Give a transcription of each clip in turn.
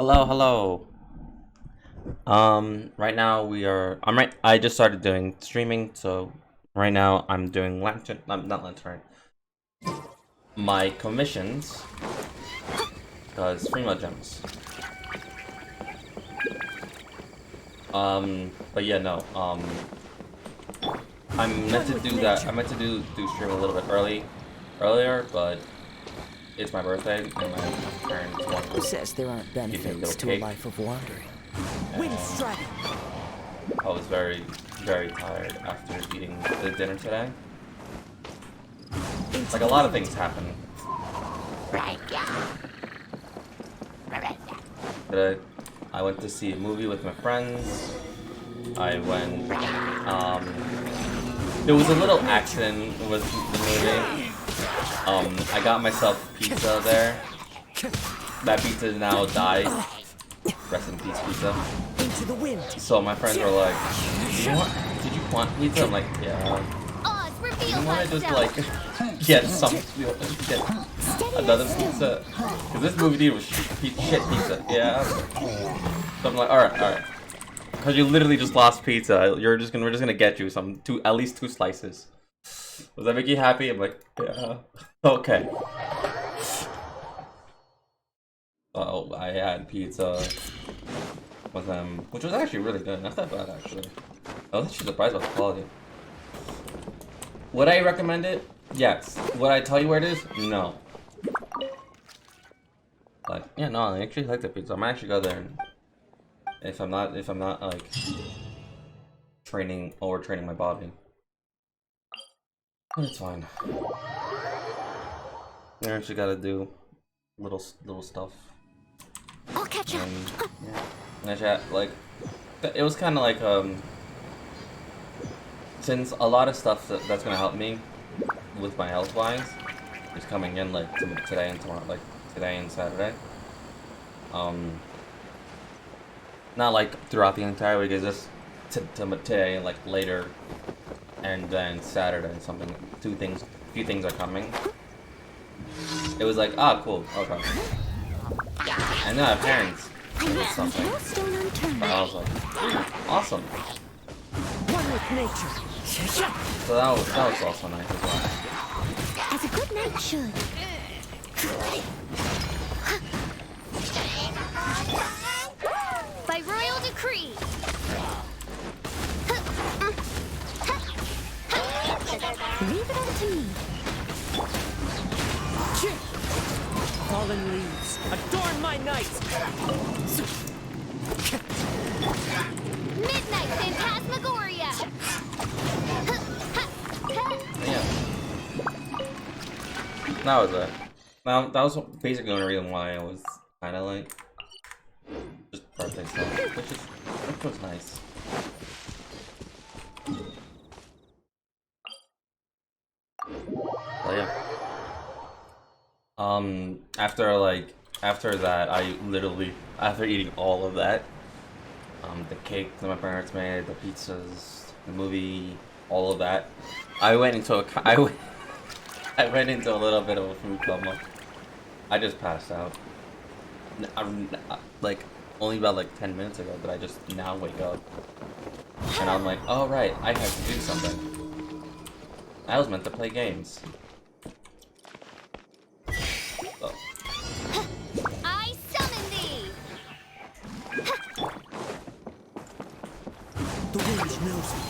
Hello, hello. Right now I just started doing streaming, so right now I'm doing lantern. Not lantern. My commissions, cause Free gems. But yeah, no. I'm meant to do that. I meant to do stream a little bit earlier, but it's my birthday and my parents want Who says there aren't to give me a benefits little to a cake. life of wandering? And I was very, very tired after eating the dinner today. Like a lot of things happen. Today, I went to see a movie with my friends. I went, there was a little accident with the movie. I got myself pizza there. That pizza now died. Rest in peace, pizza. Into the wind. So my friends were like, did you want pizza? I'm like, yeah. You want to just like get another pizza? Cause this movie theater was shit pizza. Yeah. So I'm like, all right. Cause you literally just lost pizza. We're just gonna get you at least two slices. Does that make you happy? I'm like, yeah. Okay. Oh, I had pizza with them, which was actually really good. Not that bad actually. I was actually surprised about the quality. Would I recommend it? Yes. Would I tell you where it is? No. But yeah, no, I actually like the pizza. I'm actually go there if I'm not like overtraining my body. But it's fine. I actually gotta do little stuff. I'll catch up. And yeah. And actually, like it was kind of like since a lot of stuff that's gonna help me with my health wise is coming in like today and tomorrow, like today and Saturday. Not like throughout the entire week. It's just today, like later, and then Saturday. Something, few things are coming. It was like, ah, cool, okay. And then our parents did something. But I was like, awesome. One with nature. So that was also nice as well. As a good knight should. By royal decree. Leave it up to me. Fallen leaves, adorn my night. Midnight Phantasmagoria. Yeah. That was it. Now that was basically the only reason why I was kind of like just birthday stuff, which was nice. But yeah. After that, I literally after eating all of that, the cake that my parents made, the pizzas, the movie, all of that, I went into I went into a little bit of a food coma. I just passed out. Like only about like 10 minutes ago did I just now wake up, and I'm like, oh right, I have to do something. I was meant to play games. Oh. I summon thee. The wind knows me.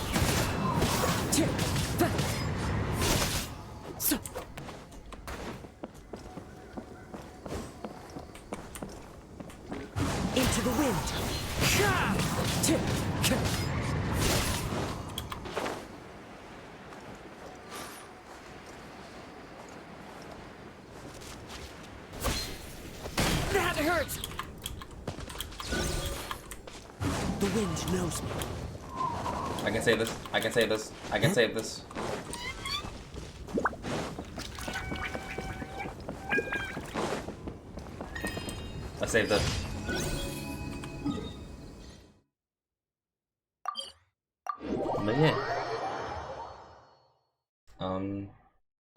Into the wind. That hurts. The wind knows me. I can save this. I can save this. I can save this. I saved it. But yeah.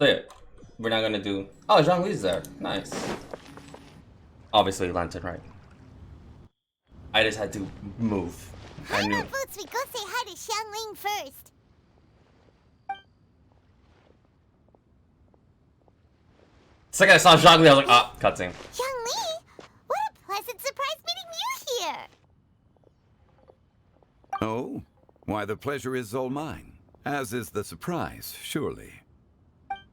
So yeah. We're not gonna do. Oh, Jean-Louis there. Nice. Obviously, Lantern, right? I just had to move. I knew. Boots, we go say hi to Xiangling first. The second I saw Zhongli, I was like, ah, cutscene. Xiangling, what a pleasant surprise meeting you here. Oh? Why, the pleasure is all mine. As is the surprise, surely.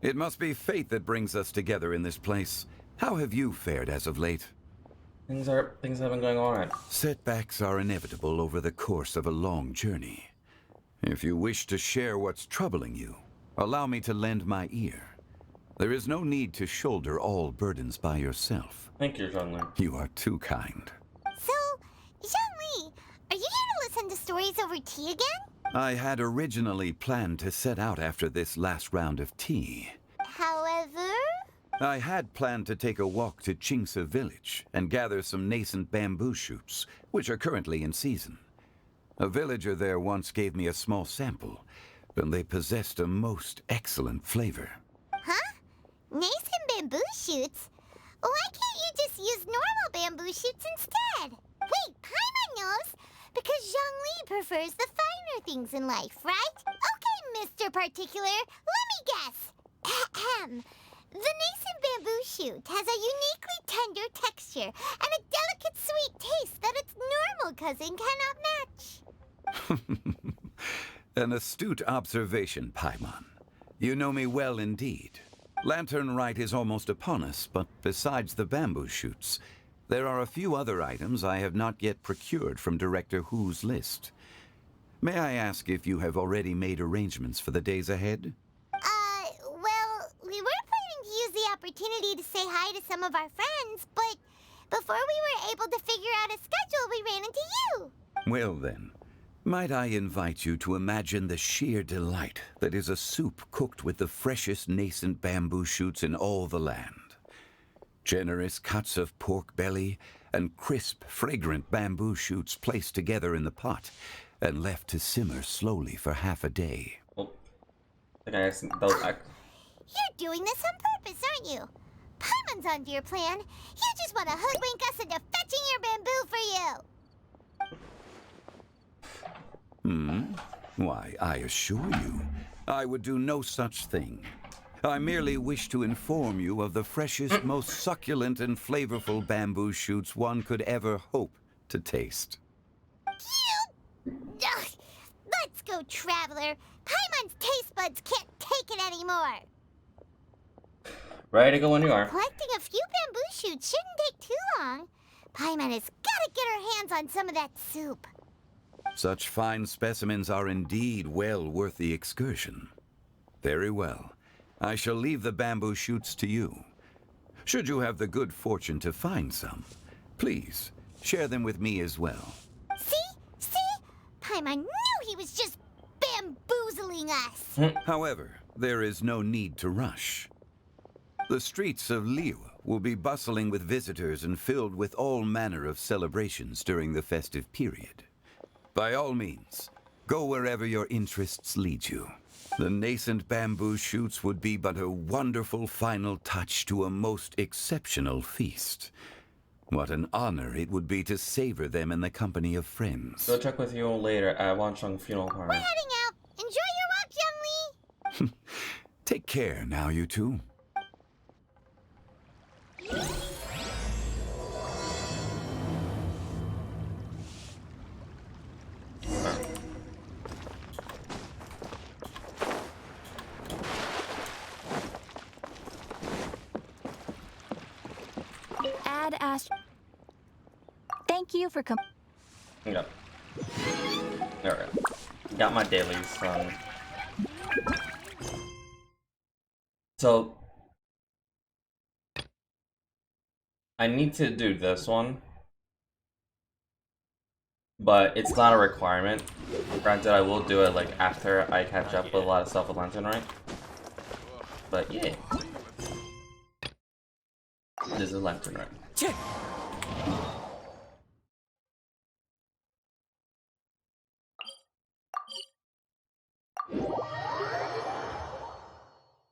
It must be fate that brings us together in this place. How have you fared as of late? Things have been going on right. Setbacks are inevitable over the course of a long journey. If you wish to share what's troubling you, allow me to lend my ear. There is no need to shoulder all burdens by yourself. Thank you, Zhongli. You are too kind. So, Xiangling, are you here to listen to stories over tea again? I had originally planned to set out after this last round of tea. However... I had planned to take a walk to Chingsa village and gather some nascent bamboo shoots, which are currently in season. A villager there once gave me a small sample, and they possessed a most excellent flavor. Huh? Nascent bamboo shoots? Why can't you just use normal bamboo shoots instead? Wait, Paimon knows! Because Zhongli prefers the finer things in life, right? Okay, Mr. Particular, let me guess. Ahem. The nascent bamboo shoot has a uniquely tender texture and a delicate sweet taste that its normal cousin cannot match. An astute observation, Paimon. You know me well indeed. Lantern Rite is almost upon us, but besides the bamboo shoots, there are a few other items I have not yet procured from Director Hu's list. May I ask if you have already made arrangements for the days ahead? Well, we were planning to use the opportunity to say hi to some of our friends, but before we were able to figure out a schedule, we ran into you. Well then, might I invite you to imagine the sheer delight that is a soup cooked with the freshest nascent bamboo shoots in all the land. Generous cuts of pork belly and crisp, fragrant bamboo shoots placed together in the pot and left to simmer slowly for half a day. Well, I think I accidentally. You're doing this on purpose, aren't you? Paimon's onto your plan. You just want to hoodwink us into fetching your bamboo for you. Why, I assure you, I would do no such thing. I merely wish to inform you of the freshest, most succulent and flavorful bamboo shoots one could ever hope to taste. Ugh. Let's go, Traveler. Paimon's taste buds can't take it anymore. Ready to go when you are. Collecting a few bamboo shoots shouldn't take too long. Paimon has got to get her hands on some of that soup. Such fine specimens are indeed well worth the excursion. Very well. I shall leave the bamboo shoots to you. Should you have the good fortune to find some, please share them with me as well. See? Paimon knew he was just bamboozling us. However, there is no need to rush. The streets of Liu will be bustling with visitors and filled with all manner of celebrations during the festive period. By all means, go wherever your interests lead you. The nascent bamboo shoots would be but a wonderful final touch to a most exceptional feast. What an honor it would be to savor them in the company of friends. Go check with you later at Wancheng Funeral We're Party. heading out. Enjoy your walk, Young Lee. Take care now, you two. Add Ash. Thank you for Yep. Alright. Got my dailies done. So I need to do this one, but it's not a requirement. Granted, I will do it like after I catch up with a lot of stuff with Lantern, right? But yeah, this is Lantern, right? Check.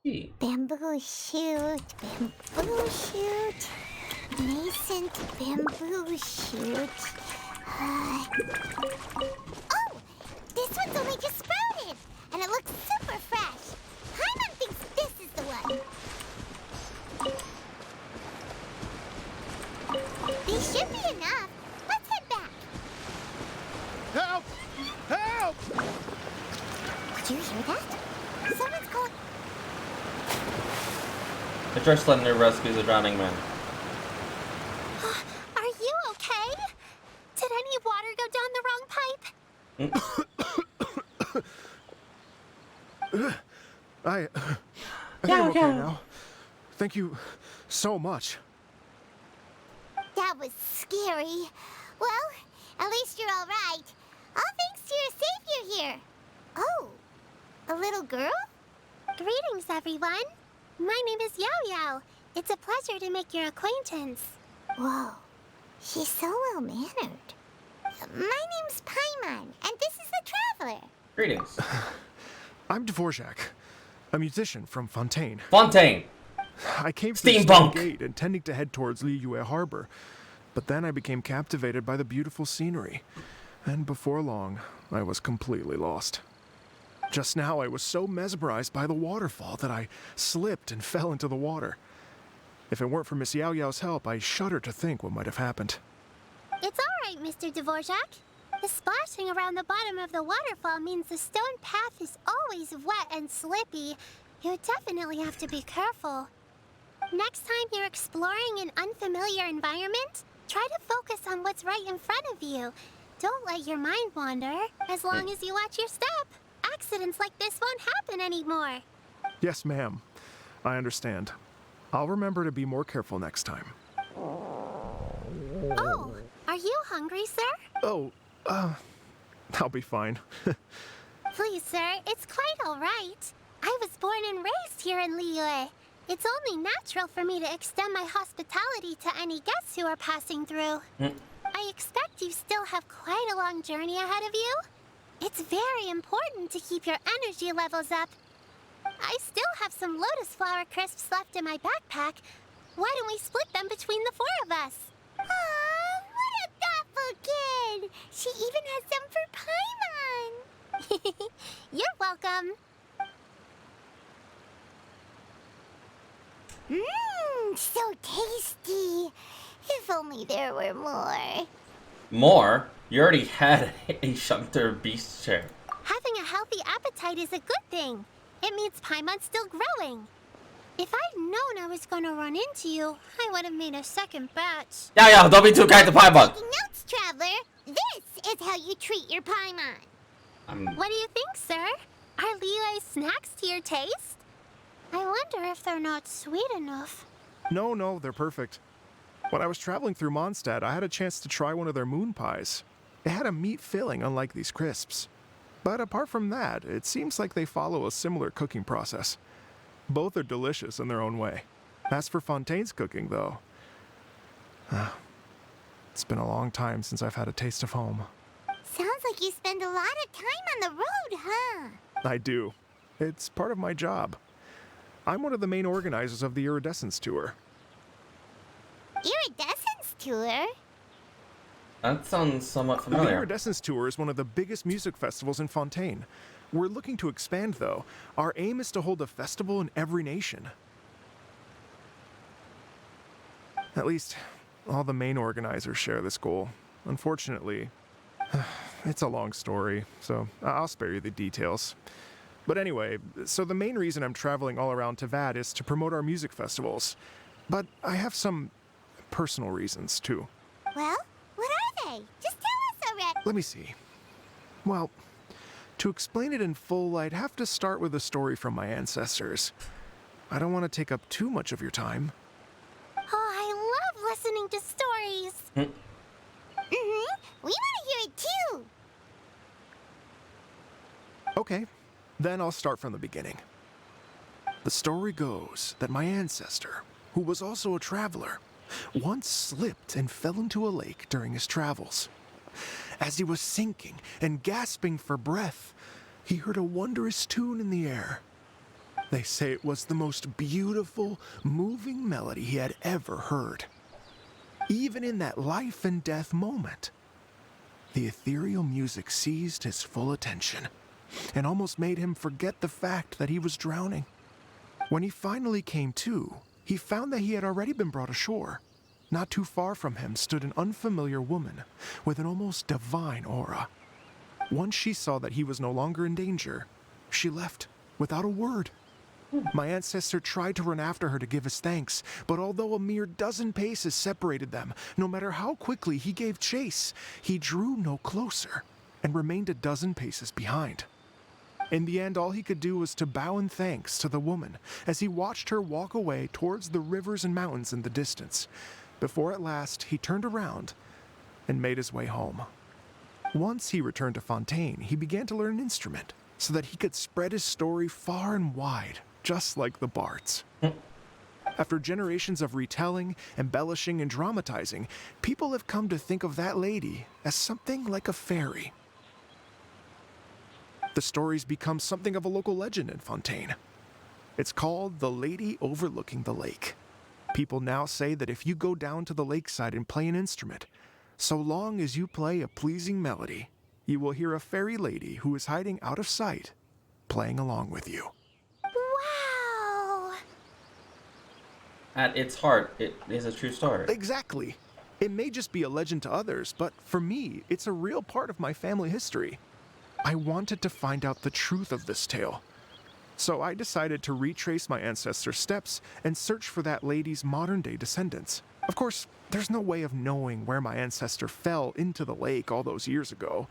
Yeah. Bamboo shoot, nascent bamboo shoot. Oh! This one's only just sprouted! And it looks super fresh! Paimon thinks this is the one! These should be enough. Let's head back. Help! Help! Did you hear that? Someone's calling. The Church Slender rescues a drowning man. Are you okay? Did any water go down the wrong pipe? I think I'm okay now. Thank you so much. That was scary. Well, at least you're all right. All thanks to your savior here. Oh, a little girl? Greetings, everyone. My name is Yao Yao. It's a pleasure to make your acquaintance. Whoa, she's so well-mannered. My name's Paimon, and this is the Traveler. Greetings. I'm Dvorak, a musician from Fontaine. Fontaine! I came through the Steampunk! stone gate intending to head towards Liyue Harbor, but then I became captivated by the beautiful scenery, and before long, I was completely lost. Just now, I was so mesmerized by the waterfall that I slipped and fell into the water. If it weren't for Miss Yao Yao's help, I shudder to think what might have happened. It's all right, Mr. Dvorak. The splashing around the bottom of the waterfall means the stone path is always wet and slippy. You definitely have to be careful. Next time you're exploring an unfamiliar environment, try to focus on what's right in front of you. Don't let your mind wander, as long as you watch your step. Accidents like this won't happen anymore. Yes, ma'am. I understand. I'll remember to be more careful next time. Oh, are you hungry, sir? Oh, I'll be fine. Please, sir, it's quite all right. I was born and raised here in Liyue. It's only natural for me to extend my hospitality to any guests who are passing through. I expect you still have quite a long journey ahead of you. It's very important to keep your energy levels up. I still have some lotus flower crisps left in my backpack. Why don't we split them between the four of us? Aw, what a thoughtful kid! She even has some for Paimon! You're welcome. Mmm, so tasty. If only there were more. More? You already had a Shunter Beast chair. Having a healthy appetite is a good thing. It means Paimon's still growing. If I'd known I was gonna run into you, I would have made a second batch. Yeah, don't be too kind to Paimon. Taking notes, Traveler. This is how you treat your Paimon. What do you think, sir? Are Liyue's snacks to your taste? I wonder if they're not sweet enough. No, they're perfect. When I was traveling through Mondstadt, I had a chance to try one of their moon pies. It had a meat filling, unlike these crisps. But apart from that, it seems like they follow a similar cooking process. Both are delicious in their own way. As for Fontaine's cooking, though, it's been a long time since I've had a taste of home. Sounds like you spend a lot of time on the road, huh? I do. It's part of my job. I'm one of the main organizers of the Iridescence Tour. Iridescence Tour? That sounds somewhat The familiar. Iridescence Tour is one of the biggest music festivals in Fontaine. We're looking to expand, though. Our aim is to hold a festival in every nation. At least, all the main organizers share this goal. Unfortunately, it's a long story, so I'll spare you the details. But anyway, so the main reason I'm traveling all around Tavad is to promote our music festivals. But I have some personal reasons, too. Well, what are they? Just tell us already. Let me see. Well, to explain it in full, I'd have to start with a story from my ancestors. I don't want to take up too much of your time. Oh, I love listening to stories. We want to hear it too. Okay, then I'll start from the beginning. The story goes that my ancestor, who was also a traveler, once slipped and fell into a lake during his travels. As he was sinking and gasping for breath, he heard a wondrous tune in the air. They say it was the most beautiful, moving melody he had ever heard. Even in that life and death moment, the ethereal music seized his full attention and almost made him forget the fact that he was drowning. When he finally came to, he found that he had already been brought ashore. Not too far from him stood an unfamiliar woman with an almost divine aura. Once she saw that he was no longer in danger, she left without a word. My ancestor tried to run after her to give his thanks, but although a mere dozen paces separated them, no matter how quickly he gave chase, he drew no closer and remained a dozen paces behind. In the end, all he could do was to bow in thanks to the woman as he watched her walk away towards the rivers and mountains in the distance, before at last he turned around and made his way home. Once he returned to Fontaine, he began to learn an instrument so that he could spread his story far and wide, just like the bards. After generations of retelling, embellishing, and dramatizing, people have come to think of that lady as something like a fairy. The story's become something of a local legend in Fontaine. It's called the Lady Overlooking the Lake. People now say that if you go down to the lakeside and play an instrument, so long as you play a pleasing melody, you will hear a fairy lady who is hiding out of sight, playing along with you. Wow! At its heart, it is a true story. Exactly. It may just be a legend to others, but for me, it's a real part of my family history. I wanted to find out the truth of this tale. So I decided to retrace my ancestors' steps and search for that lady's modern-day descendants. Of course, there's no way of knowing where my ancestor fell into the lake all those years ago.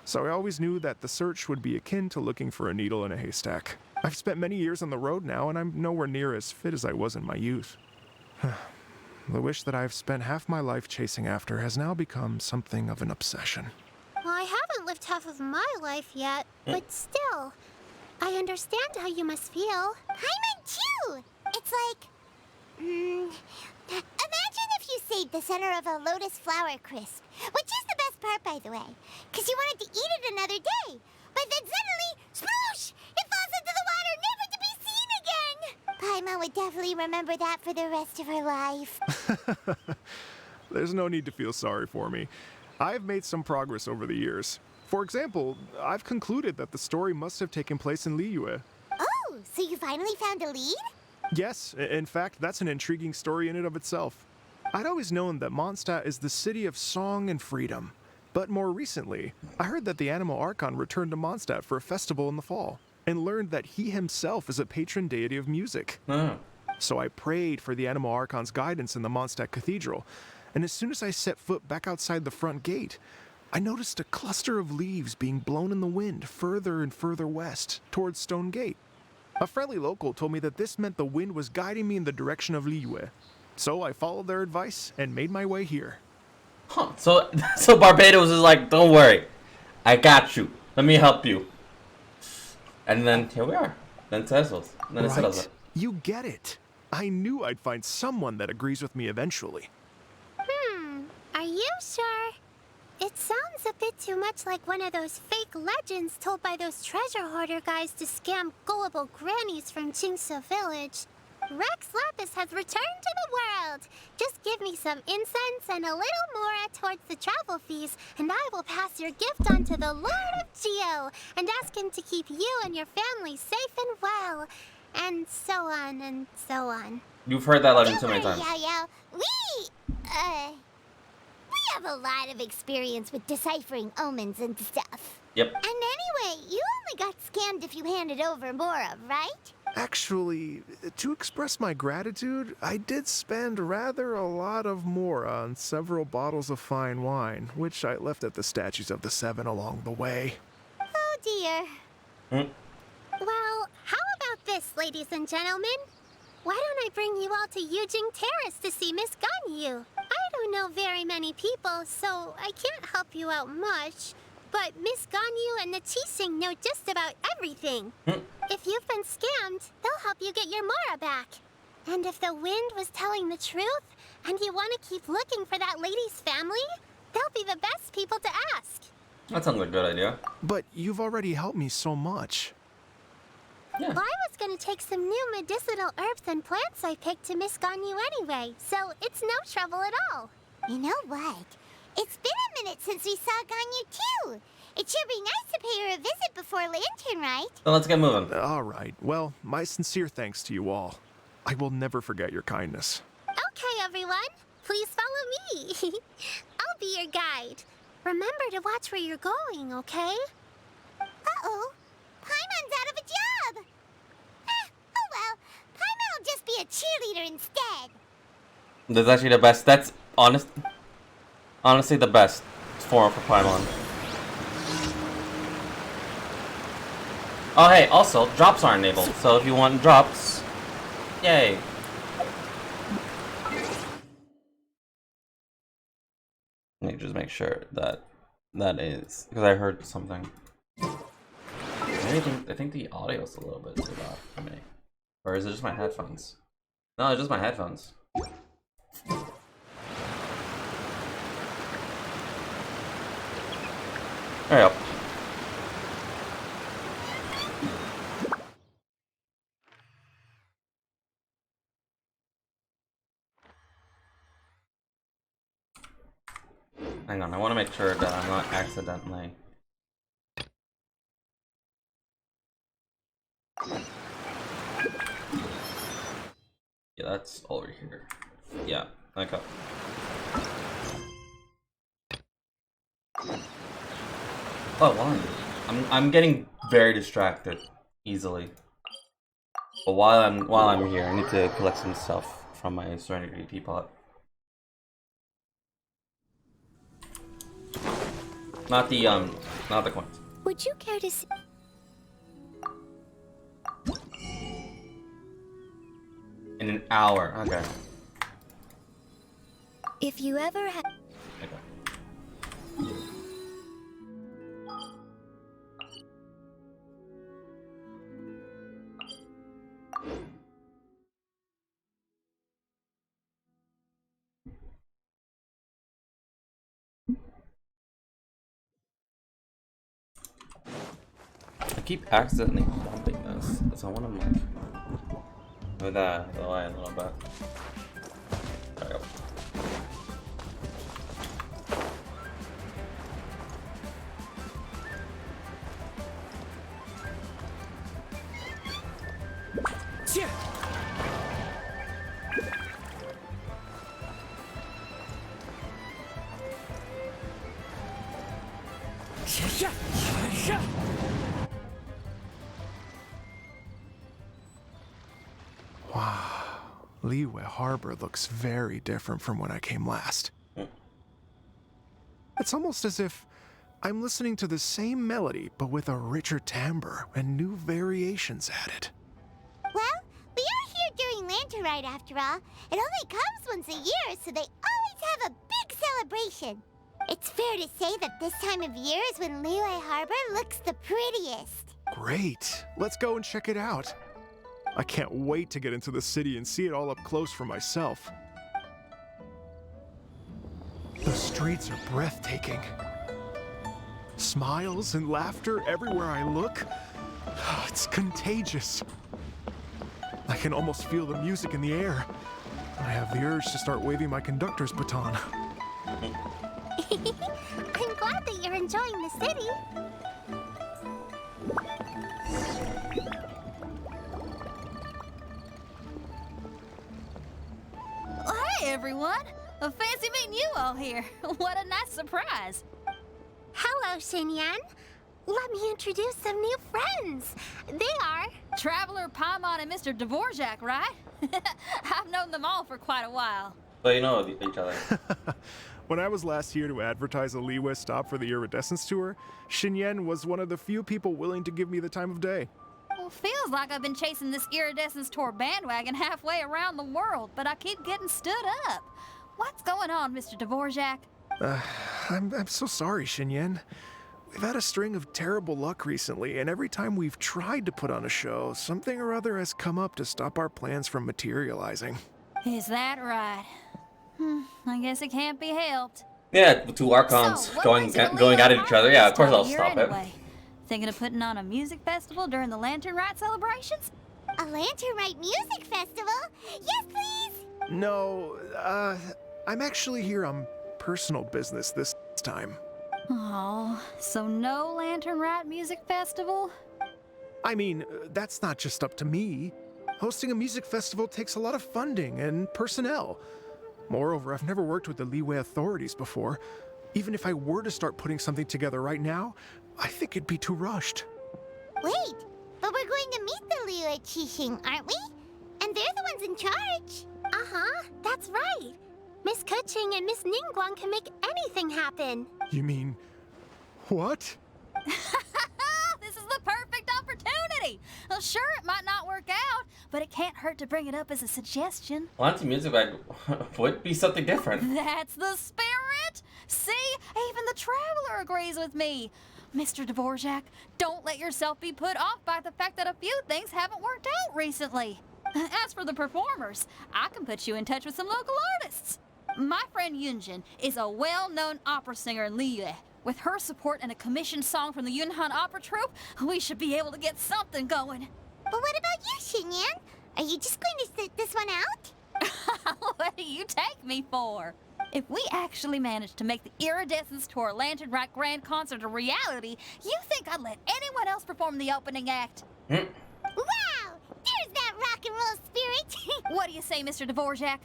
So I always knew that the search would be akin to looking for a needle in a haystack. I've spent many years on the road now, and I'm nowhere near as fit as I was in my youth. The wish that I've spent half my life chasing after has now become something of an obsession. Well, I haven't lived half of my life yet, but still, I understand how you must feel. Paimon too! It's like... imagine if you saved the center of a lotus flower crisp, which is the best part, by the way, because you wanted to eat it another day. But then suddenly, sploosh! It falls into the water, never to be seen again! Paimon would definitely remember that for the rest of her life. There's no need to feel sorry for me. I've made some progress over the years. For example, I've concluded that the story must have taken place in Liyue. Oh, so you finally found a lead? Yes, in fact, that's an intriguing story in and of itself. I'd always known that Mondstadt is the city of song and freedom. But more recently, I heard that the Animal Archon returned to Mondstadt for a festival in the fall, and learned that he himself is a patron deity of music. So I prayed for the Animal Archon's guidance in the Mondstadt Cathedral, and as soon as I set foot back outside the front gate, I noticed a cluster of leaves being blown in the wind further and further west, towards Stone Gate. A friendly local told me that this meant the wind was guiding me in the direction of Liyue. So I followed their advice and made my way here. Huh. So Barbados is like, don't worry, I got you. Let me help you. And then here we are. Then it settles. Then it settles. Right? You get it. I knew I'd find someone that agrees with me eventually. Are you sure? It sounds a bit too much like one of those fake legends told by those treasure hoarder guys to scam gullible grannies from Chingsa Village. Rex Lapis has returned to the world. Just give me some incense and a little more towards the travel fees, and I will pass your gift on to the Lord of Geo and ask him to keep you and your family safe and well. And so on and so on. You've heard that legend so many Don't times. worry, Yao Yao. We have a lot of experience with deciphering omens and stuff. Yep. And anyway, you only got scammed if you handed over Mora, right? Actually, to express my gratitude, I did spend rather a lot of more on several bottles of fine wine, which I left at the Statues of the Seven along the way. Oh dear. Well, how about this, ladies and gentlemen? Why don't I bring you all to Yujing Terrace to see Miss Ganyu? I don't know very many people, so I can't help you out much. But Miss Ganyu and the Qixing know just about everything. If you've been scammed, they'll help you get your Mora back. And if the wind was telling the truth, and you want to keep looking for that lady's family, they'll be the best people to ask. That sounds like a good idea. But you've already helped me so much. Yeah. Well, I was gonna take some new medicinal herbs and plants I picked to Miss Ganyu anyway, so it's no trouble at all. You know what? It's been a minute since we saw Ganyu too. It should be nice to pay her a visit before Lantern Rite. So let's get moving. All right. Well, my sincere thanks to you all. I will never forget your kindness. Okay, everyone. Please follow me. I'll be your guide. Remember to watch where you're going, okay? Uh-oh. Paimon's out of a job. Oh well. Paimon will just be a cheerleader instead. That's actually the best. That's honestly the best form for Paimon. Oh hey, also drops aren't enabled, so if you want drops, yay. Let me just make sure that is, because I heard something. I think the audio's a little bit too loud for me. Or is it just my headphones? No, it's just my headphones. There you go. Hang on, I want to make sure that I'm not accidentally. Yeah, that's over here. Yeah, okay. Oh, why? I'm getting very distracted easily. But while I'm here, I need to collect some stuff from my Serenity teapot. Not the coins. Would you care to see? In an hour, okay. If you ever have... Okay. I keep accidentally bumping this, so I want to like move that away a little bit. There we go. Wow. Liyue Harbor looks very different from when I came last. It's almost as if I'm listening to the same melody, but with a richer timbre and new variations added. Well, we are here during Lantern Rite after all. It only comes once a year, so they always have a big celebration. It's fair to say that this time of year is when Liyue Harbor looks the prettiest. Great. Let's go and check it out. I can't wait to get into the city and see it all up close for myself. The streets are breathtaking. Smiles and laughter everywhere I look. It's contagious. I can almost feel the music in the air. I have the urge to start waving my conductor's baton. I'm glad that you're enjoying the city. Hey, everyone. Fancy meeting you all here. What a nice surprise. Hello, Xinyan. Let me introduce some new friends. They are... Traveler, Paimon, and Mr. Dvorak, right? I've known them all for quite a while. But you know each other. When I was last here to advertise a Liyue stop for the Iridescence Tour, Xinyan was one of the few people willing to give me the time of day. Well, feels like I've been chasing this Iridescence Tour bandwagon halfway around the world, but I keep getting stood up. What's going on, Mr. Dvorak? I'm so sorry, Xinyan. We've had a string of terrible luck recently, and every time we've tried to put on a show, something or other has come up to stop our plans from materializing. Is that right? I guess it can't be helped. Yeah, two Archons So, what going brings you to going Liyue at each Harbor other. Yeah, of this course time I'll year stop anyway? Thinking of putting on a music festival during the Lantern Rite celebrations? A Lantern Rite music festival? Yes, please! No, I'm actually here on personal business this time. Oh, so no Lantern Rat Music Festival? I mean, that's not just up to me. Hosting a music festival takes a lot of funding and personnel. Moreover, I've never worked with the Liyue authorities before. Even if I were to start putting something together right now, I think it'd be too rushed. Wait, but we're going to meet the Liyue Qixing, aren't we? And they're the ones in charge. Uh-huh, that's right. Miss Keqing and Miss Ningguang can make anything happen. You mean... what? This is the perfect opportunity! Well, sure, it might not work out, but it can't hurt to bring it up as a suggestion. Launching music bag would be something different. That's the spirit! See? Even the Traveler agrees with me. Mr. Dvorak, don't let yourself be put off by the fact that a few things haven't worked out recently. As for the performers, I can put you in touch with some local artists. My friend Yunjin is a well-known opera singer in Liyue. With her support and a commissioned song from the Yunhan Opera Troupe, we should be able to get something going. But what about you, Xinyan? Are you just going to sit this one out? What do you take me for? If we actually manage to make the Iridescence Tour Lantern Rat Grand Concert a reality, you think I'd let anyone else perform the opening act? Wow! There's that rock and roll spirit! What do you say, Mr. Dvorak?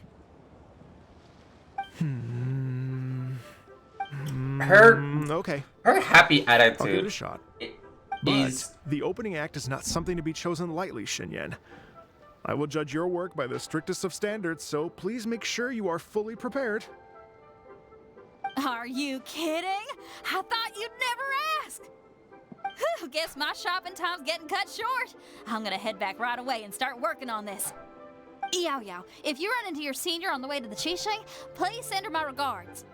Okay, Her happy I'll give it attitude a shot. is But the opening act is not something to be chosen lightly, Xinyan. I will judge your work by the strictest of standards, so please make sure you are fully prepared. Are you kidding? I thought you'd never ask. Whew, guess my shopping time's getting cut short. I'm gonna head back right away and start working on this. Yao Yao, if you run into your senior on the way to the Qixing, please send her my regards.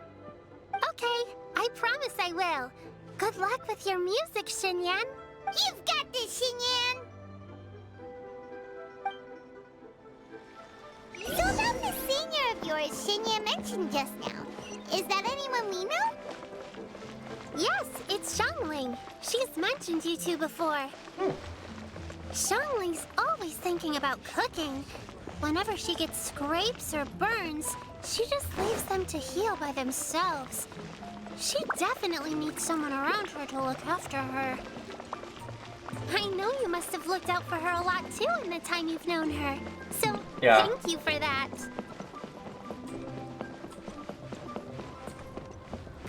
Okay, I promise I will. Good luck with your music, Xinyan. You've got this, Xinyan! So about the senior of yours Xinyan mentioned just now, is that anyone we know? Yes, it's Xiangling. She's mentioned you two before. Xiangling's always thinking about cooking. Whenever she gets scrapes or burns, she just leaves them to heal by themselves. She definitely needs someone around her to look after her. I know you must have looked out for her a lot too in the time you've known her. So, Yeah. thank you for that.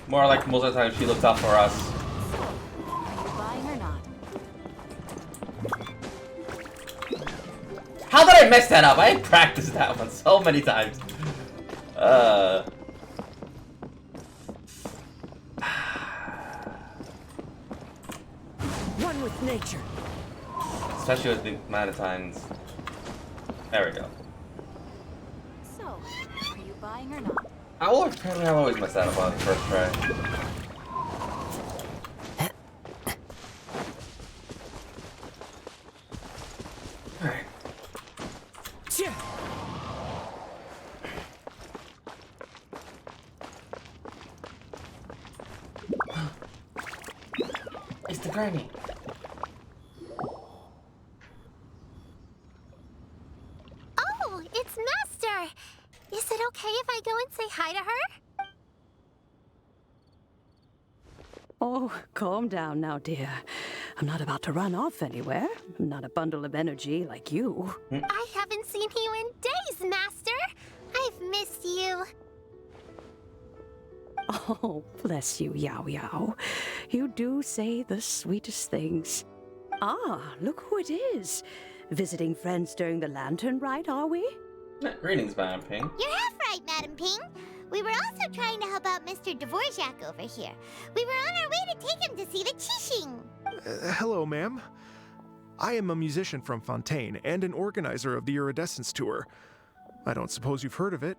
more like most of the time she looks out for us. Buying or not? How did I mess that up? I practiced that one so many times. One with nature. Especially with the amount of times. There we go. So, are you buying or not? Apparently I'll always mess that up on the first try. Alright. Chia! It's the granny. Oh, it's Master! Is it okay if I go and say hi to her? Oh, calm down now, dear. I'm not about to run off anywhere. I'm not a bundle of energy like you. I haven't seen you in days, Master! I've missed you. Oh, bless you, Yao Yao. You do say the sweetest things. Ah, look who it is. Visiting friends during the lantern rite, are we? Greetings, Madam Ping. You're half right, Madam Ping. We were also trying to help out Mr. Dvorak over here. We were on our way to take him to see the Qixing. Hello, ma'am. I am a musician from Fontaine and an organizer of the Iridescence Tour. I don't suppose you've heard of it.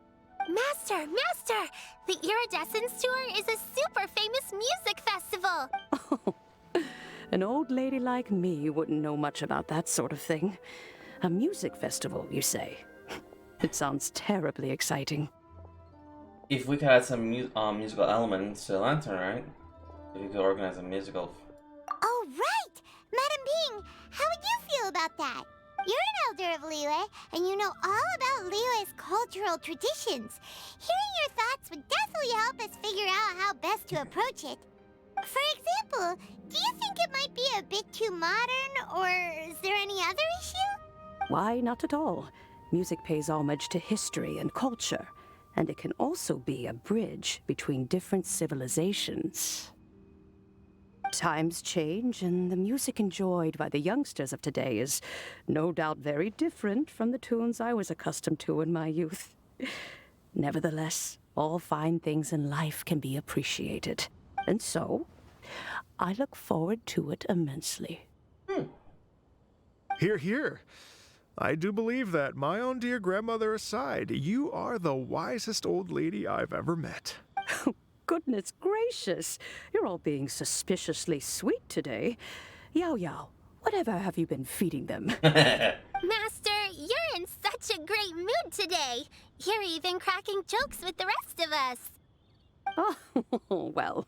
Master! Master! The Iridescence Tour is a super famous music festival! Oh, an old lady like me wouldn't know much about that sort of thing. A music festival, you say? It sounds terribly exciting. If we could add some musical elements to the lantern, right? If you could organize a musical. Oh, right! Madam Ping, how would you feel about that? You're an elder of Liyue, and you know all about Liyue's cultural traditions. Hearing your thoughts would definitely help help us figure out how best to approach it. For example, do you think it might be a bit too modern, or is there any other issue? Why, not at all. Music pays homage to history and culture, and it can also be a bridge between different civilizations. Times change, and the music enjoyed by the youngsters of today is no doubt very different from the tunes I was accustomed to in my youth. Nevertheless, all fine things in life can be appreciated. And so, I look forward to it immensely. Hear, hear. I do believe that, my own dear grandmother aside, you are the wisest old lady I've ever met. Goodness gracious, you're all being suspiciously sweet today. Yao Yao, whatever have you been feeding them? Master, you're in such a great mood today. You're even cracking jokes with the rest of us. Oh, well,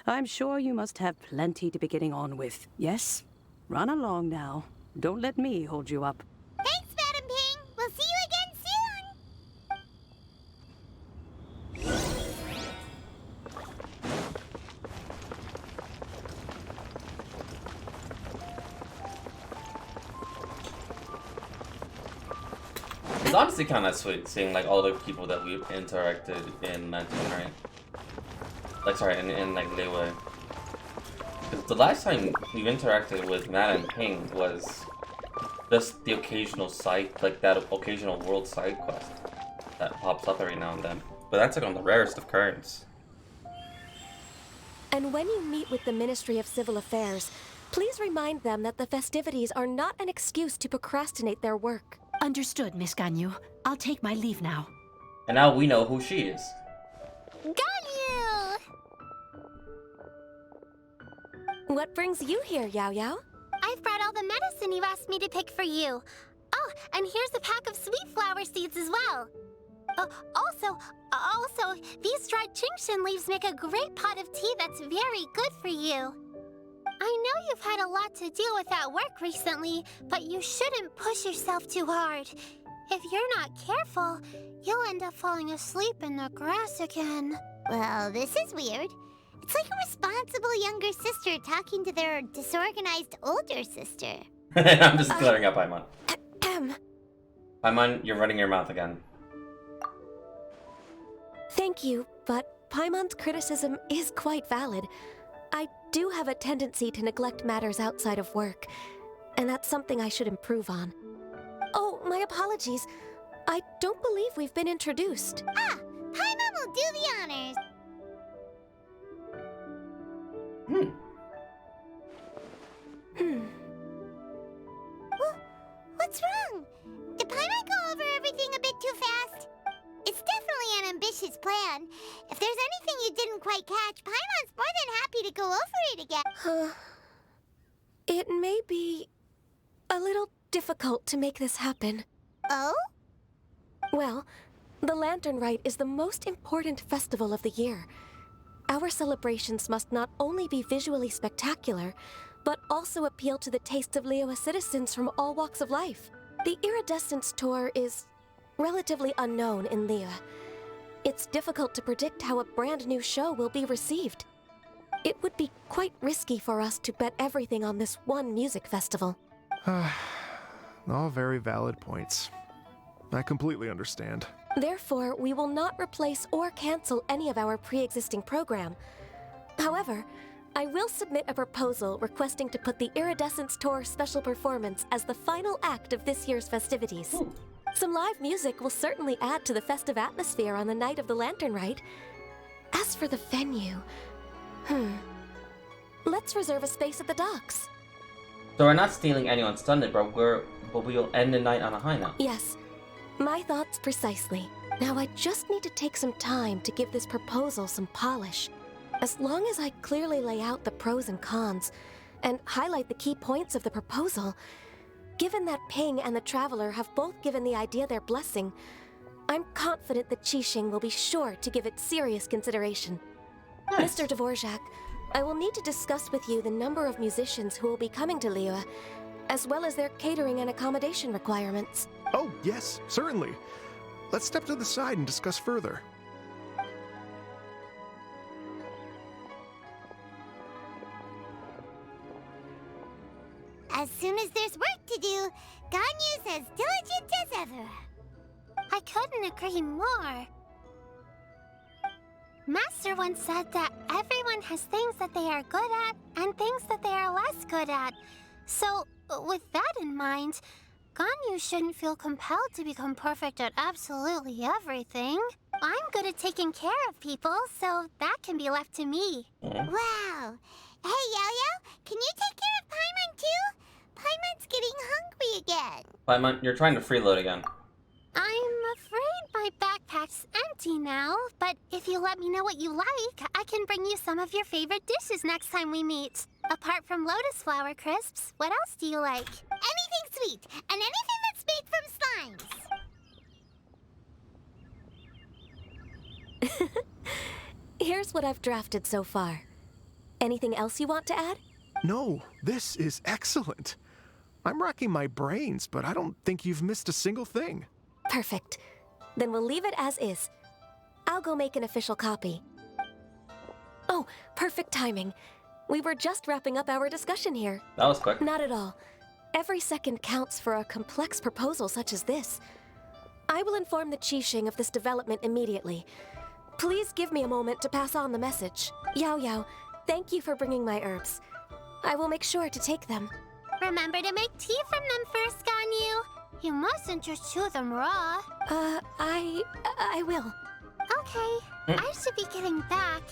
I'm sure you must have plenty to be getting on with. Yes? Run along now. Don't let me hold you up. Thanks, Madam Ping. We'll see you again soon. It's honestly kind of sweet seeing like all the people that we interacted in Lantern, right? Like, sorry, in like Liyue. 'Cause the last time we interacted with Madam Ping was just the occasional side, like that occasional world side quest that pops up every now and then. But that's like on the rarest of currents. And when you meet with the Ministry of Civil Affairs, please remind them that the festivities are not an excuse to procrastinate their work. Understood, Miss Ganyu. I'll take my leave now. And now we know who she is. Ganyu! What brings you here, Yao Yao? I've brought all the medicine you asked me to pick for you. Oh, and here's a pack of sweet flower seeds as well. Also, these dried Qingshan leaves make a great pot of tea that's very good for you. I know you've had a lot to deal with at work recently, but you shouldn't push yourself too hard. If you're not careful, you'll end up falling asleep in the grass again. Well, this is weird. It's like a responsible younger sister talking to their disorganized older sister. I'm just clearing up, Paimon. Ahem. Paimon, you're running your mouth again. Thank you, but Paimon's criticism is quite valid. I do have a tendency to neglect matters outside of work, and that's something I should improve on. Oh, my apologies. I don't believe we've been introduced. Ah, Paimon will do the honors. What's wrong? Did Paimon go over everything a bit too fast? It's definitely an ambitious plan. If there's anything you didn't quite catch, Paimon's more than happy to go over it again. It may be a little difficult to make this happen. Oh? Well, the Lantern Rite is the most important festival of the year. Our celebrations must not only be visually spectacular, but also appeal to the tastes of Liyue citizens from all walks of life. The Iridescence Tour is relatively unknown in Liyue. It's difficult to predict how a brand new show will be received. It would be quite risky for us to bet everything on this one music festival. All very valid points. I completely understand. Therefore, we will not replace or cancel any of our pre-existing program. However, I will submit a proposal requesting to put the Iridescence Tour special performance as the final act of this year's festivities. Some live music will certainly add to the festive atmosphere on the night of the Lantern Rite. As for the venue, let's reserve a space at the docks. So we're not stealing anyone's thunder, but we'll end the night on a high note. Yes, my thoughts precisely. Now I just need to take some time to give this proposal some polish. As long as I clearly lay out the pros and cons, and highlight the key points of the proposal, given that Ping and the Traveler have both given the idea their blessing, I'm confident that Qixing will be sure to give it serious consideration. Nice. Mr. Dvorak, I will need to discuss with you the number of musicians who will be coming to Liyue, as well as their catering and accommodation requirements. Oh, yes, certainly. Let's step to the side and discuss further. As soon as there's work to do, Ganyu's as diligent as ever. I couldn't agree more. Master once said that everyone has things that they are good at and things that they are less good at. So, with that in mind, Ganyu shouldn't feel compelled to become perfect at absolutely everything. I'm good at taking care of people, so that can be left to me. Wow. Hey, Yo-Yo, can you take care of Paimon too? Paimon's getting hungry again. Paimon, you're trying to freeload again. I'm afraid my backpack's empty now, but if you let me know what you like, I can bring you some of your favorite dishes next time we meet. Apart from lotus flower crisps, what else do you like? Anything sweet, and anything that's made from slimes. Here's what I've drafted so far. Anything else you want to add? No, this is excellent. I'm racking my brains, but I don't think you've missed a single thing. Perfect. Then we'll leave it as is. I'll go make an official copy. Oh, perfect timing. We were just wrapping up our discussion here. That was quick. Not at all. Every second counts for a complex proposal such as this. I will inform the Qixing of this development immediately. Please give me a moment to pass on the message. Yao Yao, thank you for bringing my herbs. I will make sure to take them. Remember to make tea from them first, Ganyu. You mustn't just chew them raw. I will. Okay, I should be getting back.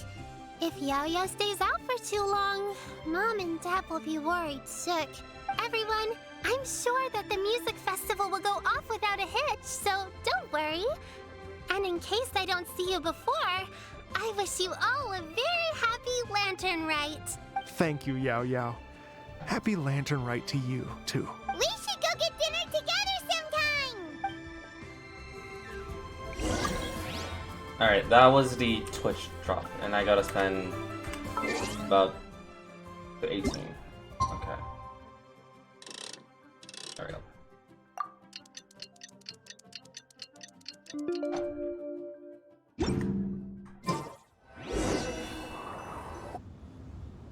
If Yao-Yao stays out for too long, Mom and Dad will be worried sick. Everyone, I'm sure that the music festival will go off without a hitch, so don't worry. And in case I don't see you before, I wish you all a very happy Lantern Rite. Thank you, Yao Yao. Happy Lantern Rite to you, too. We should go get dinner together sometime! Alright, that was the Twitch drop, and I gotta spend about 18. Okay. There we go.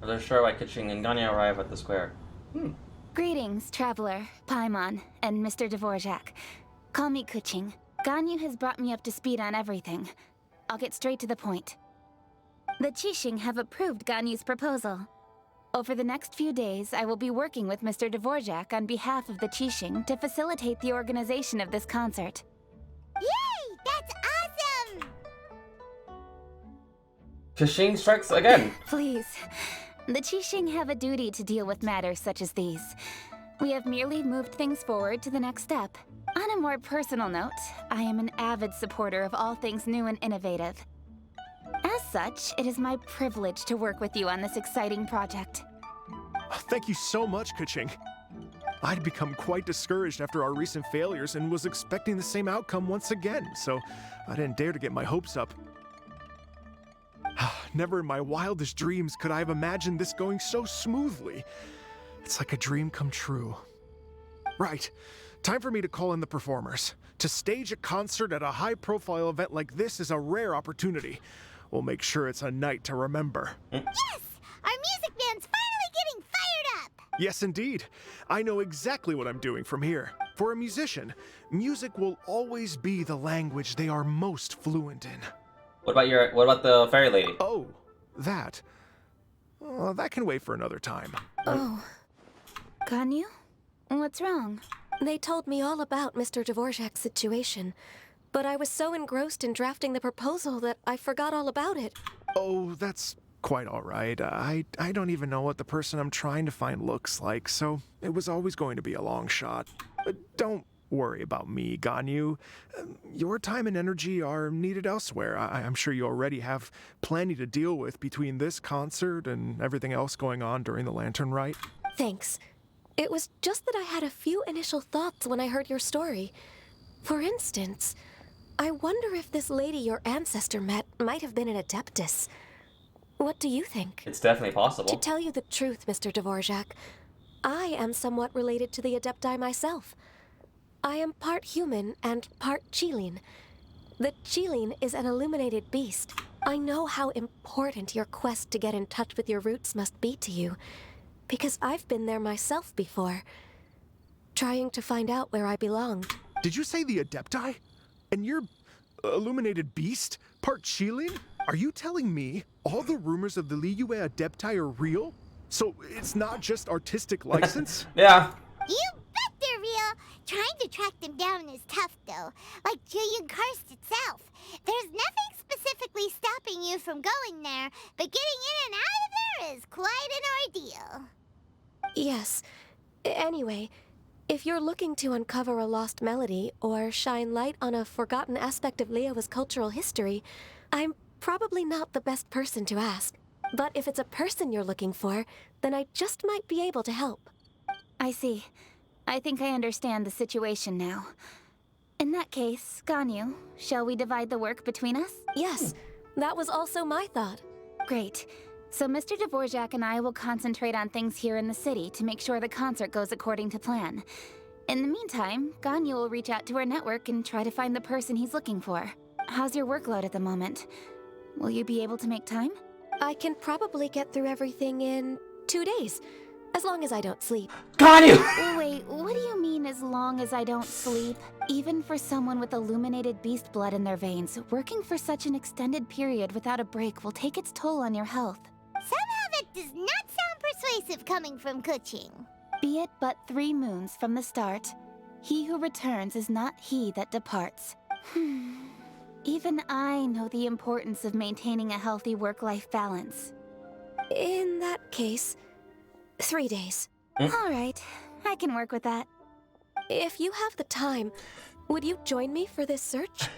They're sure why Keqing and Ganya arrive at the square. Greetings, Traveler, Paimon, and Mr. Dvorak. Call me Keqing. Ganyu has brought me up to speed on everything. I'll get straight to the point. The Qixing have approved Ganyu's proposal. Over the next few days, I will be working with Mr. Dvorak on behalf of the Qixing to facilitate the organization of this concert. Yay! That's awesome! Keqing strikes again! Please. The Qixing have a duty to deal with matters such as these. We have merely moved things forward to the next step. On a more personal note, I am an avid supporter of all things new and innovative. As such, it is my privilege to work with you on this exciting project. Thank you so much, Keqing. I'd become quite discouraged after our recent failures and was expecting the same outcome once again, so I didn't dare to get my hopes up. Never in my wildest dreams could I have imagined this going so smoothly. It's like a dream come true. Right, time for me to call in the performers. To stage a concert at a high-profile event like this is a rare opportunity. We'll make sure it's a night to remember. Yes! Our music band's finally getting fired up! Yes, indeed. I know exactly what I'm doing from here. For a musician, music will always be the language they are most fluent in. What about the fairy lady? Oh, that. That can wait for another time. Oh. Ganyu? What's wrong? They told me all about Mr. Dvorak's situation, but I was so engrossed in drafting the proposal that I forgot all about it. Oh, that's quite all right. I don't even know what the person I'm trying to find looks like, so it was always going to be a long shot. Don't worry about me, Ganyu. Your time and energy are needed elsewhere. I'm sure you already have plenty to deal with between this concert and everything else going on during the Lantern Rite. Thanks. It was just that I had a few initial thoughts when I heard your story. For instance, I wonder if this lady your ancestor met might have been an Adeptus. What do you think? It's definitely possible. To tell you the truth, Mr. Dvorak, I am somewhat related to the Adepti myself. I am part human and part Qilin. The Qilin is an illuminated beast. I know how important your quest to get in touch with your roots must be to you. because I've been there myself before, trying to find out where I belong. Did you say the Adepti? And you're illuminated beast? Part Qilin? Are you telling me all the rumors of the Liyue Adepti are real? So it's not just artistic license? Yeah. You bet they're real. Trying to track them down is tough, though. Like Julian Karst itself. There's nothing specifically stopping you from going there, but getting in and out of there is quite an ordeal. Yes. Anyway, if you're looking to uncover a lost melody or shine light on a forgotten aspect of Liyue's cultural history, I'm probably not the best person to ask. But if it's a person you're looking for, then I just might be able to help. I see. I think I understand the situation now. In that case, Ganyu, shall we divide the work between us? Yes, that was also my thought. Great. So Mr. Dvorak and I will concentrate on things here in the city to make sure the concert goes according to plan. In the meantime, Ganyu will reach out to her network and try to find the person he's looking for. How's your workload at the moment? Will you be able to make time? I can probably get through everything in 2 days, as long as I don't sleep. Ganyu! Wait, what do you mean as long as I don't sleep? Even for someone with illuminated beast blood in their veins, working for such an extended period without a break will take its toll on your health. Somehow that does not sound persuasive coming from Kuching. Be it but 3 moons from the start, he who returns is not he that departs. Even I know the importance of maintaining a healthy work-life balance. In that case, 3 days. All right, I can work with that. If you have the time, would you join me for this search?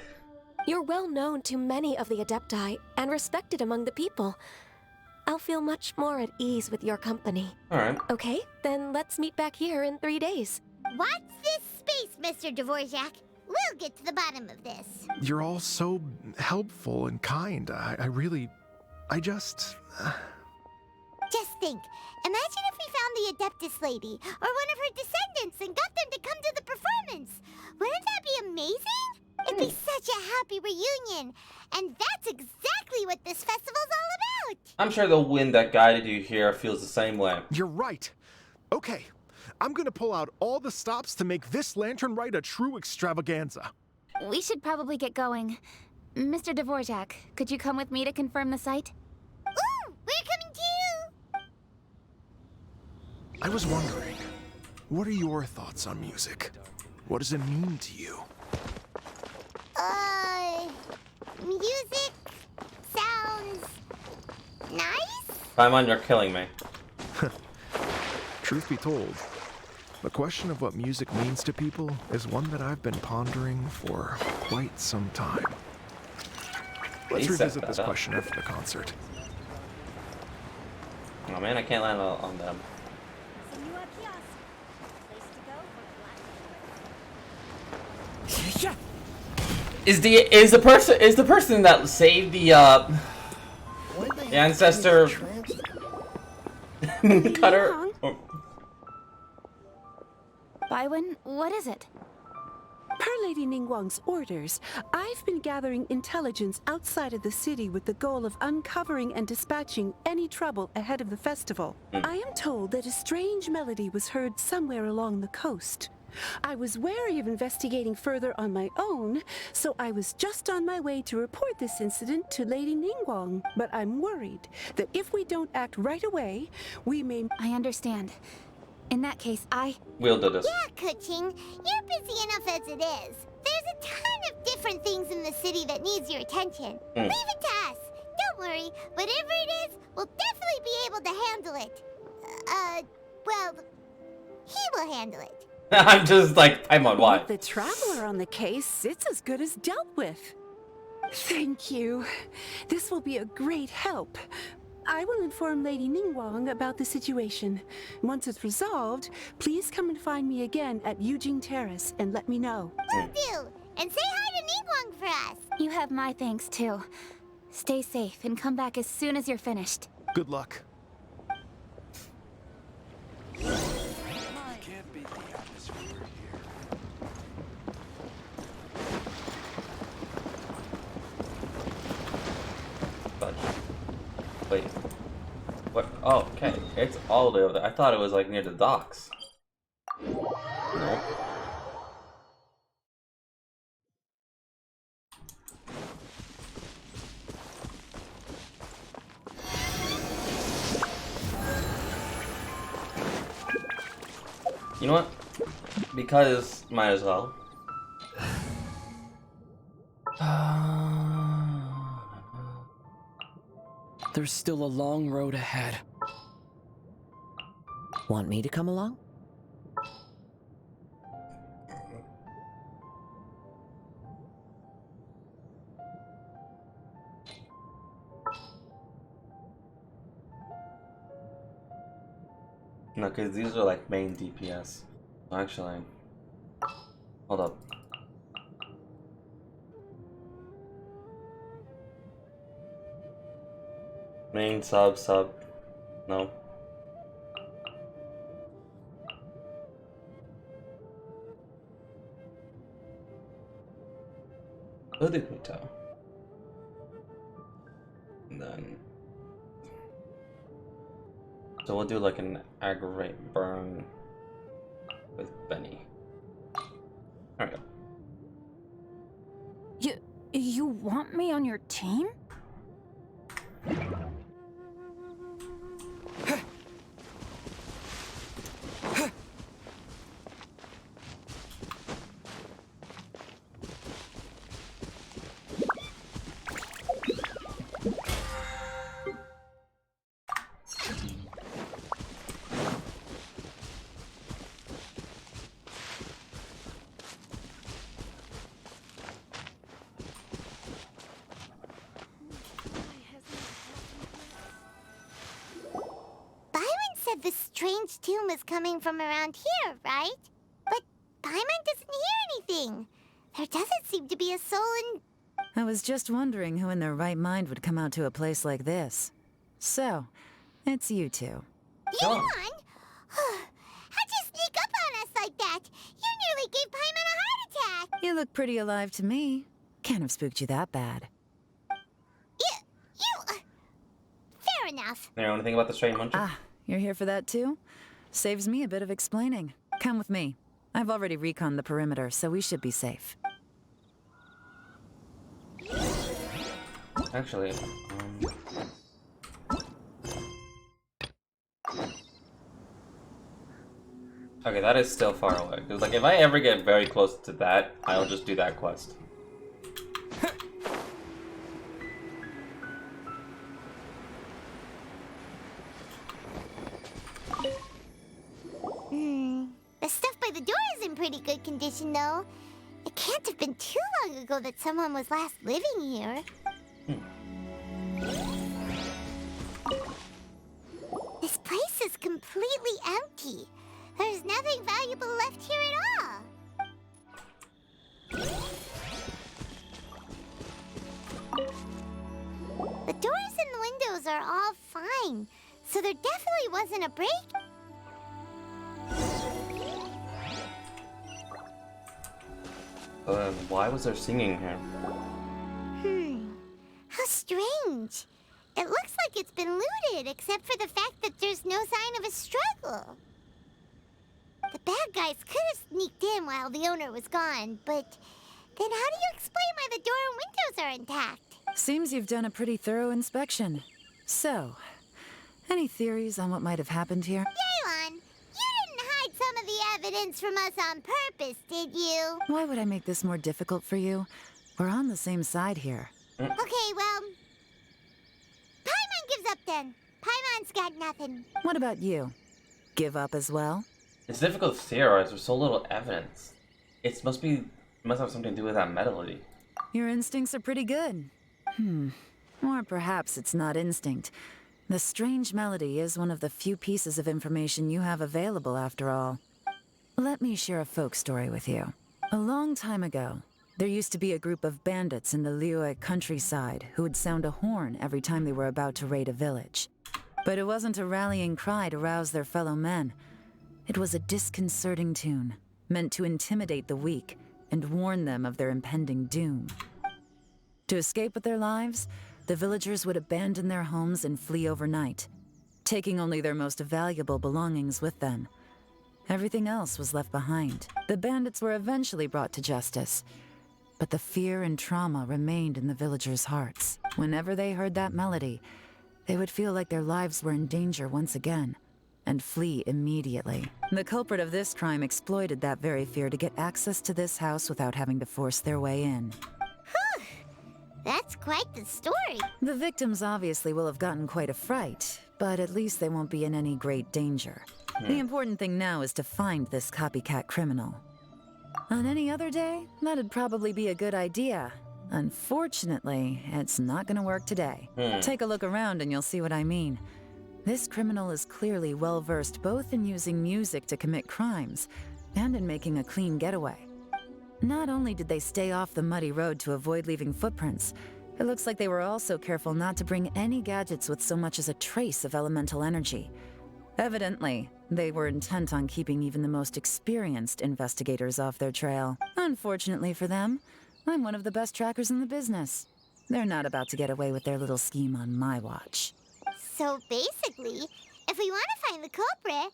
You're well known to many of the Adepti and respected among the people. I'll feel much more at ease with your company. Alright. Okay, then let's meet back here in 3 days. Watch this space, Mr. Dvorak. We'll get to the bottom of this. You're all so helpful and kind. I just... Just think. Imagine if we found the Adeptus lady, or one of her descendants, and got them to come to the performance. Wouldn't that be amazing? It'd be such a happy reunion. And that's exactly what this festival's all about. I'm sure the wind that guided you here feels the same way. You're right. Okay, I'm gonna pull out all the stops to make this lantern rite a true extravaganza. We should probably get going. Mr. Dvorak, could you come with me to confirm the site? Ooh, we're coming too! I was wondering, what are your thoughts on music? What does it mean to you? Music sounds nice? Paimon, you're killing me. Truth be told, the question of what music means to people is one that I've been pondering for quite some time. Let's He set revisit that this up. question after the concert. Oh man, I can't land on them. Is the person that saved the ancestor cutter? Oh. Baiwen, what is it? Per Lady Ningguang's orders, I've been gathering intelligence outside of the city with the goal of uncovering and dispatching any trouble ahead of the festival. I am told that a strange melody was heard somewhere along the coast. I was wary of investigating further on my own, so I was just on my way to report this incident to Lady Ningguang. But I'm worried that if we don't act right away, we may... I understand. In that case, We'll do this. Yeah, Kuching, you're busy enough as it is. There's a ton of different things in the city that needs your attention. Leave it to us. Don't worry. Whatever it is, we'll definitely be able to handle it. Well, he will handle it. I'm just like, Paimon, why? With the traveler on the case, it's as good as dealt with. Thank you. This will be a great help. I will inform Lady Ningguang about the situation. Once it's resolved, please come and find me again at Yujing Terrace and let me know. Will do. And say hi to Ningguang for us. you have my thanks too. Stay safe and come back as soon as you're finished. Good luck. But wait. What? Oh, okay. It's all the way over there. I thought it was like near the docks. Nope. You know what? Because might as well. There's still a long road ahead. Want me to come along? No, because these are like main DPS. Actually, hold up. Main sub. No. We'll do pt2. And then. So we'll do like an aggravate burn with Benny. There we go. You want me on your team? The strange tune is coming from around here, right? But Paimon doesn't hear anything. There doesn't seem to be a soul in... I was just wondering who in their right mind would come out to a place like this. So, it's you two. Yuan? How'd you sneak up on us like that? You nearly gave Paimon a heart attack. You look pretty alive to me. Can't have spooked you that bad. Fair enough. You know anything about the strange muncher? Ah, you're here for that too? Saves me a bit of explaining. Come with me. I've already reconned the perimeter, so we should be safe. Actually, okay, that is still far away. Cause like if I ever get very close to that, I'll just do that quest. The stuff by the door is in pretty good condition, though. It can't have been too long ago that someone was last living here. This place is completely empty. There's nothing valuable left here at all. The doors and the windows are all fine, so there definitely wasn't a break. Why was there singing here? How strange. It looks like it's been looted, except for the fact that there's no sign of a struggle. The bad guys could have sneaked in while the owner was gone, but then how do you explain why the door and windows are intact? Seems you've done a pretty thorough inspection. So, any theories on what might have happened here? Yelan, you didn't hide some of the evidence from us on purpose, did you? Why would I make this more difficult for you? We're on the same side here. Okay, well... Paimon gives up then. Paimon's got nothing. What about you? Give up as well? It's difficult to theorize. There's so little evidence. It must have something to do with that melody. Your instincts are pretty good. Or perhaps it's not instinct. The strange melody is one of the few pieces of information you have available, after all. Let me share a folk story with you. A long time ago, there used to be a group of bandits in the Liyue countryside who would sound a horn every time they were about to raid a village. But it wasn't a rallying cry to rouse their fellow men. It was a disconcerting tune, meant to intimidate the weak and warn them of their impending doom. To escape with their lives, the villagers would abandon their homes and flee overnight. taking only their most valuable belongings with them. Everything else was left behind. The bandits were eventually brought to justice, but the fear and trauma remained in the villagers' hearts. Whenever they heard that melody, they would feel like their lives were in danger once again, and flee immediately. The culprit of this crime exploited that very fear to get access to this house without having to force their way in. Whew! That's quite the story. The victims obviously will have gotten quite a fright, but at least they won't be in any great danger. The important thing now is to find this copycat criminal. On any other day, that'd probably be a good idea. Unfortunately, it's not gonna work today. Take a look around and you'll see what I mean. This criminal is clearly well-versed both in using music to commit crimes and in making a clean getaway. Not only did they stay off the muddy road to avoid leaving footprints, it looks like they were also careful not to bring any gadgets with so much as a trace of elemental energy. Evidently, they were intent on keeping even the most experienced investigators off their trail. Unfortunately for them, I'm one of the best trackers in the business. They're not about to get away with their little scheme on my watch. So basically, if we want to find the culprit,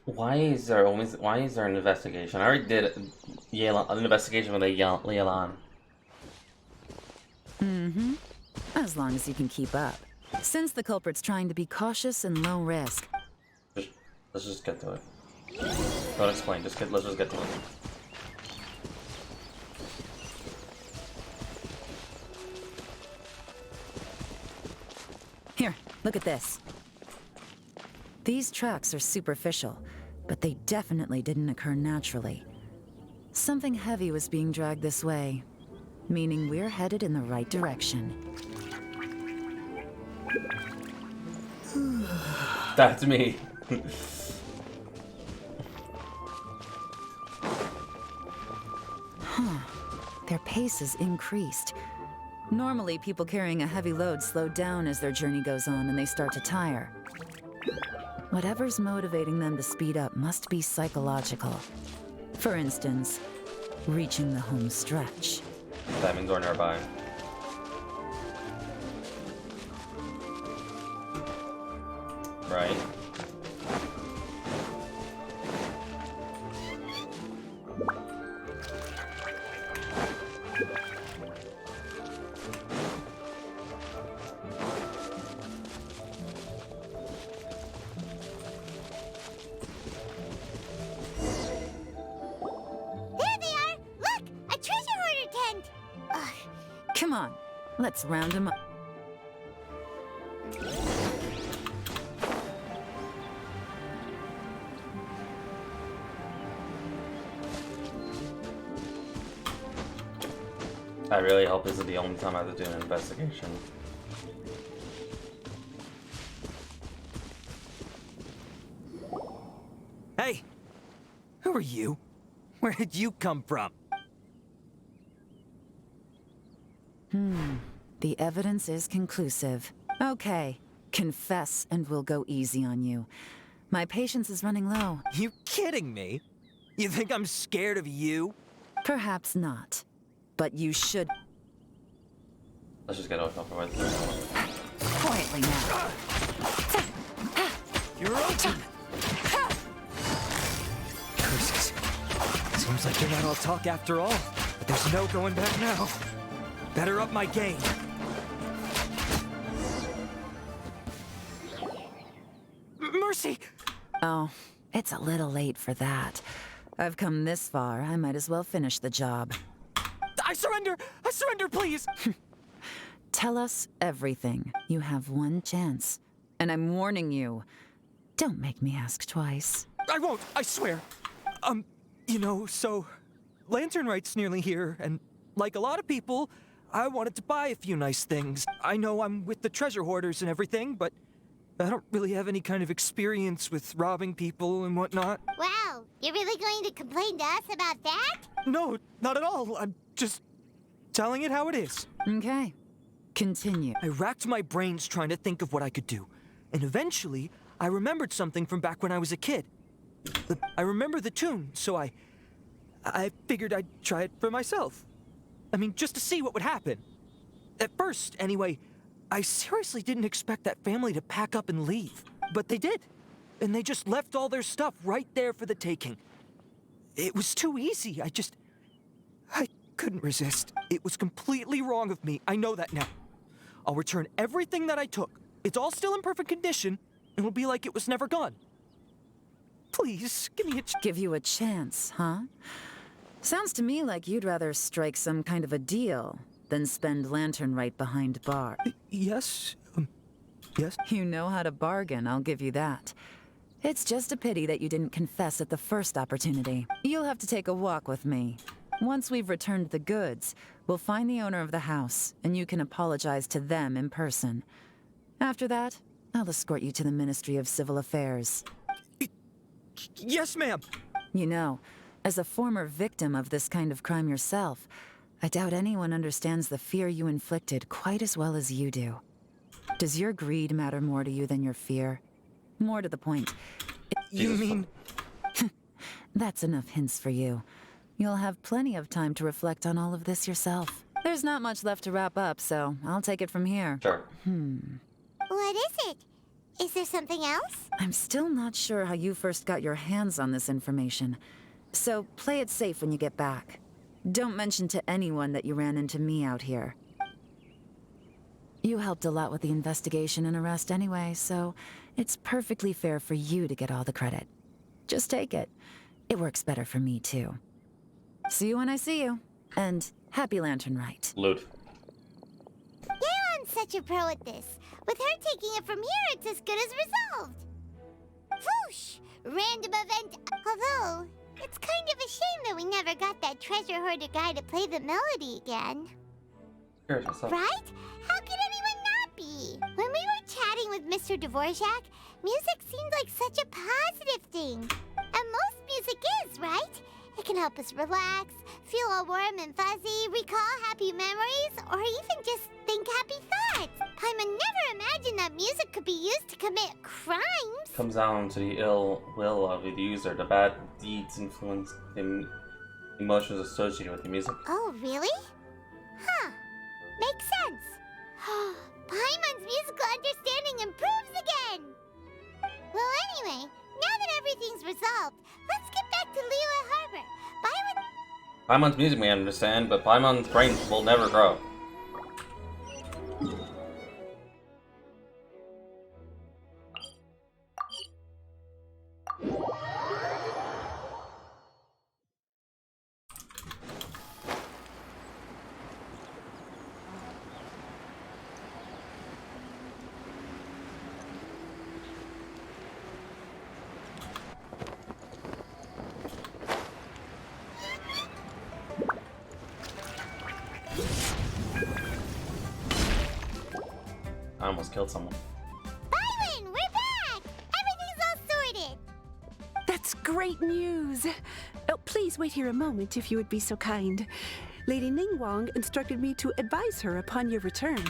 Why is there an investigation? I already did an investigation with Yelan. Mm-hmm. As long as you can keep up. Since the culprit's trying to be cautious and low risk. Let's just get to it. Don't explain, let's just get to it. Here, look at this. These tracks are superficial, but they definitely didn't occur naturally. Something heavy was being dragged this way, meaning we're headed in the right direction. That's me. Their pace is increased. Normally, people carrying a heavy load slow down as their journey goes on and they start to tire. Whatever's motivating them to speed up must be psychological. For instance, reaching the home stretch. That means we're nearby. Right. Come on, let's round them up. I really hope this is the only time I have to do an investigation. Hey! Who are you? Where did you come from? The evidence is conclusive. Okay, confess and we'll go easy on you. My patience is running low. You kidding me? You think I'm scared of you? Perhaps not, but you should. Let's just get it over with. Quietly now. You're open! Curses. Seems like you're not all talk after all, but there's no going back now. Better up my game. Mercy! Oh, it's a little late for that. I've come this far, I might as well finish the job. I surrender! I surrender, please! Tell us everything. You have one chance. And I'm warning you, don't make me ask twice. I won't, I swear. So Lantern Rite's nearly here, and like a lot of people, I wanted to buy a few nice things. I know I'm with the treasure hoarders and everything, but I don't really have any kind of experience with robbing people and whatnot. Wow, you're really going to complain to us about that? No, not at all. I'm just telling it how it is. Okay, continue. I racked my brains trying to think of what I could do, and eventually I remembered something from back when I was a kid. I remember the tune, so I figured I'd try it for myself. I mean, just to see what would happen. At first, anyway, I seriously didn't expect that family to pack up and leave. But they did. And they just left all their stuff right there for the taking. It was too easy. I couldn't resist. It was completely wrong of me. I know that now. I'll return everything that I took. It's all still in perfect condition. It'll be like it was never gone. Please, give me a Give you a chance, huh? Sounds to me like you'd rather strike some kind of a deal than spend Lantern Rite behind bar. Yes? Yes? You know how to bargain, I'll give you that. It's just a pity that you didn't confess at the first opportunity. You'll have to take a walk with me. Once we've returned the goods, we'll find the owner of the house, and you can apologize to them in person. After that, I'll escort you to the Ministry of Civil Affairs. Yes, ma'am. You know, as a former victim of this kind of crime yourself, I doubt anyone understands the fear you inflicted quite as well as you do. Does your greed matter more to you than your fear? More to the point. You mean... That's enough hints for you. You'll have plenty of time to reflect on all of this yourself. There's not much left to wrap up, so I'll take it from here. Sure. What is it? Is there something else? I'm still not sure how you first got your hands on this information, so play it safe when you get back. Don't mention to anyone that you ran into me out here. You helped a lot with the investigation and arrest anyway, so it's perfectly fair for you to get all the credit. Just take it. It works better for me, too. See you when I see you. And happy Lantern Rite. Loot. Yeon's such a pro at this. With her taking it from here, it's as good as resolved. Whoosh! Random event. Although, it's kind of a shame that we never got that treasure hoarder guy to play the melody again. Here's what's up. Right? How could anyone not be? When we were chatting with Mr. Dvorak, music seemed like such a positive thing. And most music is, right? It can help us relax, feel all warm and fuzzy, recall happy memories, or even just think happy thoughts. Paimon never imagined that music could be used to commit crimes. Comes down to the ill will of the user. The bad deeds influence the emotions associated with the music. Oh, really? Huh. Makes sense. Paimon's musical understanding improves again. Well, anyway, now that everything's resolved, let's get back to Liyue Harbor. Paimon's music may understand, but Paimon's brain will never grow. I almost killed someone. Byron, we're back! Everything's all sorted! That's great news! Oh, please wait here a moment if you would be so kind. Lady Ningguang instructed me to advise her upon your return.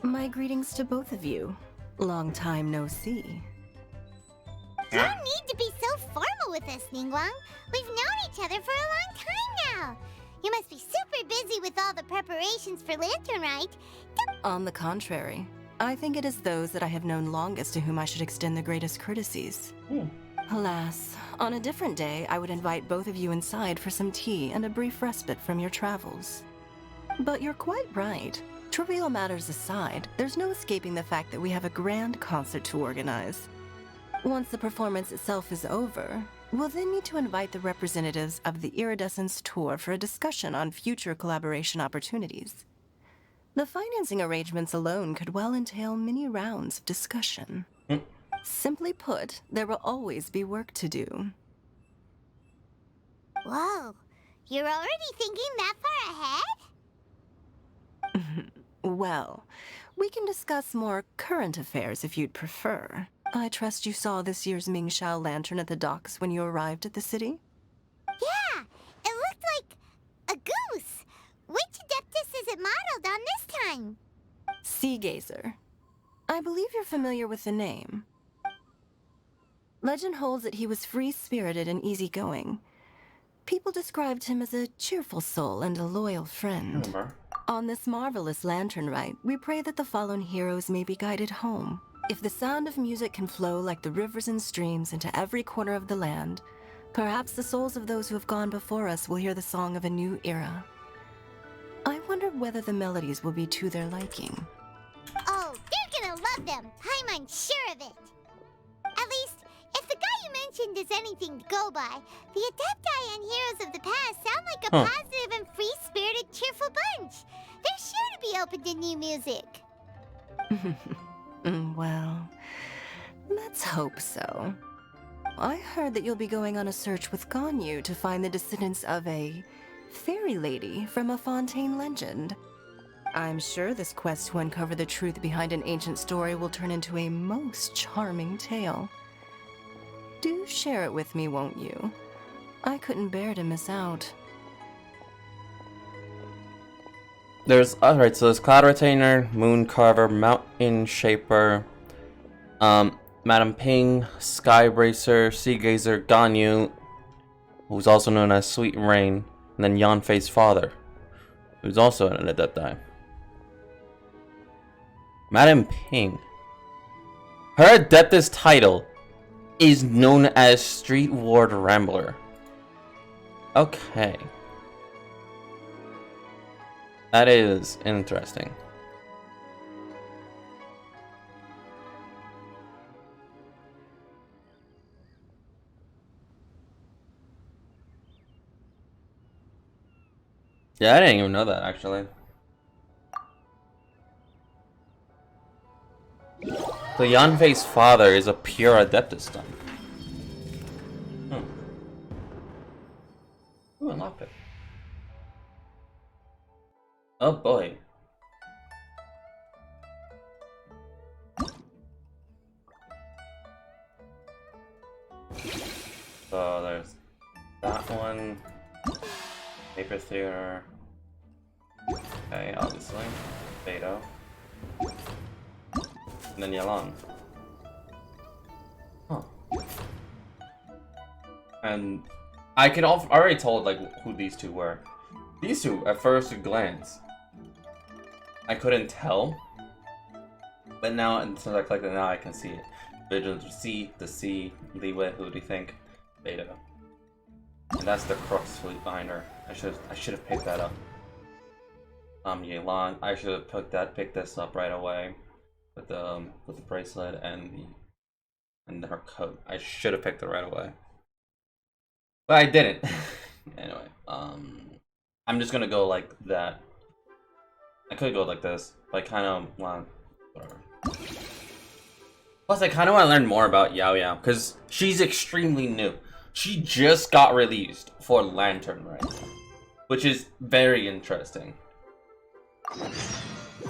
My greetings to both of you. Long time no see. You don't need to be so formal with us, Ningguang. We've known each other for a long time now. You must be super busy with all the preparations for Lantern Rite. On the contrary, I think it is those that I have known longest to whom I should extend the greatest courtesies. Alas, on a different day, I would invite both of you inside for some tea and a brief respite from your travels. But you're quite right. Trivial matters aside, there's no escaping the fact that we have a grand concert to organize. Once the performance itself is over, we'll then need to invite the representatives of the Iridescence Tour for a discussion on future collaboration opportunities. The financing arrangements alone could well entail many rounds of discussion. Simply put, there will always be work to do. Whoa, you're already thinking that far ahead? Well, we can discuss more current affairs if you'd prefer. I trust you saw this year's Mingxiao lantern at the docks when you arrived at the city? Yeah, it looked like a goose. Which Adeptus is it modeled on this time? Sea Gazer. I believe you're familiar with the name. Legend holds that he was free-spirited and easygoing. People described him as a cheerful soul and a loyal friend. Remember? On this marvelous lantern rite, we pray that the fallen heroes may be guided home. If the sound of music can flow like the rivers and streams into every corner of the land, perhaps the souls of those who have gone before us will hear the song of a new era. I wonder whether the melodies will be to their liking. Oh, they're gonna love them. I'm sure of it. At least, if the guy you mentioned is anything to go by, the Adepti and Heroes of the Past sound like a positive and free-spirited, cheerful bunch. They're sure to be open to new music. Well, let's hope so. I heard that you'll be going on a search with Ganyu to find the descendants of a fairy lady from a Fontaine legend. I'm sure this quest to uncover the truth behind an ancient story will turn into a most charming tale. Do share it with me, won't you? I couldn't bear to miss out. Alright, so there's Cloud Retainer, Moon Carver, Mountain Shaper, Madam Ping, Sky Bracer, Sea Gazer, Ganyu, who's also known as Sweet Rain, and then Yanfei's father, who's also an Adepti. Madam Ping. Her Adeptus title is known as Street Ward Rambler. Okay. That is interesting. Yeah, I didn't even know that, actually. So Yanfei's father is a pure Adeptus then. Ooh, unlock it. Oh boy. So there's that one. Paper Theater. Okay, obviously. Beto. And then Yalong. Huh. And I can already told like who these two were. These two, at first glance, I couldn't tell. But now, since I clicked it, now I can see it. Vigilance C, the C, Liwei, who do you think? Beto. And that's the crux fleet behind her. I should have picked that up. Yelan, I should have picked this up right away with the bracelet and her coat. I should have picked it right away, but I didn't. Anyway, I'm just gonna go like that. I could go like this, but I kind of want whatever. Plus, I kind of want to learn more about Yao Yao because she's extremely new. She just got released for Lantern Rite, which is very interesting.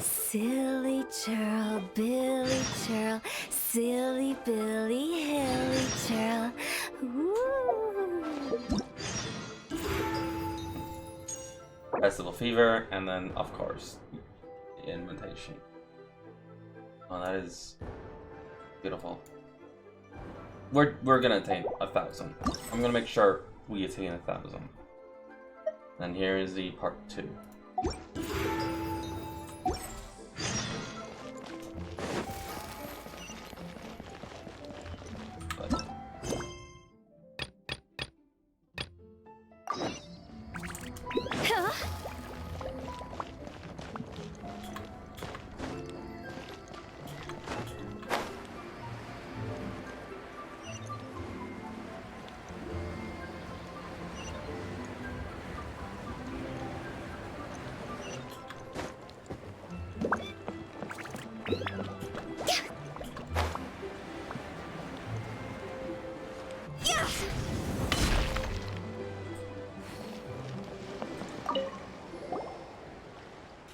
Silly churl, Billy churl, silly Billy, hilly churl. Ooh. Festival Fever, and then of course the invitation. Oh, that is beautiful. We're gonna attain 1,000. I'm gonna make sure we attain 1,000. And here is the part 2.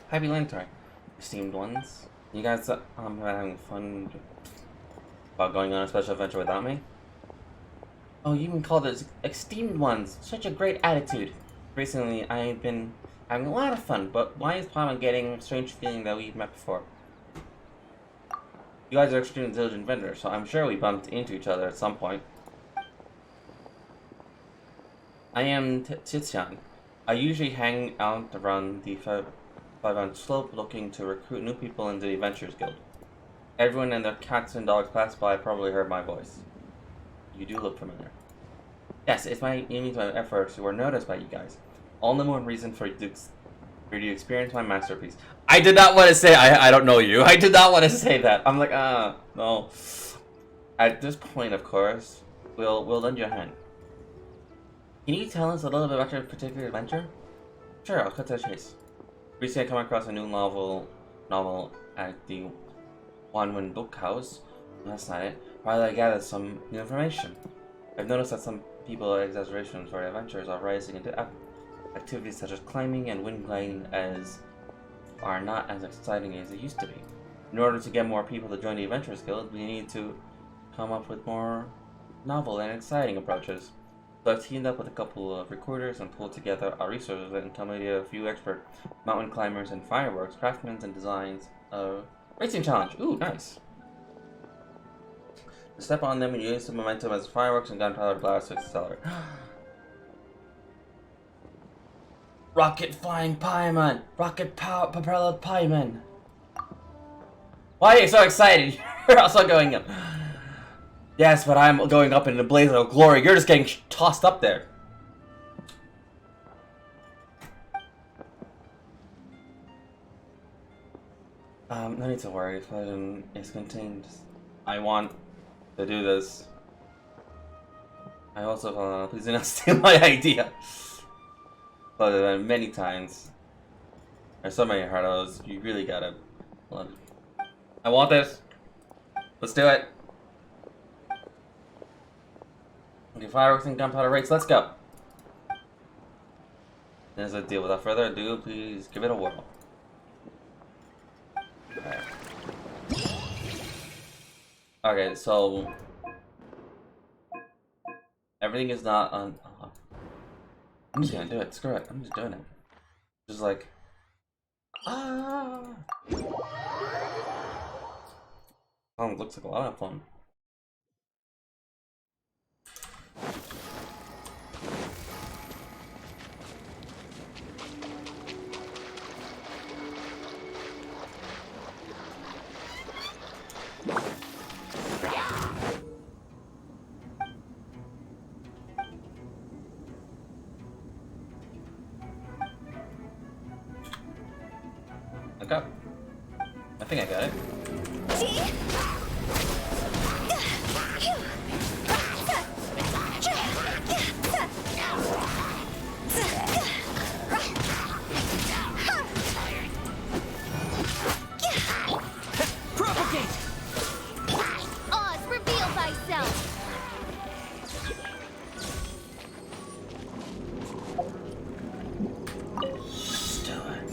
Happy Lantern, esteemed ones. You guys are having fun about going on a special adventure without me? Oh, you even called us esteemed ones. Such a great attitude. Recently, I've been having a lot of fun, but why is Paimon getting a strange feeling that we've met before? You guys are extremely diligent vendors, so I'm sure we bumped into each other at some point. I am Tizian. I usually hang out around the 5 slope looking to recruit new people into the Adventurers Guild. Everyone and their cats and dogs pass by probably heard my voice. You do look familiar. Yes, it means my efforts were noticed by you guys. All the more reason for you to experience my masterpiece. I did not want to say I don't know you. I did not want to say that. I'm like, no. At this point, of course, we'll lend you a hand. Can you tell us a little bit about your particular adventure? Sure, I'll cut to the chase. Recently I come across a new novel at the Wanwen Book House last night, while I gathered some new information. I've noticed that some people's exaggerations for adventures are rising into activities such as climbing and wind gliding are not as exciting as they used to be. In order to get more people to join the Adventurers Guild, we need to come up with more novel and exciting approaches. So I've teamed up with a couple of recruiters and pulled together our resources and accommodated a few expert mountain climbers and fireworks, craftsmen, and designs of racing challenge. Ooh, nice. Step on them and use the momentum as fireworks and gunpowder blast to accelerate. Rocket flying pieman! Rocket propelled pieman! Why are you so excited? You're also going up. Yes, but I'm going up in a blaze of glory. You're just getting tossed up there. No need to worry. If legend is contained, I want to do this. I also, please do not steal my idea. But many times. There's so many hardos. You really gotta. I want this. Let's do it. Okay, fireworks and gunpowder rates, let's go. There's a deal. Without further ado, please give it a whirl. Okay, so everything is not on. I'm just gonna do it. Screw it. I'm just doing it. Just like looks like a lot of fun. Okay. I think I got it. Propagate! Oz, reveal thyself! Let's do it.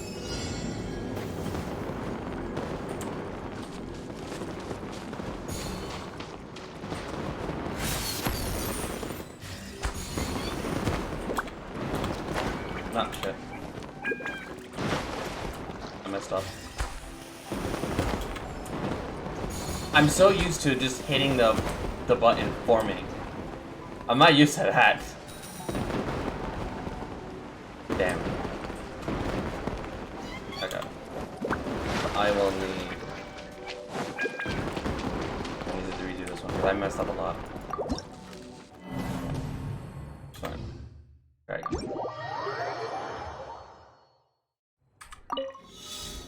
Not shit. I messed up. I'm so used to just hitting the button for me. I'm not used to that. Damn. Okay. I will need to redo this one because I messed up a lot. Fine. Right.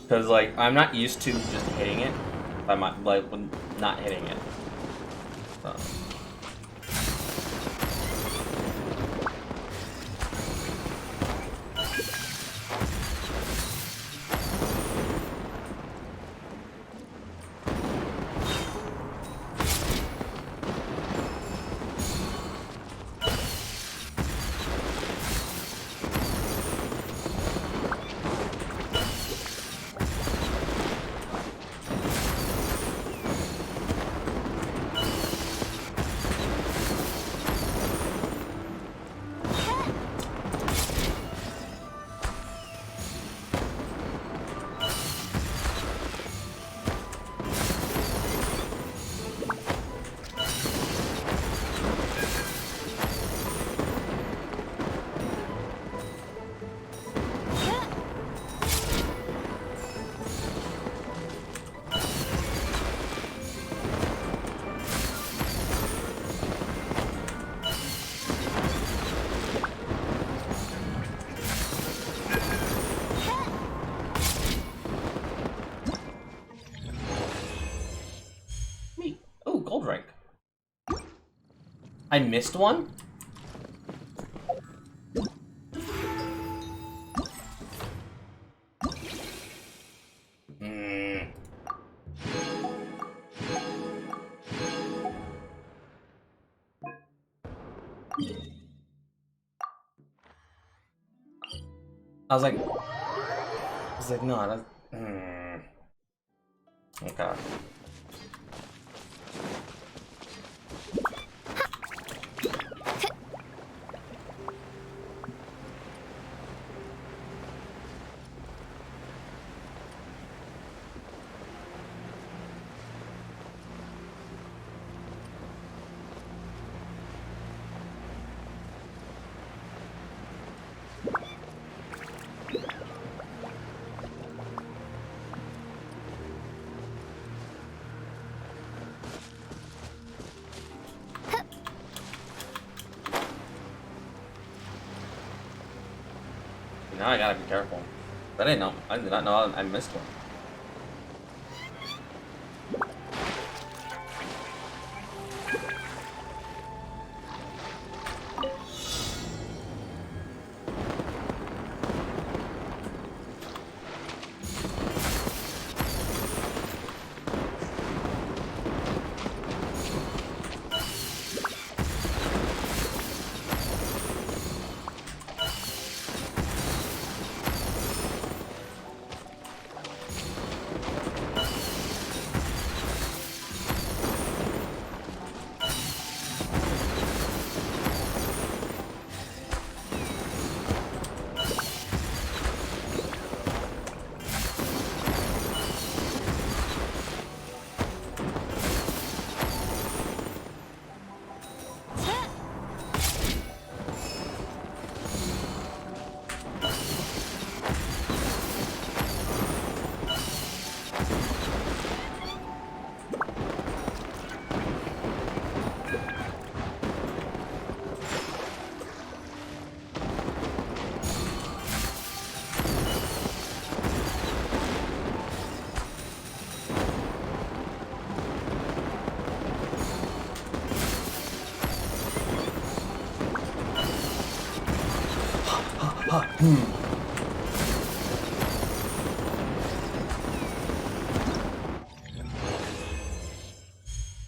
Because like I'm not used to just hitting it. I'm like not hitting it. So. I missed one? I was like, no, that's... Okay. Now I gotta be careful. I didn't know. I did not know I missed one.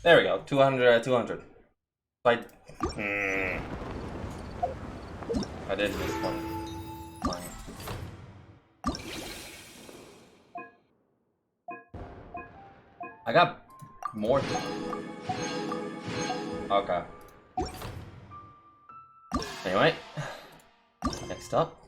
There we go. 200 200. I did miss one. Fine. I got more. Okay. Anyway, next up.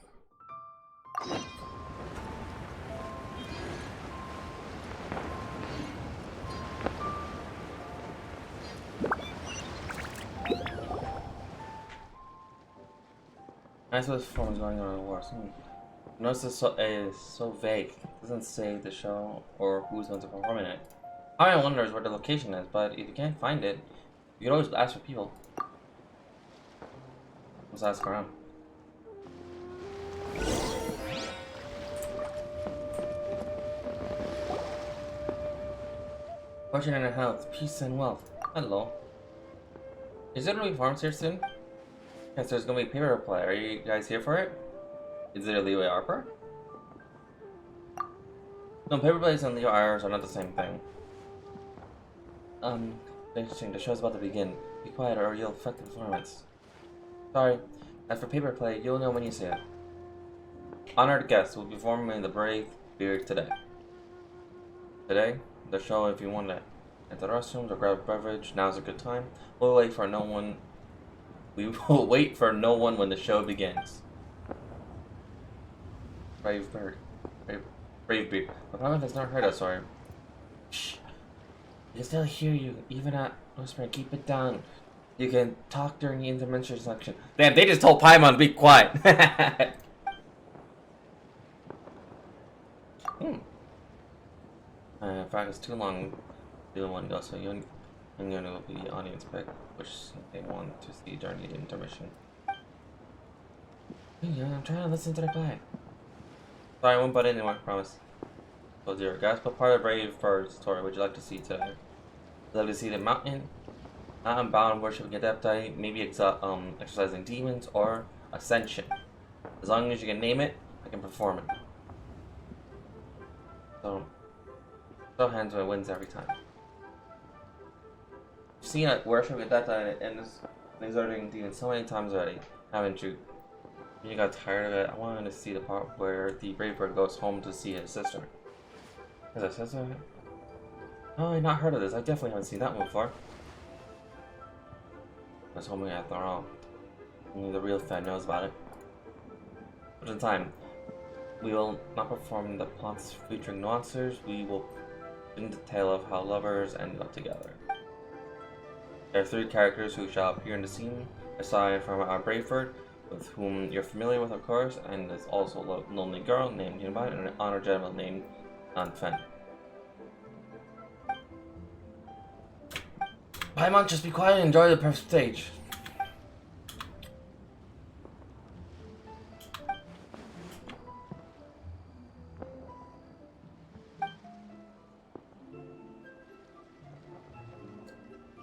I suppose form is going on in the war. Notice this is so vague. It doesn't say the show or who's going to perform in it. I wonders where the location is, but if you can't find it, you can always ask for people. Let's ask around. Fortune and health, peace and wealth. Hello. Is there gonna be farms here soon? Yes, there's gonna be paper play. Are you guys here for it? Is it a Leeway Harper? No, paper plays and Leo Iris are not the same thing. Interesting, the show's about to begin. Be quiet or you'll affect the performance. Sorry. As for paper play, you'll know when you see it. Honored guests will be performing in the Brave Beard today. Today, the show if you want to enter the restrooms or grab a beverage, now's a good time. We'll wait for no one. We will wait for no one when the show begins. Brave Bird. Brave Beard. The problem has not heard us, sorry. Shh. We can still hear you, even at whispering. Keep it down. You can talk during the intermission section. Damn, they just told Paimon to be quiet. In fact, it's too long. The one go, so you're gonna be the audience pick, which they want to see during the intermission. Yeah, I'm trying to listen to the play. Sorry, I won't butt in anymore, promise. So dear guys, what part of Brave Bird's story would you like to see today? Would you like to see the mountain? I'm bound worshiping a Adepti, maybe exercising demons or ascension. As long as you can name it, I can perform it. So hands when it wins every time. You've seen it worship a Adepti and exerting demons so many times already, haven't you? You got tired of it. I wanted to see the part where the brave bird goes home to see his sister. Is that sister? Oh, I've not heard of this. I definitely haven't seen that one before. I told me after all. Only the real fan knows about it. But in time, we will not perform the plots featuring nuancers. We will bring the tale of how lovers ended up together. There are 3 characters who shall appear in the scene, aside from our Braveford, with whom you're familiar with, of course, and there's also a lonely girl named Yunbai and an honored gentleman named Anfen. Paimon, just be quiet and enjoy the perfect stage.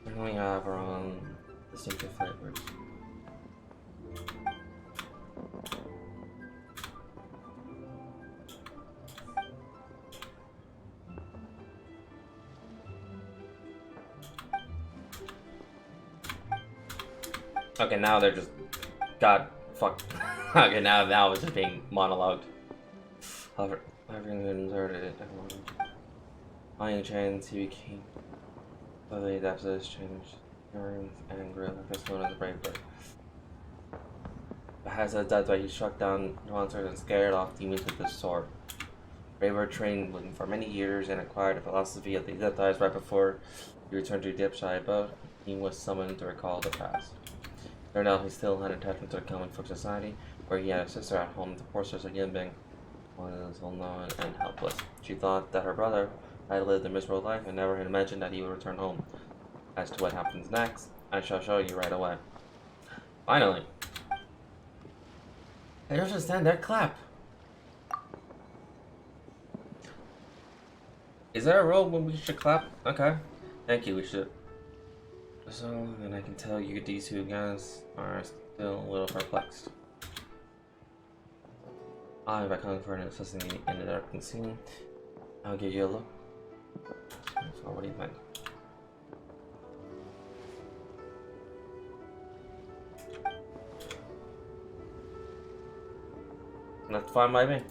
And we have our own distinctive flavors. Okay, now they're just... God, fuck. Okay, now it's just being monologued. However, everyone deserted it. On any chance, he became... Slowly adapted to this change. And grew like this known as a brave bird. But as a dead he struck down monsters and scared off demons with his sword. Braver trained for many years and acquired a philosophy of the Adepti right before he returned to the Dipside abode. He was summoned to recall the past. Turned out he still had attachment to the common folk society, where he had a sister at home, the poor sister Yinbing, was well-known and helpless. She thought that her brother had lived a miserable life and never had imagined that he would return home. As to what happens next, I shall show you right away. Finally! I don't just stand there, clap! Is there a rule when we should clap? Okay. Thank you, we should. So, then I can tell you these 2 guys are still a little perplexed. By comfort and assessing in the dark scene, I'll give you a look. So what do you think? That's fine by me.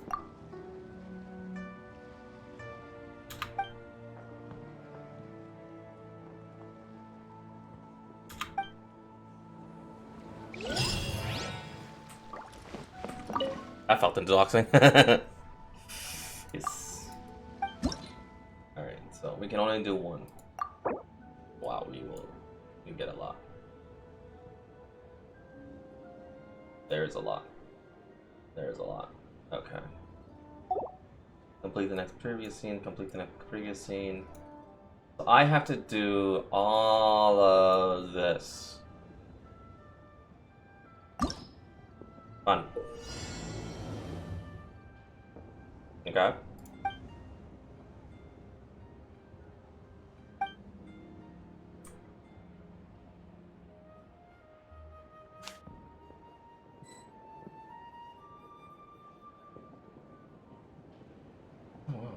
I felt doxing. Yes. Alright, so we can only do 1. Wow, we get a lot. There's a lot. There's a lot. Okay. Complete the next previous scene, complete the next previous scene. So I have to do all of this. Fun. Okay. Oh, wow.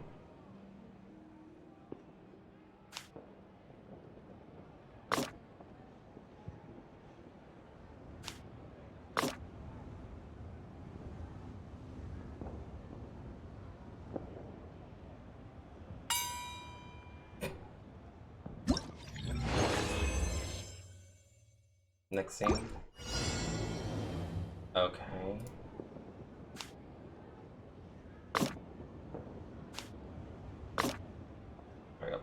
Next scene. Okay. There we go.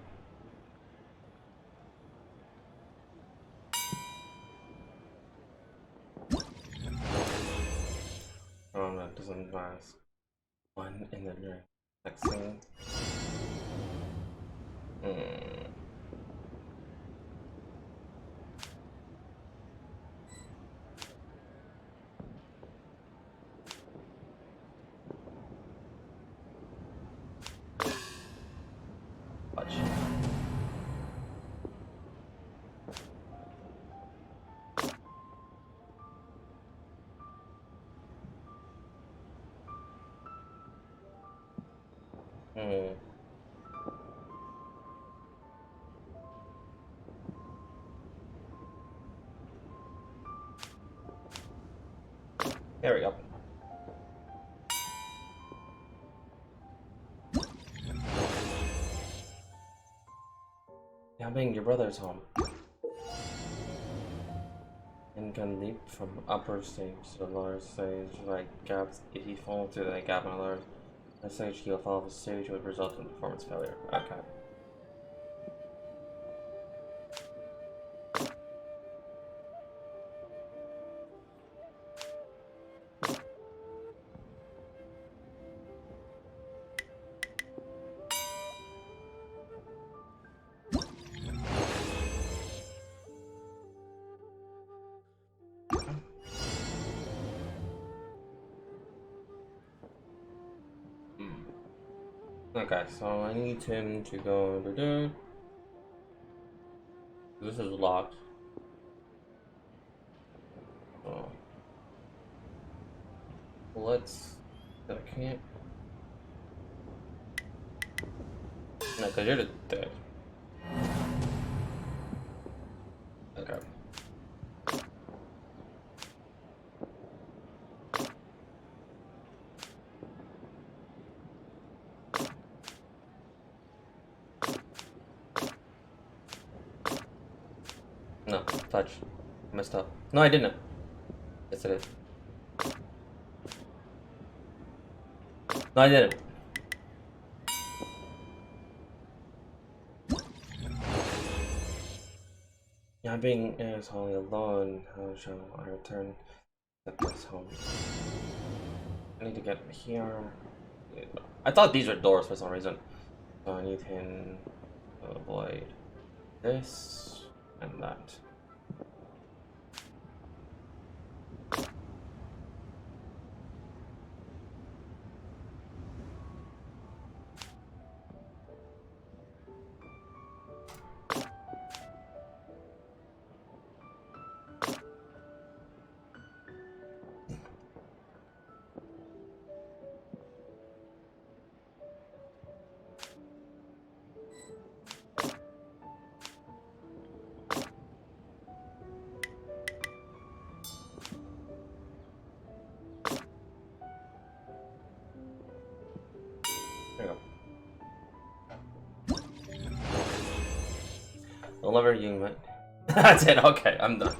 Oh, that doesn't last. 1 in the next scene. Hmm. There we go. Yeah, being your brother's home. And can leap from upper stage to the lower stage like gaps. If he falls through that gap in the lower stage, he'll fall off the stage, would result in performance failure. Okay. Okay, so I need him to go over there. This is locked. Oh. Let's. I can't. No, because you're dead. Okay. No, touch. Messed up. No, I didn't. Yes, I did. No, I didn't. Yeah, being wholly alone. How shall I return to this home? I need to get here. I thought these were doors for some reason. So I need him to avoid this and that. There you go. I'll never you, mate. That's it, okay, I'm done.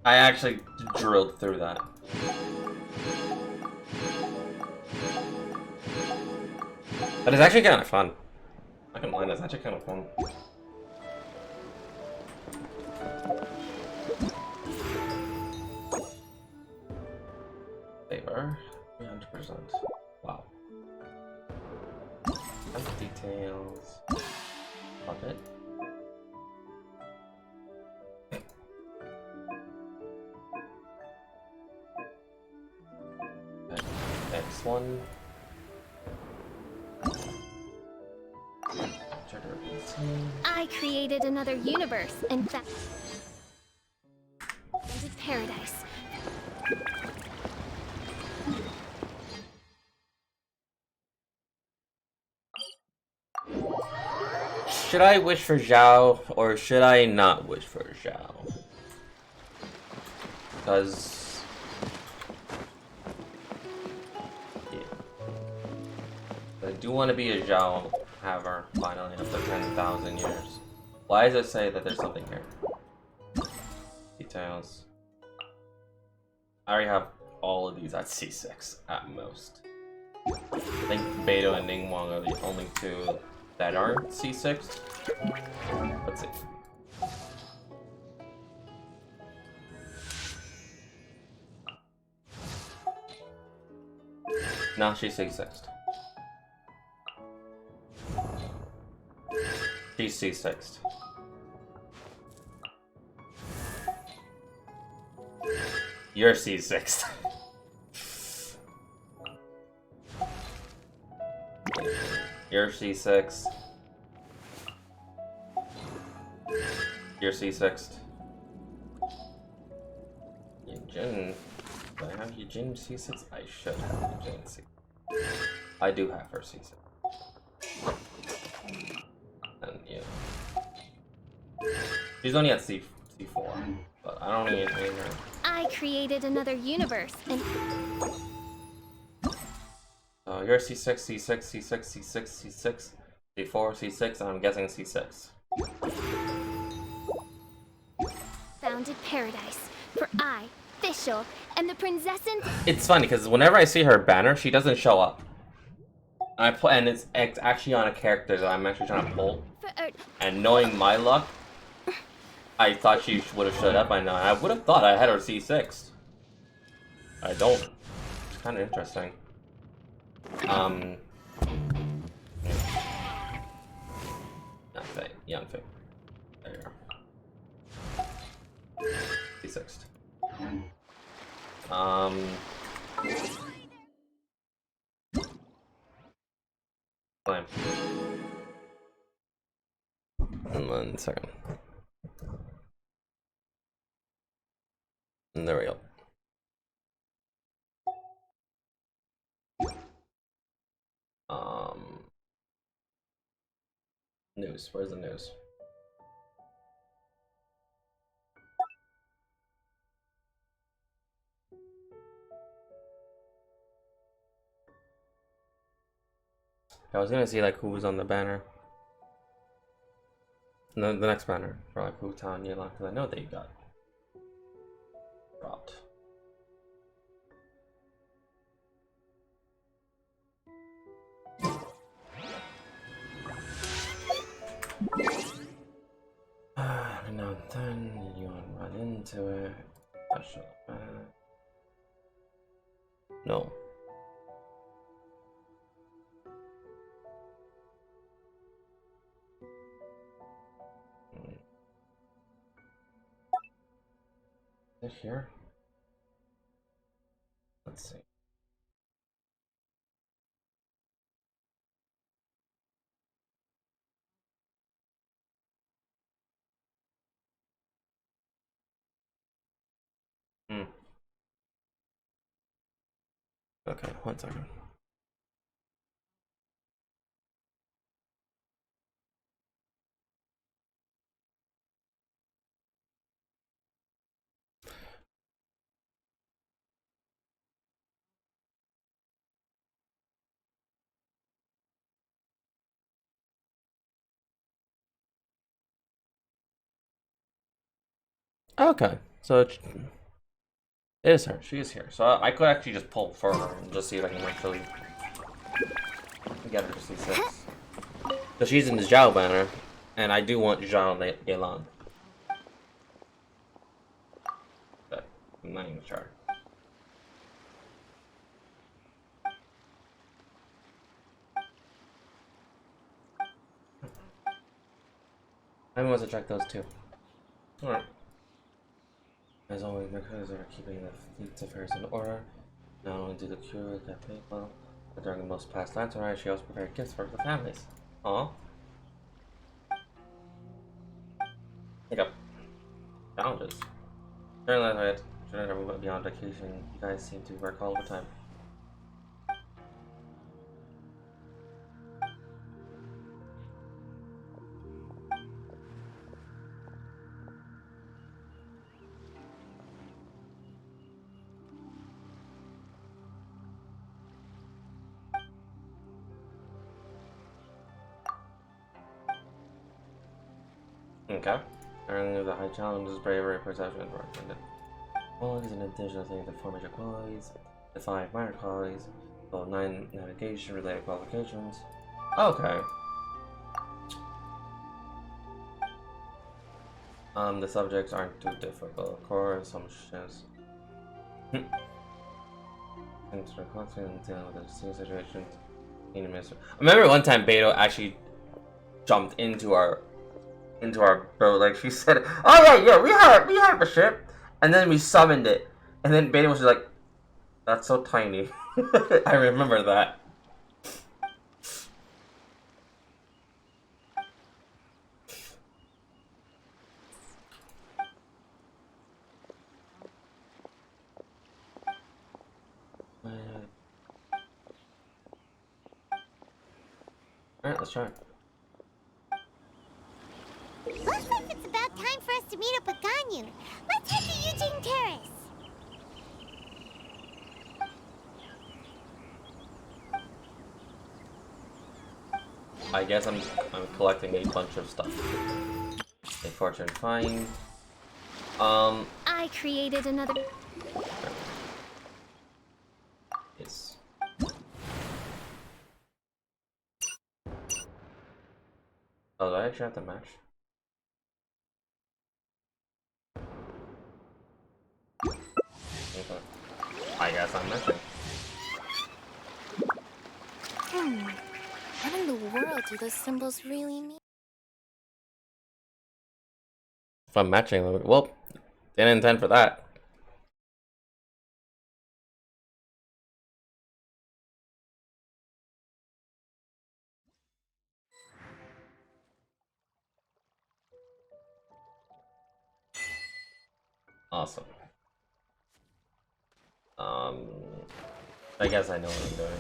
I actually drilled through that. But it's actually kind of fun. I can lie, that's actually kind of fun. Favor, 300%. Wow. Details. Fuck it. Next one. I created another universe, in fact, paradise. Should I wish for Zhao or should I not wish for Zhao? Because yeah. I do want to be a Zhao haver finally after 10,000 years. Why does it say that there's something here? Details. I already have all of these at C6 at most. I think Beto and Ningguang are the only two that aren't C6. Let's see. Now she's C6. She's C6. You're C6. You're C6. You're C6. Yujin. Do I have Yujin C6? I should have Yujin C6. I do have her C6. And yeah. She's only at C4, but I don't need her. I created another universe, and So you're C6, C6, C6, C6, C6, C4, C6, and I'm guessing C6. founded paradise. For I, Fischl, and the princesses. It's funny because whenever I see her banner, she doesn't show up. And it's actually on a character that I'm actually trying to pull. And knowing my luck, I thought she would have showed up by now. I would have thought I had her C6. I don't. It's kind of interesting. Young Faye. There you go. C6. Flame. 1 second. And there we go. News. Where's the news? I was gonna see like who was on the banner. No, the next banner for like who Town Yelon, because I know they got dropped. And now and then you run into it. No. Is it here? Let's see. Okay, 1 second. Okay, so it is her. She is here. So I could actually just pull for her and just see if I can actually get her to C6. So she's in the Zhao banner, and I do want Zhao Yelon. But I'm not even sure. I must have checked those too. Alright. As always, because are keeping the fleet's affairs in order. Not only do the crew get paid well, but during the most past lantern ride, she also prepared gifts for the families. Aw. Pick up. Challenges. During last ride, during everyone beyond vacation, you guys seem to work all the time. Okay. During the high challenges, bravery, perception, and recommended qualities in addition to the 4 major qualities, the 5 minor qualities, the 9 navigation related qualifications. Okay. The subjects aren't too difficult. Core assumptions. Into the confident dealing with the situations. I remember one time Beto actually jumped into our boat. Like she said, "Oh yeah, we have a ship," and then we summoned it, and then Beta was just like, "That's so tiny." I remember that. Alright, let's try. Looks like it's about time for us to meet up with Ganyu. Let's head to Eugene Terrace. I guess I'm collecting a bunch of stuff. A fortune find. I created another. Yes. Oh, do I actually have to match? Okay. I guess I'm matching. What in the world do those symbols really mean? If I'm matching, well, didn't intend for that. Awesome. I guess I know what I'm doing.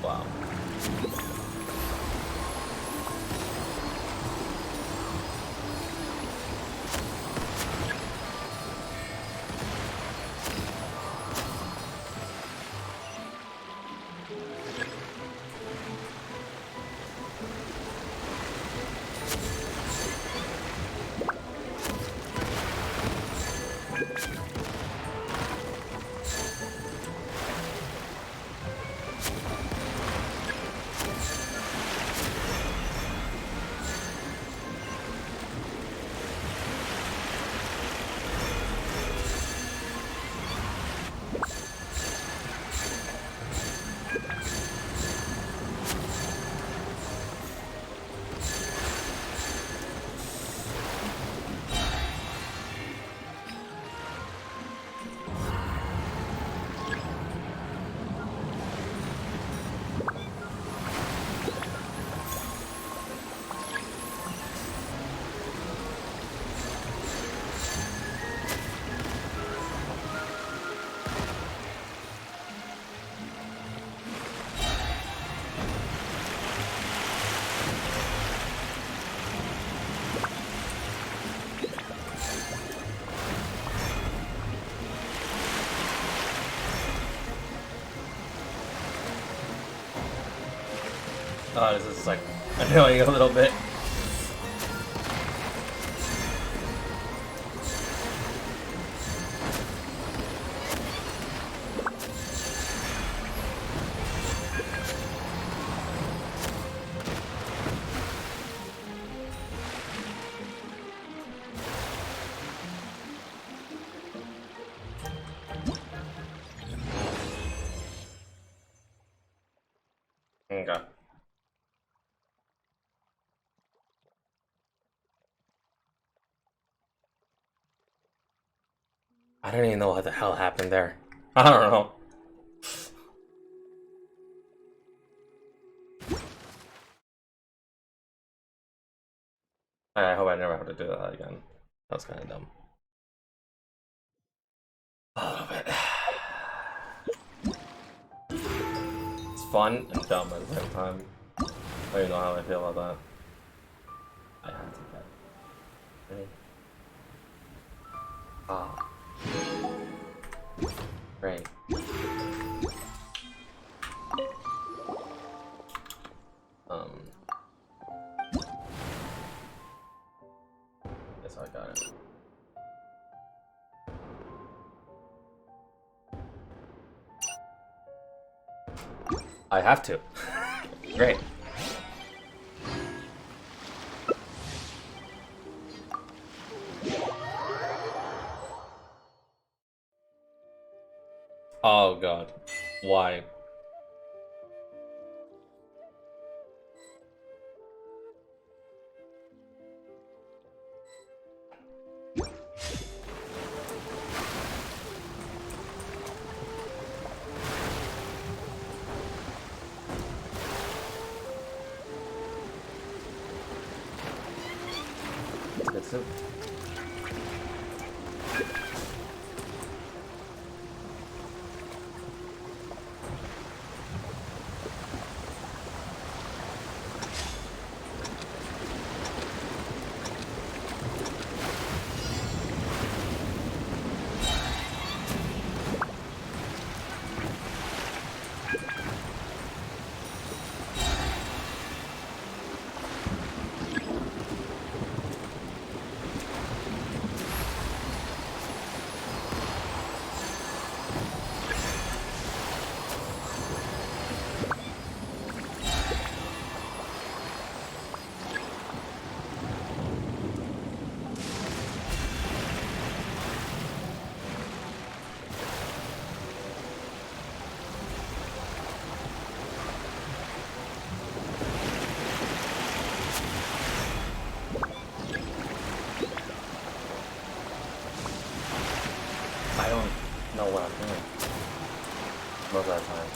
Wow. Oh, this is like annoying a little bit. Okay. I don't even know what the hell happened there. I don't know. I hope I never have to do that again. That was kind of dumb. A little bit. It's fun and dumb at the same time. I don't even know how I feel about that. I have to get ready. Ah. Great. Guess I got it. I have to. Great. Oh god. Why? Good soup. I don't know what I'm doing most of the time.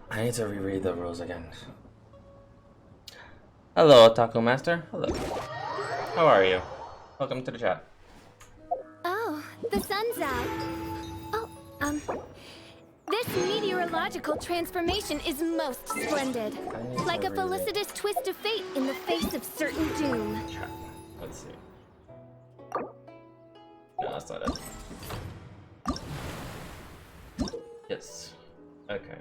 I need to reread the rules again. Hello, Taco Master. Hello. How are you? Welcome to the chat. Oh, the sun's out. Oh, this meteorological transformation is most splendid. Like a felicitous twist of fate in the face of certain doom. Let's see. No, that's not it. Yes. Okay.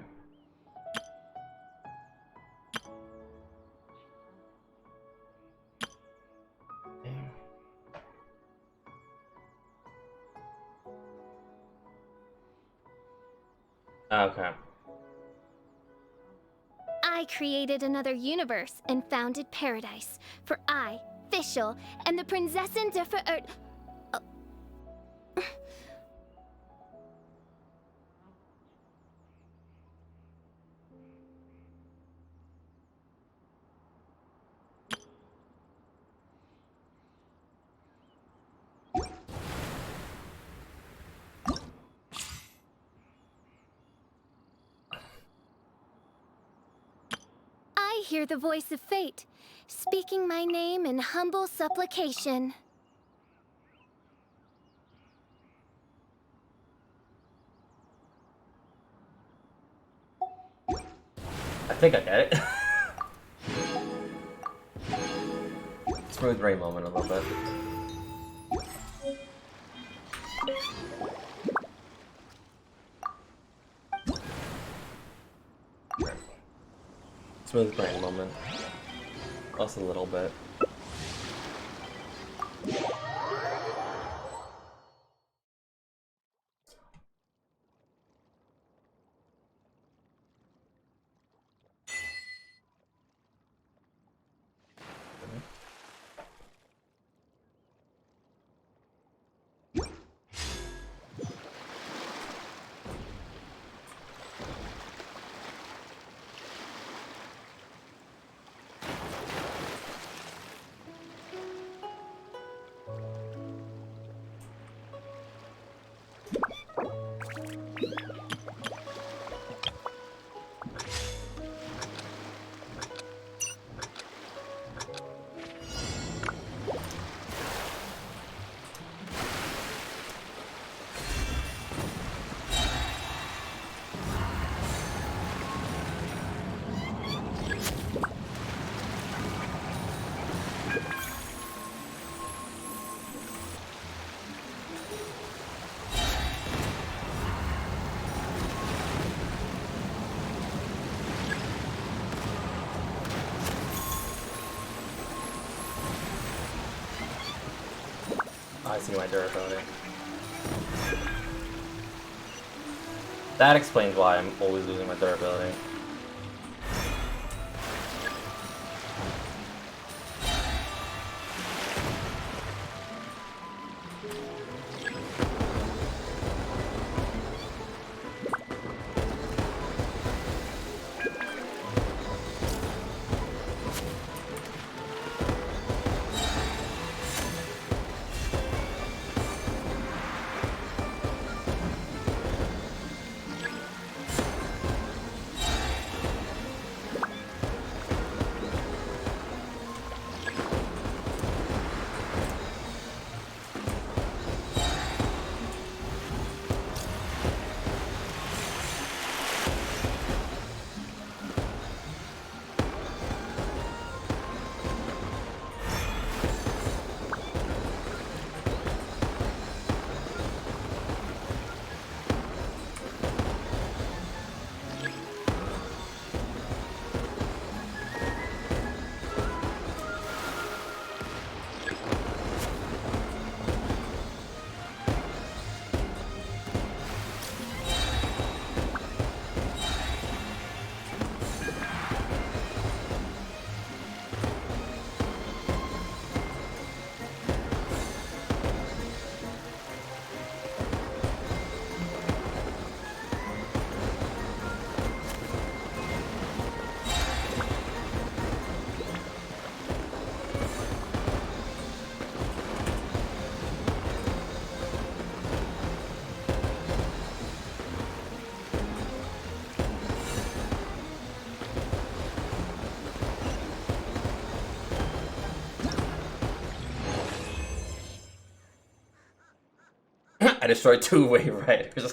Okay. I created another universe and founded paradise. For I, Fischl, am the Prinzessin der Verirrt. I hear the voice of fate, speaking my name in humble supplication. think I get it. Smooth brain moment a little bit. Smooth brain moment. Just a little bit. I see my durability. That explains why I'm always losing my durability. I destroyed 2 wave riders.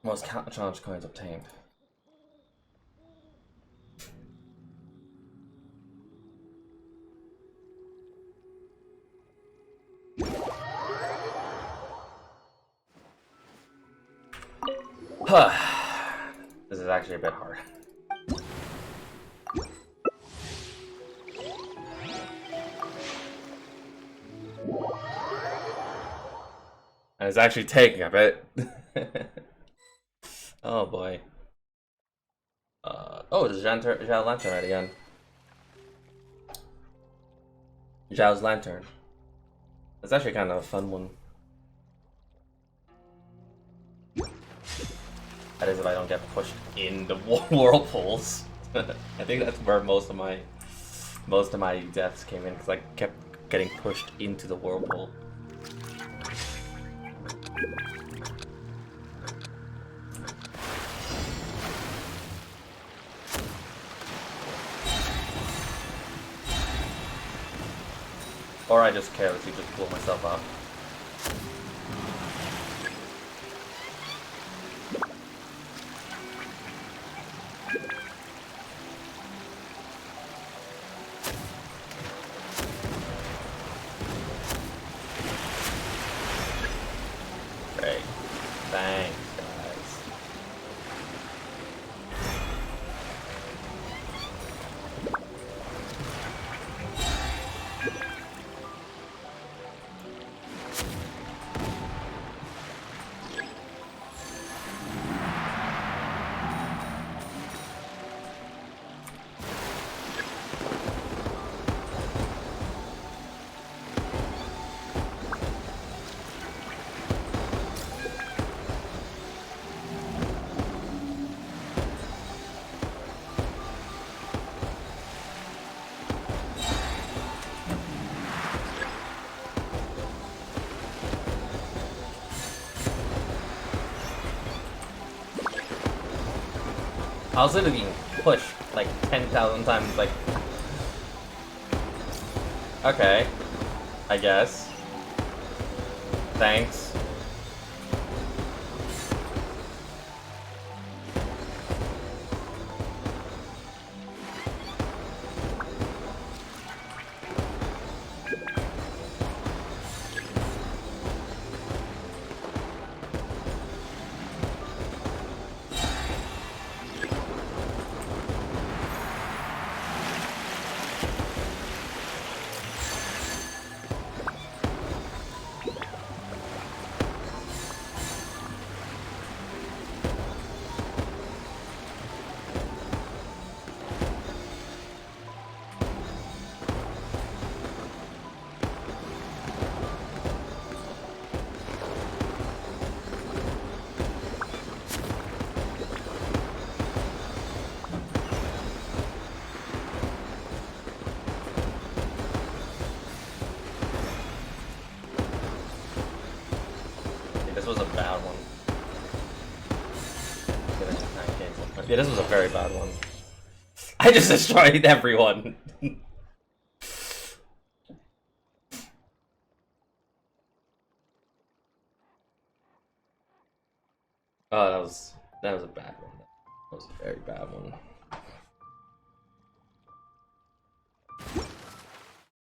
Most counter challenge coins obtained. This is actually a bit hard. And it's actually taking a bit. Oh boy. Oh, it's Zhao Lantern right again. Zhao's Lantern. That's actually kind of a fun one. That is if I don't get pushed in the whirlpools. I think that's where most of my deaths came in, because I kept getting pushed into the whirlpool. Or I just carelessly just blow myself up. Great. Thanks, guys. I was literally being pushed like 10,000 times, like... Okay. I guess. Thanks. This was a bad one. Yeah, this was a very bad one. I just destroyed everyone. Oh, that was a bad one. That was a very bad one.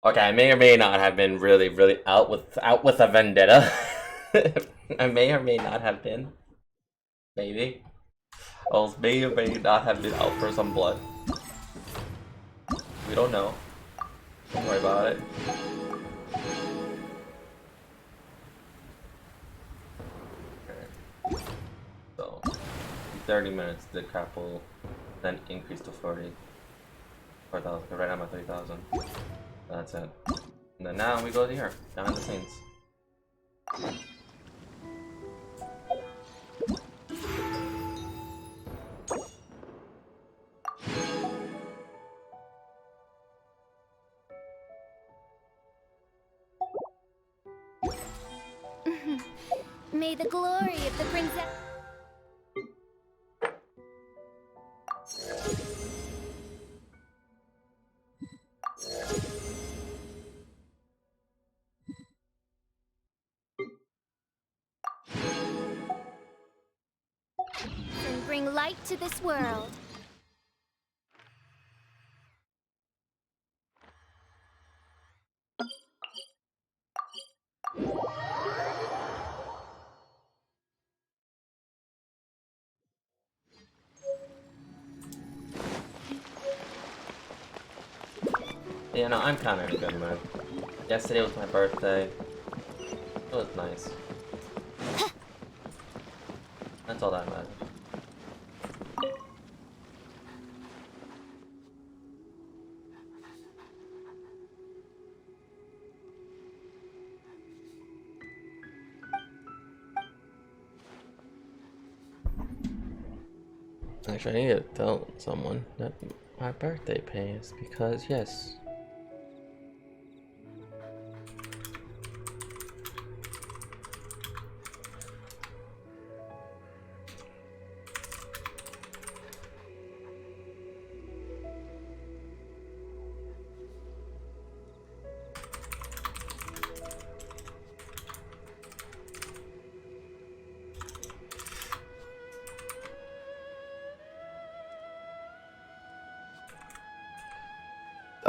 Okay, I may or may not have been really out with a vendetta. I may or may not have been. Maybe. I may or may not have been out for some blood. We don't know. Don't worry about it. Okay. So, 30 minutes, the cap will then increase to 4,000. Right now I'm at 3,000. That's it. And then now we go to here, down in the Saints. May the glory of the princess... and bring light to this world. Yeah, no, I'm kind of in a good mood. Yesterday was my birthday. It was nice. That's all that matters. Actually, I need to tell someone that my birthday pay is because, yes.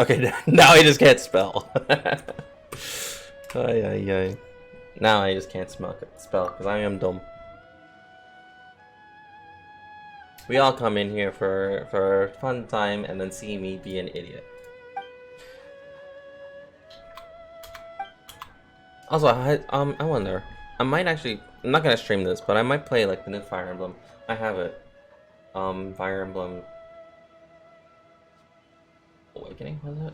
Okay, now I just can't spell. Ay, ay, ay. Now I just can't spell because I am dumb. We all come in here for a fun time and then see me be an idiot. Also, I wonder. I might actually. I'm not gonna stream this, but I might play like the new Fire Emblem. I have it. Fire Emblem Awakening, was it?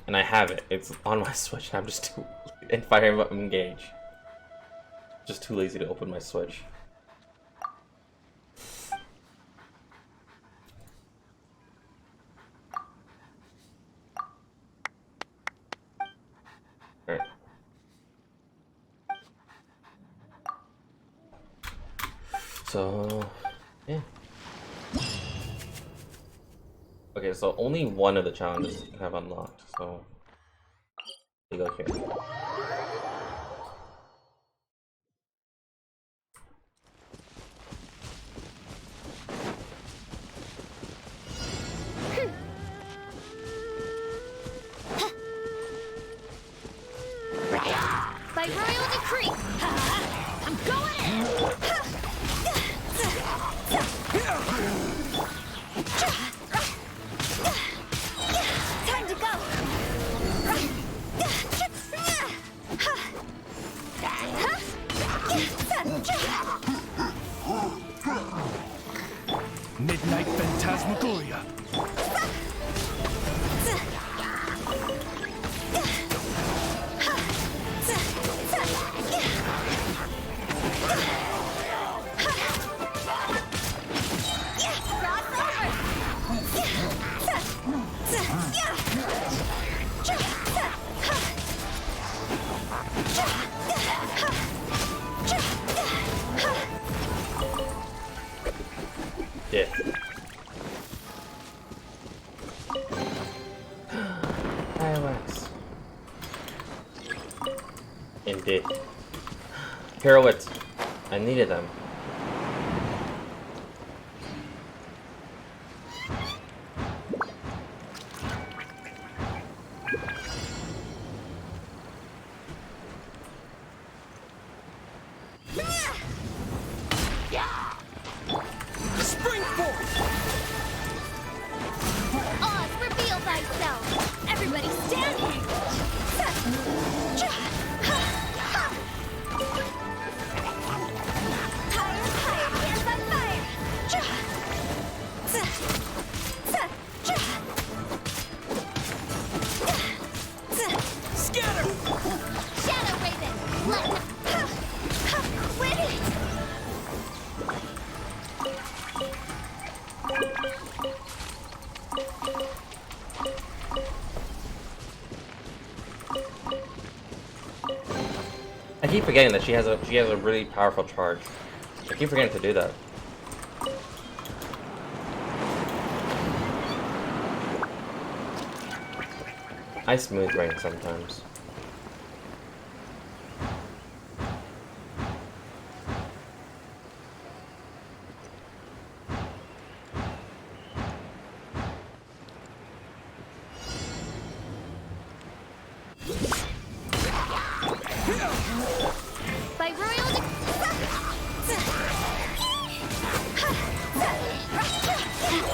And I have it. It's on my Switch. And I'm just too. In Fire Emblem Engage. Just too lazy to open my Switch. Alright. So, yeah. Okay, so only one of the challenges have unlocked, so you go here. By royal decree, I'm going in. Time to go. Midnight Phantasmagoria. Yeah. Fireworks. Indeed. Pirouettes. I needed them. Oz, reveal thyself. Everybody stand here. Shadow Raven, let win it. I keep forgetting that she has a really powerful charge. I keep forgetting to do that. I smooth rain sometimes. By royal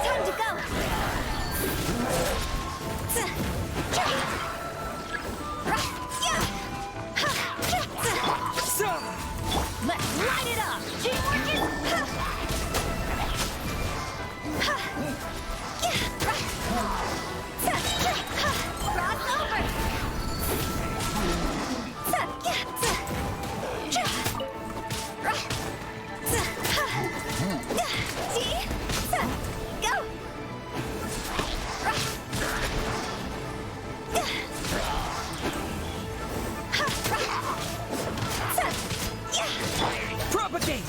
time to go. Let's light it up. Teamwork is Propagate!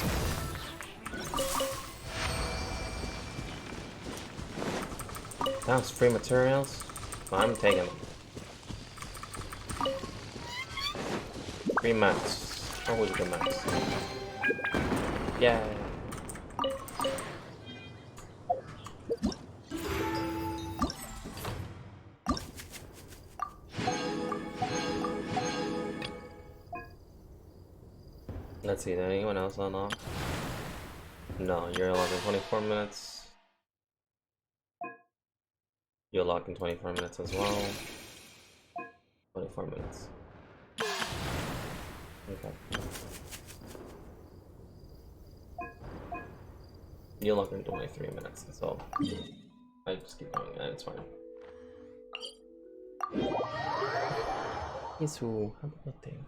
That's free materials. I'm taking them. Free mats. Always good mats. Yeah. Let's see, did anyone else unlock? No, you're unlocked in 24 minutes. You're locked in 24 minutes as well. 24 minutes. Okay. You're locked in 23 minutes, so I just keep going, and it's fine. Yes, who? Happy birthday.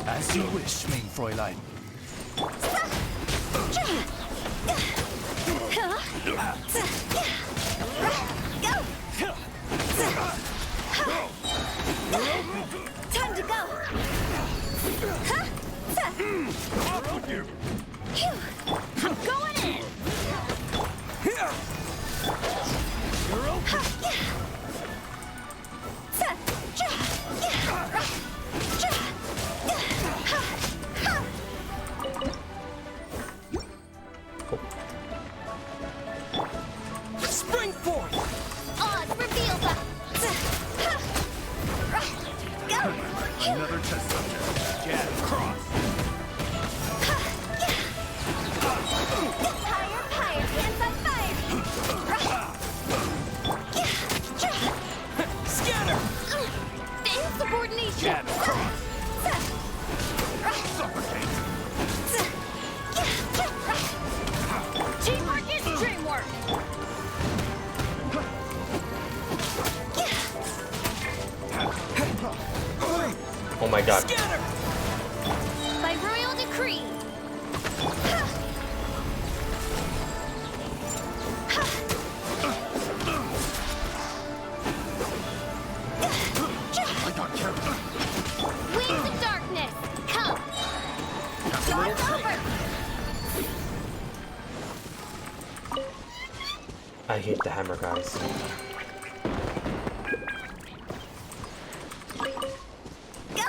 As you wish, mein Fräulein. Time to go. Off with you. I'm going in. You're open. Spring forth. Odds reveal the. Go. Another test subject. Jab cross. Higher, higher, hands on fire. Scatter. Insubordination. Jab cross. Suffocate. Teamwork is dreamwork. Oh my god. Scatter. By royal decree. I got careful. Wings of darkness, come. John's over. I hate the hammer guys. Go.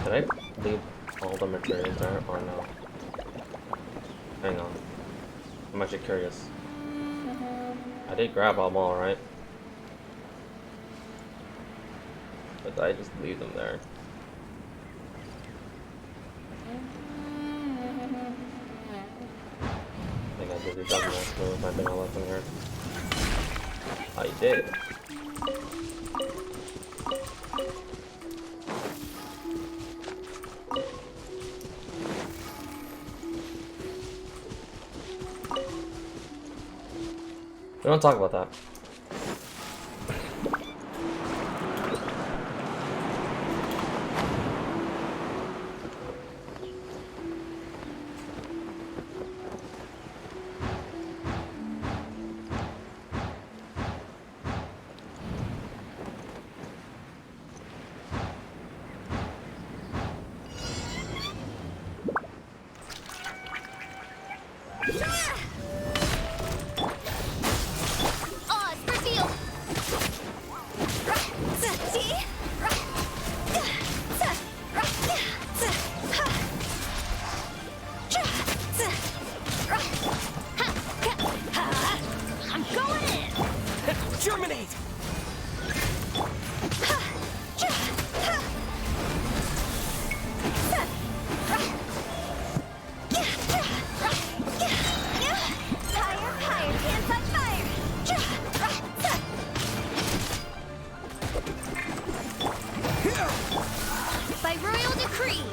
Did I leave all the materials there or no? Hang on. I'm actually curious. I did grab them all, right? But did I just leave them there? I think I did the double last move. I think I left them here. I did. We don't talk about that. Odds reveal. I'm going in. Germinate. Higher, higher, hands on fire. By royal decree.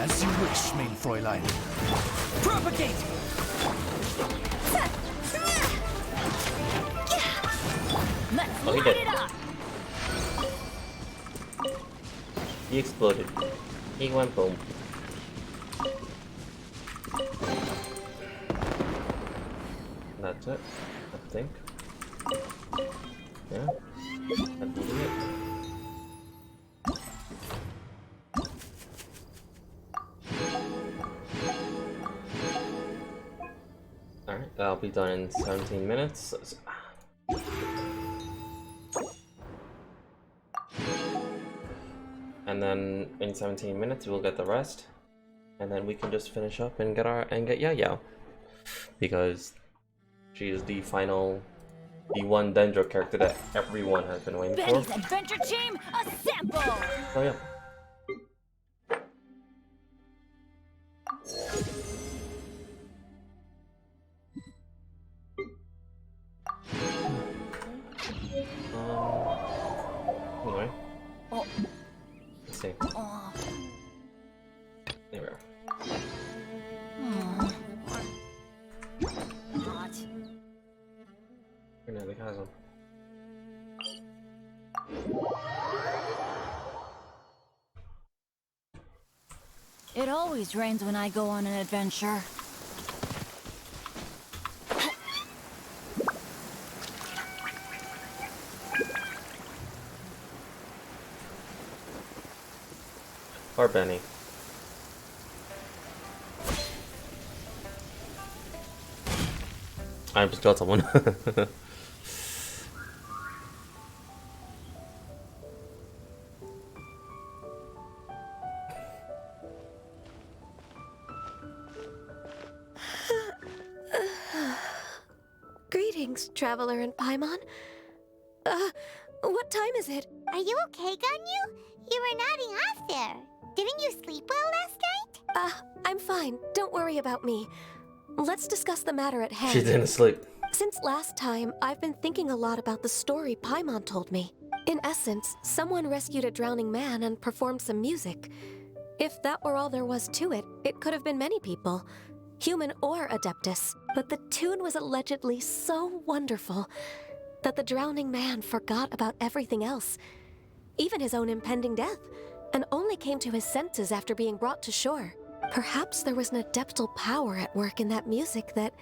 As you wish, mein Fräulein. Propagate! Let's Oh, he light did. it up! He exploded. He went boom. That's it, I think. Yeah, that will be it. Alright, that'll be done in 17 minutes. And then in 17 minutes we'll get the rest. And then we can just finish up and get Yao. Because she is the one Dendro character that everyone has been waiting for. Betty's Adventure Team, assemble! Oh yeah. Anyway. Oh. Let's see. Oh. There we are. Hot. Nearly has him. It always rains when I go on an adventure. Or Benny. I just got someone. Greetings, Traveler and Paimon. What time is it? Are you okay, Ganyu? You were nodding off there. Didn't you sleep well last night? I'm fine. Don't worry about me. Let's discuss the matter at hand. She didn't sleep. Since last time, I've been thinking a lot about the story Paimon told me. In essence, someone rescued a drowning man and performed some music. If that were all there was to it, it could have been many people, human or Adeptus. But the tune was allegedly so wonderful that the drowning man forgot about everything else, even his own impending death, and only came to his senses after being brought to shore. Perhaps there was an adeptal power at work in that music that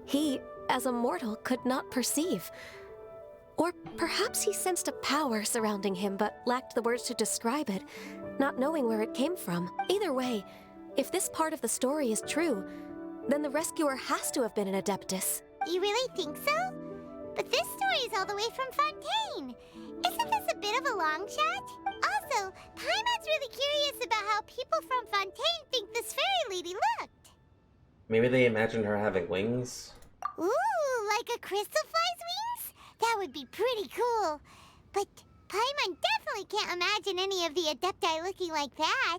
he, as a mortal, could not perceive. Or perhaps he sensed a power surrounding him but lacked the words to describe it, not knowing where it came from. Either way, if this part of the story is true, then the rescuer has to have been an Adeptus. You really think so? But this story is all the way from Fontaine. Isn't this a bit of a long shot? Also, Paimon's really curious about how people from Fontaine think this fairy lady looked. Maybe they imagined her having wings? Ooh, like a crystal fly's wings? That would be pretty cool. But Paimon definitely can't imagine any of the Adepti looking like that.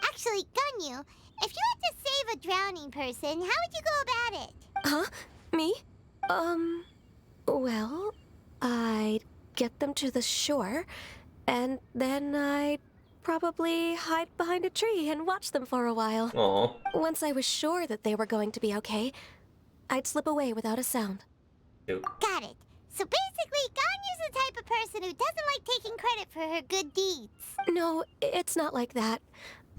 Actually, Ganyu, if you had to save a drowning person, how would you go about it? Huh? Me? Well, I'd get them to the shore, and then I'd probably hide behind a tree and watch them for a while. Aww. Once I was sure that they were going to be okay, I'd slip away without a sound. Cute. Got it. So basically, Ganyu's the type of person who doesn't like taking credit for her good deeds. No, it's not like that.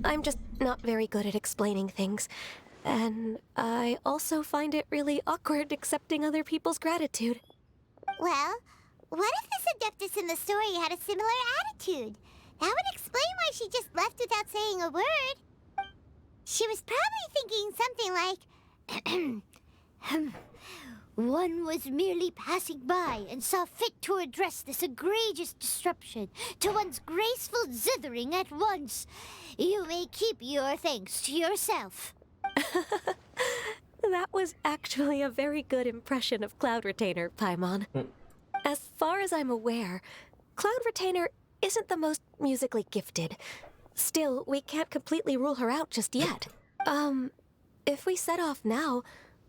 I'm just not very good at explaining things. And I also find it really awkward accepting other people's gratitude. Well, what if this Adeptus in the story had a similar attitude? That would explain why she just left without saying a word. She was probably thinking something like, one was merely passing by and saw fit to address this egregious disruption to one's graceful zithering at once. You may keep your thanks to yourself. That was actually a very good impression of Cloud Retainer, Paimon. As far as I'm aware, Cloud Retainer isn't the most musically gifted. Still, we can't completely rule her out just yet. If we set off now,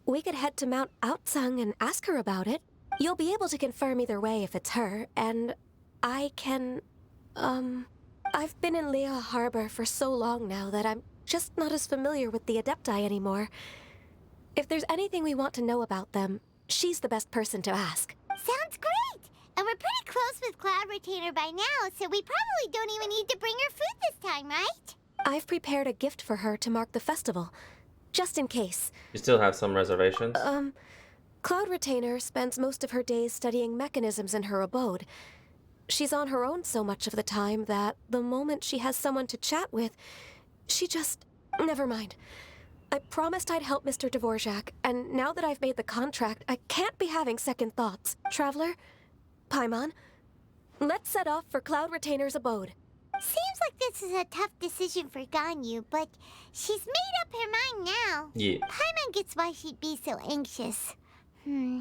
we could head to Mount Outsung and ask her about it. You'll be able to confirm either way if it's her, and I can, I've been in Lea Harbor for so long now that I'm just not as familiar with the Adepti anymore. If there's anything we want to know about them, she's the best person to ask. Sounds great! And we're pretty close with Cloud Retainer by now, so we probably don't even need to bring her food this time, right? I've prepared a gift for her to mark the festival, just in case. You still have some reservations? Cloud Retainer spends most of her days studying mechanisms in her abode. She's on her own so much of the time that the moment she has someone to chat with, she just... Never mind. I promised I'd help Mr. Dvorak, and now that I've made the contract, I can't be having second thoughts. Traveler, Paimon, let's set off for Cloud Retainer's abode. Seems like this is a tough decision for Ganyu, but she's made up her mind now. Yeah. Paimon gets why she'd be so anxious. Okay,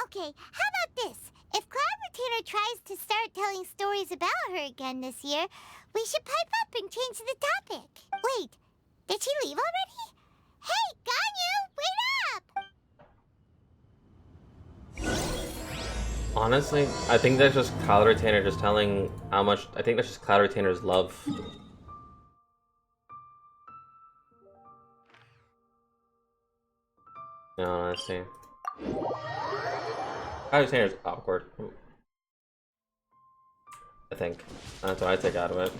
how about this? If Cloud Retainer tries to start telling stories about her again this year, we should pipe up and change the topic. Wait, did she leave already? Hey, Ganyu, wait up! Honestly, I think that's just Cloud Retainer just telling how much... I think that's just Cloud Retainer's love. No, honestly. Cloud Retainer's awkward. I think. That's what I take out of it.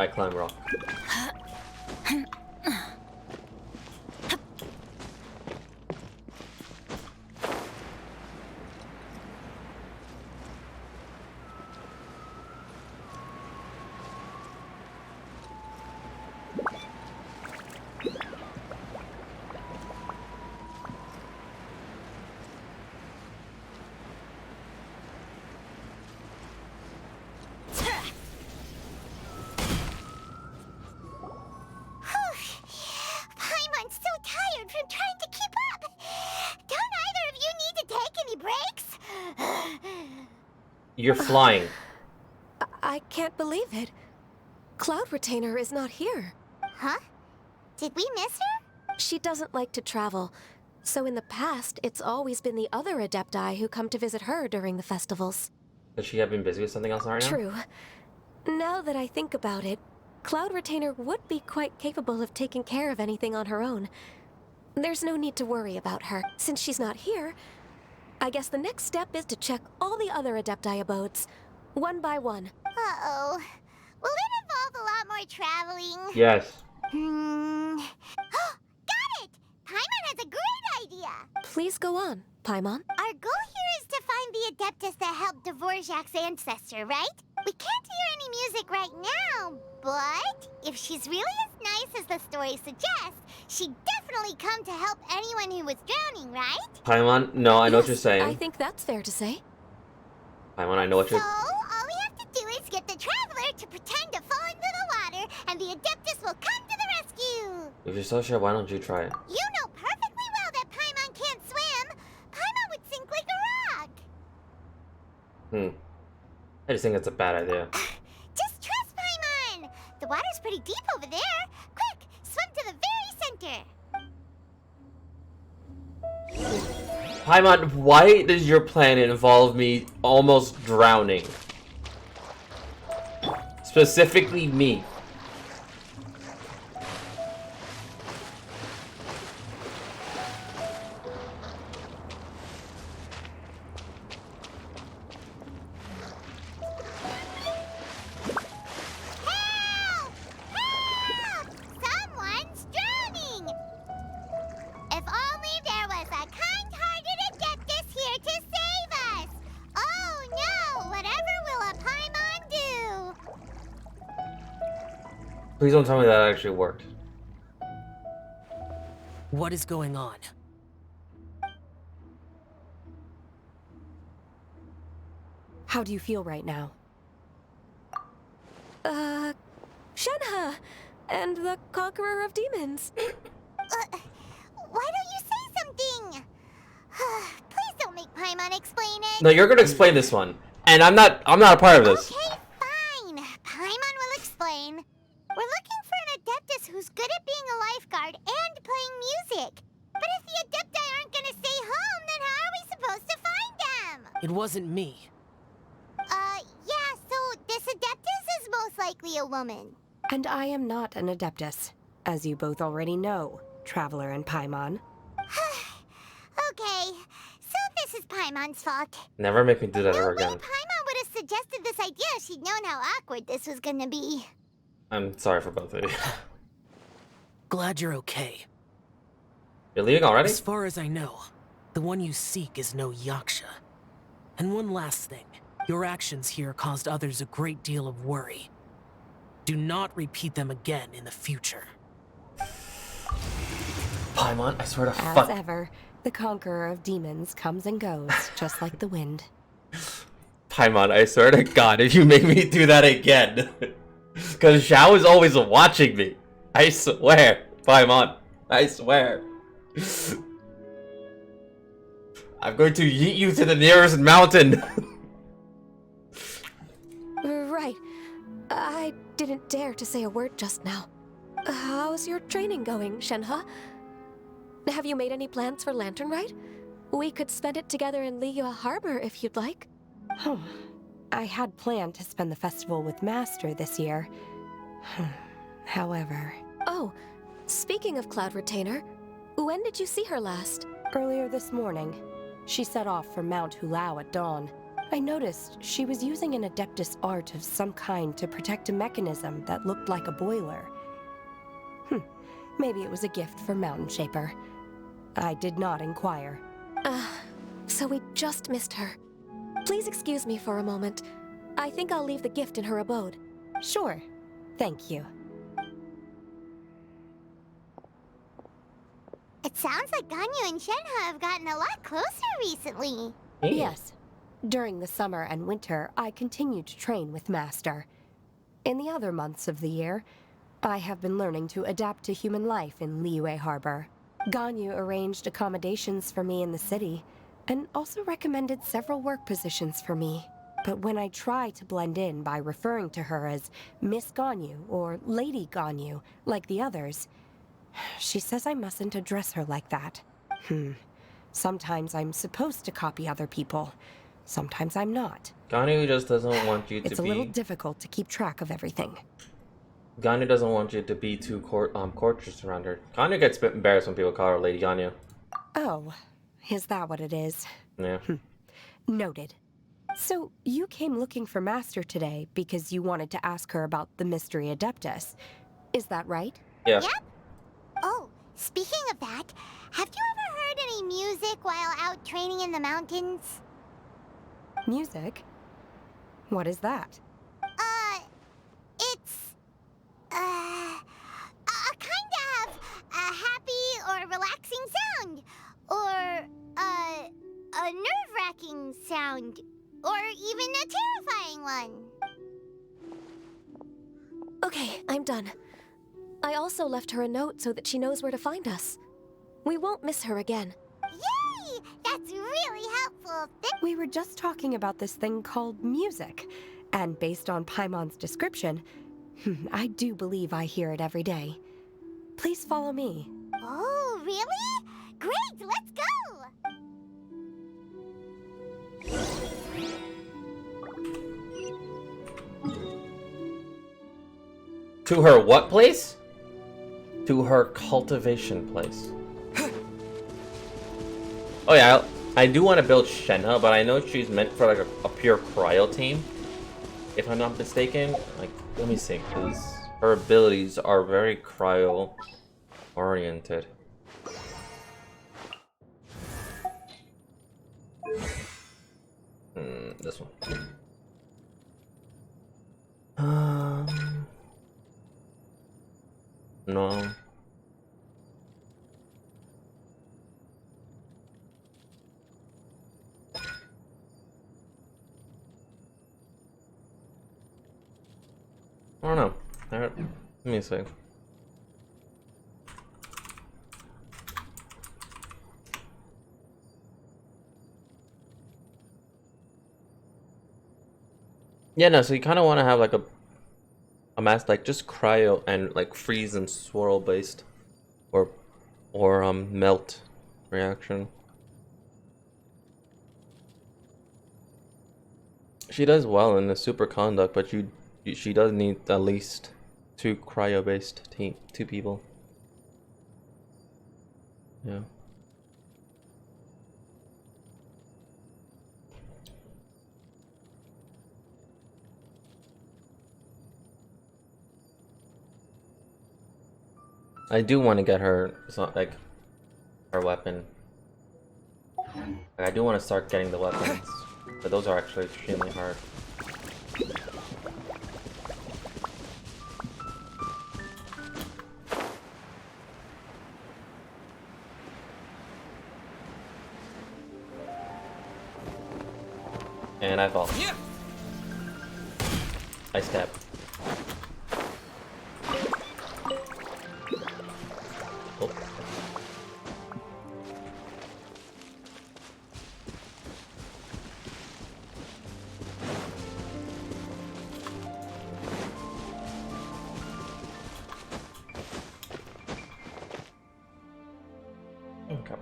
I climb rock. You're flying. I can't believe it. Cloud Retainer is not here. Huh? Did we miss her? She doesn't like to travel, so in the past, it's always been the other Adepti who come to visit her during the festivals. Could she have been busy with something else right now? True. Now that I think about it, Cloud Retainer would be quite capable of taking care of anything on her own. There's no need to worry about her. Since she's not here, I guess the next step is to check all the other Adepti abodes, one by one. Uh-oh. Will it involve a lot more traveling? Yes. Got it! Paimon has a great idea! Please go on, Paimon. Our goal here is to find the Adeptus that helped Dvorak's ancestor, right? We can't hear any music right now, but if she's really as nice as the story suggests, she'd definitely come to help anyone who was drowning, right? Paimon, no, I know what you're saying. I think that's fair to say. Paimon, I know what you're... So, all we have to do is get the Traveler to pretend to fall into the water, and the Adeptus will come to the rescue! If you're so sure, why don't you try it? You know perfectly well that Paimon can't swim! Paimon would sink like a rock! I just think it's a bad idea. Just trust Paimon! The water's pretty deep over there. Quick, swim to the very center. Paimon, why does your plan involve me almost drowning? Specifically me. Someone's drowning! If only there was a kind-hearted Adeptus here to save us! Oh no! Whatever will a Paimon do? Please don't tell me that actually worked. What is going on? How do you feel right now? Shenhe! And the Conqueror of Demons. Why don't you say something? Please don't make Paimon explain it. No, you're gonna explain this one. And I'm not a part of this. Okay, fine. Paimon will explain. We're looking for an Adeptus who's good at being a lifeguard and playing music. But if the Adepti aren't gonna It wasn't me. Yeah, so this Adeptus is most likely a woman. And I am not an Adeptus, as you both already know, Traveler and Paimon. Okay, so this is Paimon's fault. Never make me do that ever again. Paimon would have suggested this idea if she'd known how awkward this was gonna be. I'm sorry for both of you. Glad you're okay. You're leaving already? As far as I know, the one you seek is no Yaksha. And one last thing. Your actions here caused others a great deal of worry. Do not repeat them again in the future. Paimon, I swear to As fuck. ever, the conqueror of demons comes and goes, just like the wind. Paimon, I swear to God, if you make me do that again. Because Xiao is always watching me. I swear. Paimon, I swear. I'm going to yeet you to the nearest mountain. Right. I didn't dare to say a word just now. How's your training going, Shenhe? Have you made any plans for Lantern Rite? We could spend it together in Liyue Harbor if you'd like. I had planned to spend the festival with Master this year. However... Oh, speaking of Cloud Retainer, when did you see her last? Earlier this morning. She set off for Mount Hulao at dawn. I noticed she was using an Adeptus art of some kind to protect a mechanism that looked like a boiler. Maybe it was a gift for Mountain Shaper. I did not inquire. So we just missed her. Please excuse me for a moment. I think I'll leave the gift in her abode. Sure. Thank you. It sounds like Ganyu and Shenhe have gotten a lot closer recently. Yes. During the summer and winter, I continue to train with Master. In the other months of the year, I have been learning to adapt to human life in Liyue Harbor. Ganyu arranged accommodations for me in the city, and also recommended several work positions for me. But when I try to blend in by referring to her as Miss Ganyu or Lady Ganyu, like the others, she says I mustn't address her like that. Sometimes I'm supposed to copy other people. Sometimes I'm not. Ganyu just doesn't want you to be... It's a little difficult to keep track of everything. Ganyu doesn't want you to be too courteous around her. Ganyu gets a bit embarrassed when people call her Lady Ganyu. Oh, is that what it is? Yeah. Noted. So, you came looking for Master today because you wanted to ask her about the Mystery Adeptus. Is that right? Yeah. Yep. Oh, speaking of that, have you ever heard any music while out training in the mountains? Music? What is that? It's... a kind of a happy or relaxing sound. Or, a nerve-wracking sound. Or even a terrifying one. Okay, I'm done. I also left her a note so that she knows where to find us. We won't miss her again. Yay! That's really helpful. We were just talking about this thing called music. And based on Paimon's description, I do believe I hear it every day. Please follow me. Oh, really? Great, let's go! To her what place? To her cultivation place. Oh yeah, I do want to build Shenhe, but I know she's meant for like a pure cryo team. If I'm not mistaken. Like, let me see, because her abilities are very cryo oriented. This one. No. I don't know. Let me see. Yeah, no, so you kind of want to have like a mask like just cryo and like freeze and swirl based or melt reaction. She does well in the superconduct, but she does need at least 2 cryo-based team, 2 people. Yeah. I do want to get her like her weapon. I do want to start getting the weapons, but those are actually extremely hard. And I fall. I step. Oh. Okay.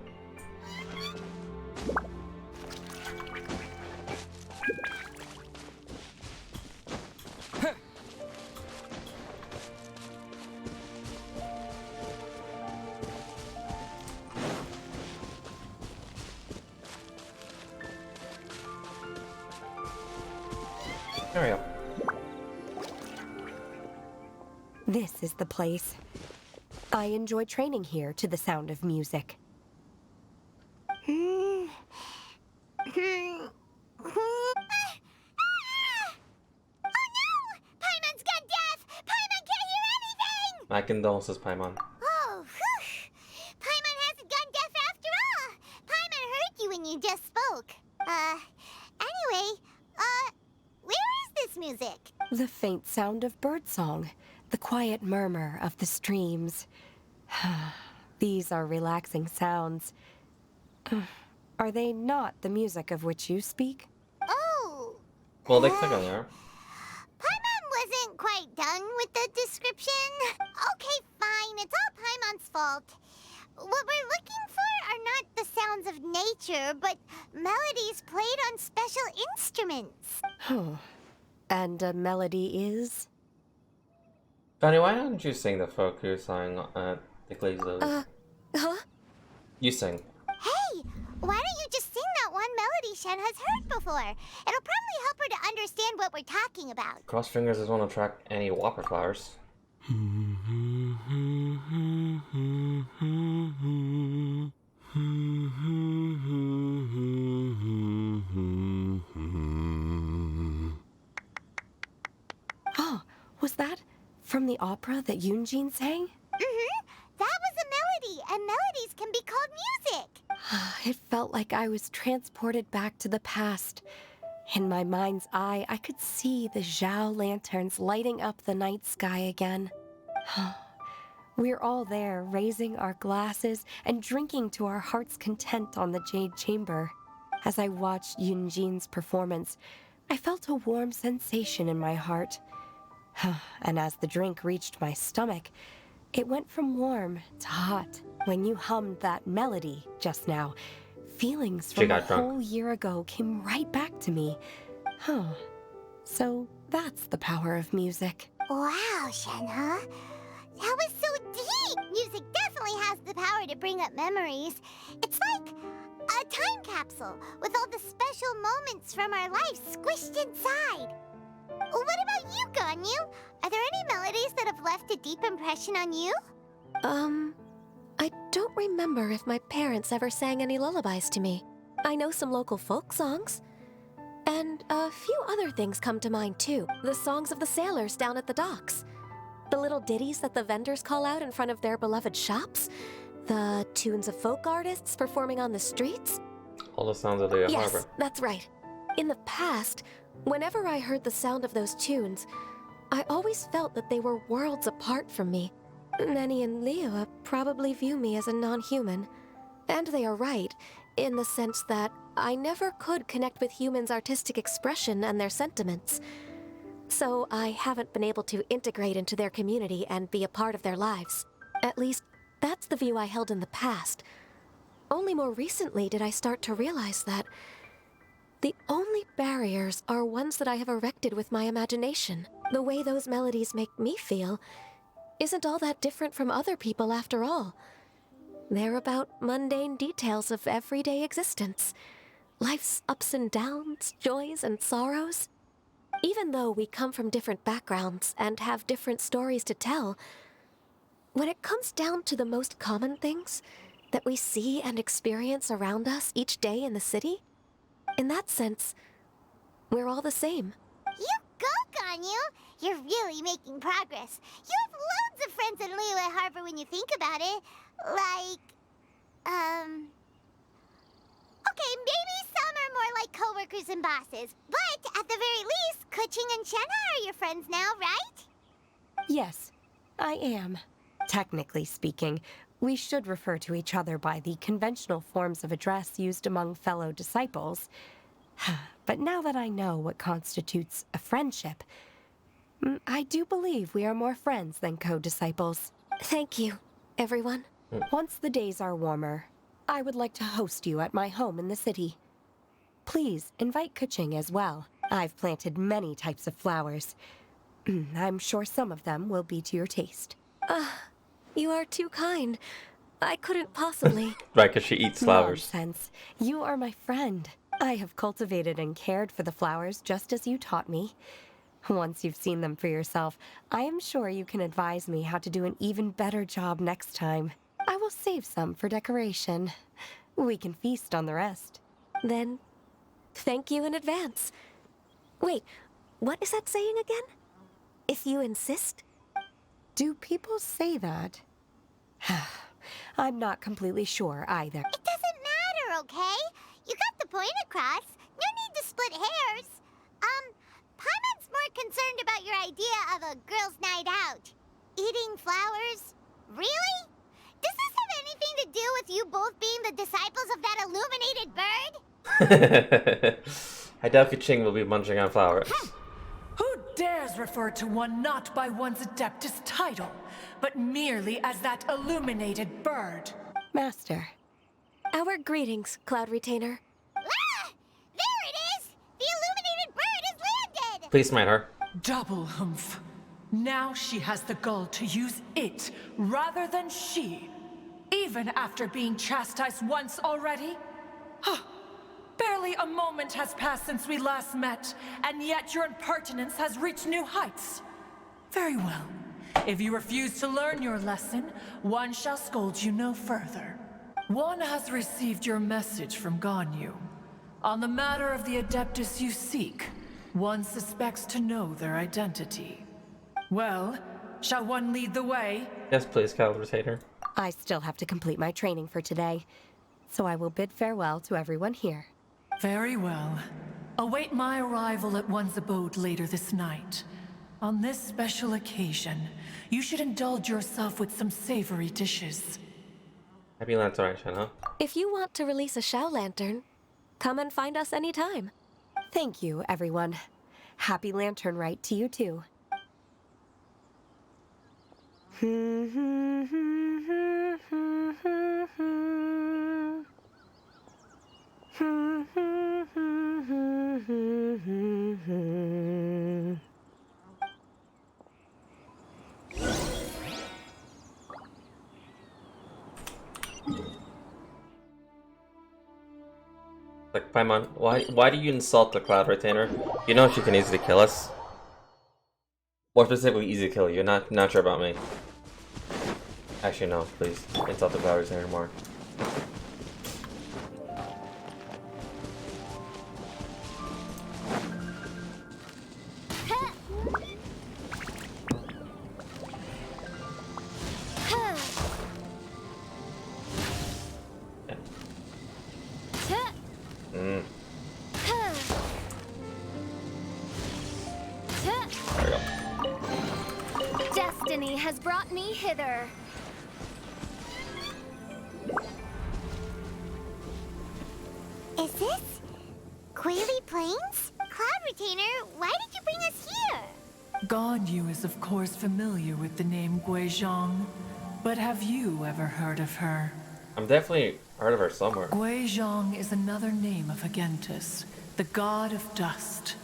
There we go. This is the place. I enjoy training here to the sound of music. My condolences, Paimon. Oh, whew. Paimon hasn't gone deaf after all. Paimon heard you when you just spoke. Anyway, where is this music? The faint sound of birdsong, the quiet murmur of the streams. These are relaxing sounds. Are they not the music of which you speak? Oh. Well, they click on there. Paimon wasn't quite done with the description. Okay, fine. It's all Paimon's fault. What we're looking for are not the sounds of nature, but melodies played on special instruments. And a melody is? Fanny, why don't you sing the folk you sang at the Glazos? Huh? You sing. Hey, why don't you just sing that one melody Shen has heard before? It'll probably help her to understand what we're talking about. Cross fingers doesn't want to attract any whopper flowers. Oh, was that from the opera that Yunjin sang? Mm-hmm. That was a melody, and melodies can be called music. It felt like I was transported back to the past. In my mind's eye, I could see the Zhao lanterns lighting up the night sky again. We're all there, raising our glasses and drinking to our heart's content on the Jade Chamber. As I watched Yunjin's performance, I felt a warm sensation in my heart. And as the drink reached my stomach, it went from warm to hot. When you hummed that melody just now, feelings from a whole year ago came right back to me. So that's the power of music. Wow, Shenhe. That was so deep! Music definitely has the power to bring up memories. It's like a time capsule with all the special moments from our lives squished inside. What about you, Ganyu? Are there any melodies that have left a deep impression on you? I don't remember if my parents ever sang any lullabies to me. I know some local folk songs. And a few other things come to mind too. The songs of the sailors down at the docks. The little ditties that the vendors call out in front of their beloved shops. The tunes of folk artists performing on the streets. All the sounds of the harbor. Yes, that's right. In the past, whenever I heard the sound of those tunes, I always felt that they were worlds apart from me. Nenny and Liyue probably view me as a non-human. And they are right, in the sense that I never could connect with humans' artistic expression and their sentiments. So I haven't been able to integrate into their community and be a part of their lives. At least, that's the view I held in the past. Only more recently did I start to realize that The only barriers are ones that I have erected with my imagination. The way those melodies make me feel isn't all that different from other people after all. They're about mundane details of everyday existence. Life's ups and downs, joys and sorrows. Even though we come from different backgrounds and have different stories to tell, when it comes down to the most common things that we see and experience around us each day in the city, in that sense, we're all the same. You go, Ganyu! You're really making progress. You have loads of friends in Liyue Harbor when you think about it. Like, okay, maybe some are more like coworkers and bosses, but at the very least, Kuching and Shenna are your friends now, right? Yes, I am. Technically speaking, we should refer to each other by the conventional forms of address used among fellow disciples. But now that I know what constitutes a friendship, I do believe we are more friends than co-disciples. Thank you, everyone. Once the days are warmer, I would like to host you at my home in the city. Please invite Kuching as well. I've planted many types of flowers. I'm sure some of them will be to your taste. You are too kind. I couldn't possibly. Right, because she eats flowers. Nonsense. You are my friend. I have cultivated and cared for the flowers just as you taught me. Once you've seen them for yourself, I am sure you can advise me how to do an even better job next time. I will save some for decoration. We can feast on the rest. Then, thank you in advance. Wait, what is that saying again? If you insist? Do people say that? I'm not completely sure either. It doesn't matter, okay? You got the point across. No need to split hairs. Paimon's more concerned about your idea of a girls' night out. Eating flowers? Really? Does this have anything to do with you both being the disciples of that illuminated bird? I doubt Kuching will be munching on flowers. Who dares refer to one not by one's Adeptus title, but merely as that illuminated bird? Master. Our greetings, Cloud Retainer. Ah! There it is! The illuminated bird has landed! Please smite her. Double humph. Now she has the gall to use it rather than she, even after being chastised once already. Barely a moment has passed since we last met, and yet your impertinence has reached new heights. Very well. If you refuse to learn your lesson, one shall scold you no further. One has received your message from Ganyu. On the matter of the Adeptus you seek, one suspects to know their identity. Well, shall one lead the way? Yes, please, Cloud Retainer. I still have to complete my training for today, so I will bid farewell to everyone here. Very well. Await my arrival at one's abode later this night. On this special occasion, you should indulge yourself with some savory dishes. Happy Lantern, Shenna. If you want to release a Shao Lantern, come and find us anytime. Thank you, everyone. Happy Lantern Rite to you too. Like, Paimon, why do you insult the Cloud Retainer? You know she can easily kill us. Or specifically easy kill you, not sure about me. Actually no, please. Insult the Cloud Retainer more. Destiny has brought me hither. Is this Quaily Plains? Cloud Retainer, why did you bring us here? Ganyu is of course familiar with the name Guizhong, but have you ever heard of her? I'm definitely heard of her somewhere. Guizhong is another name of Agentus, the god of dust.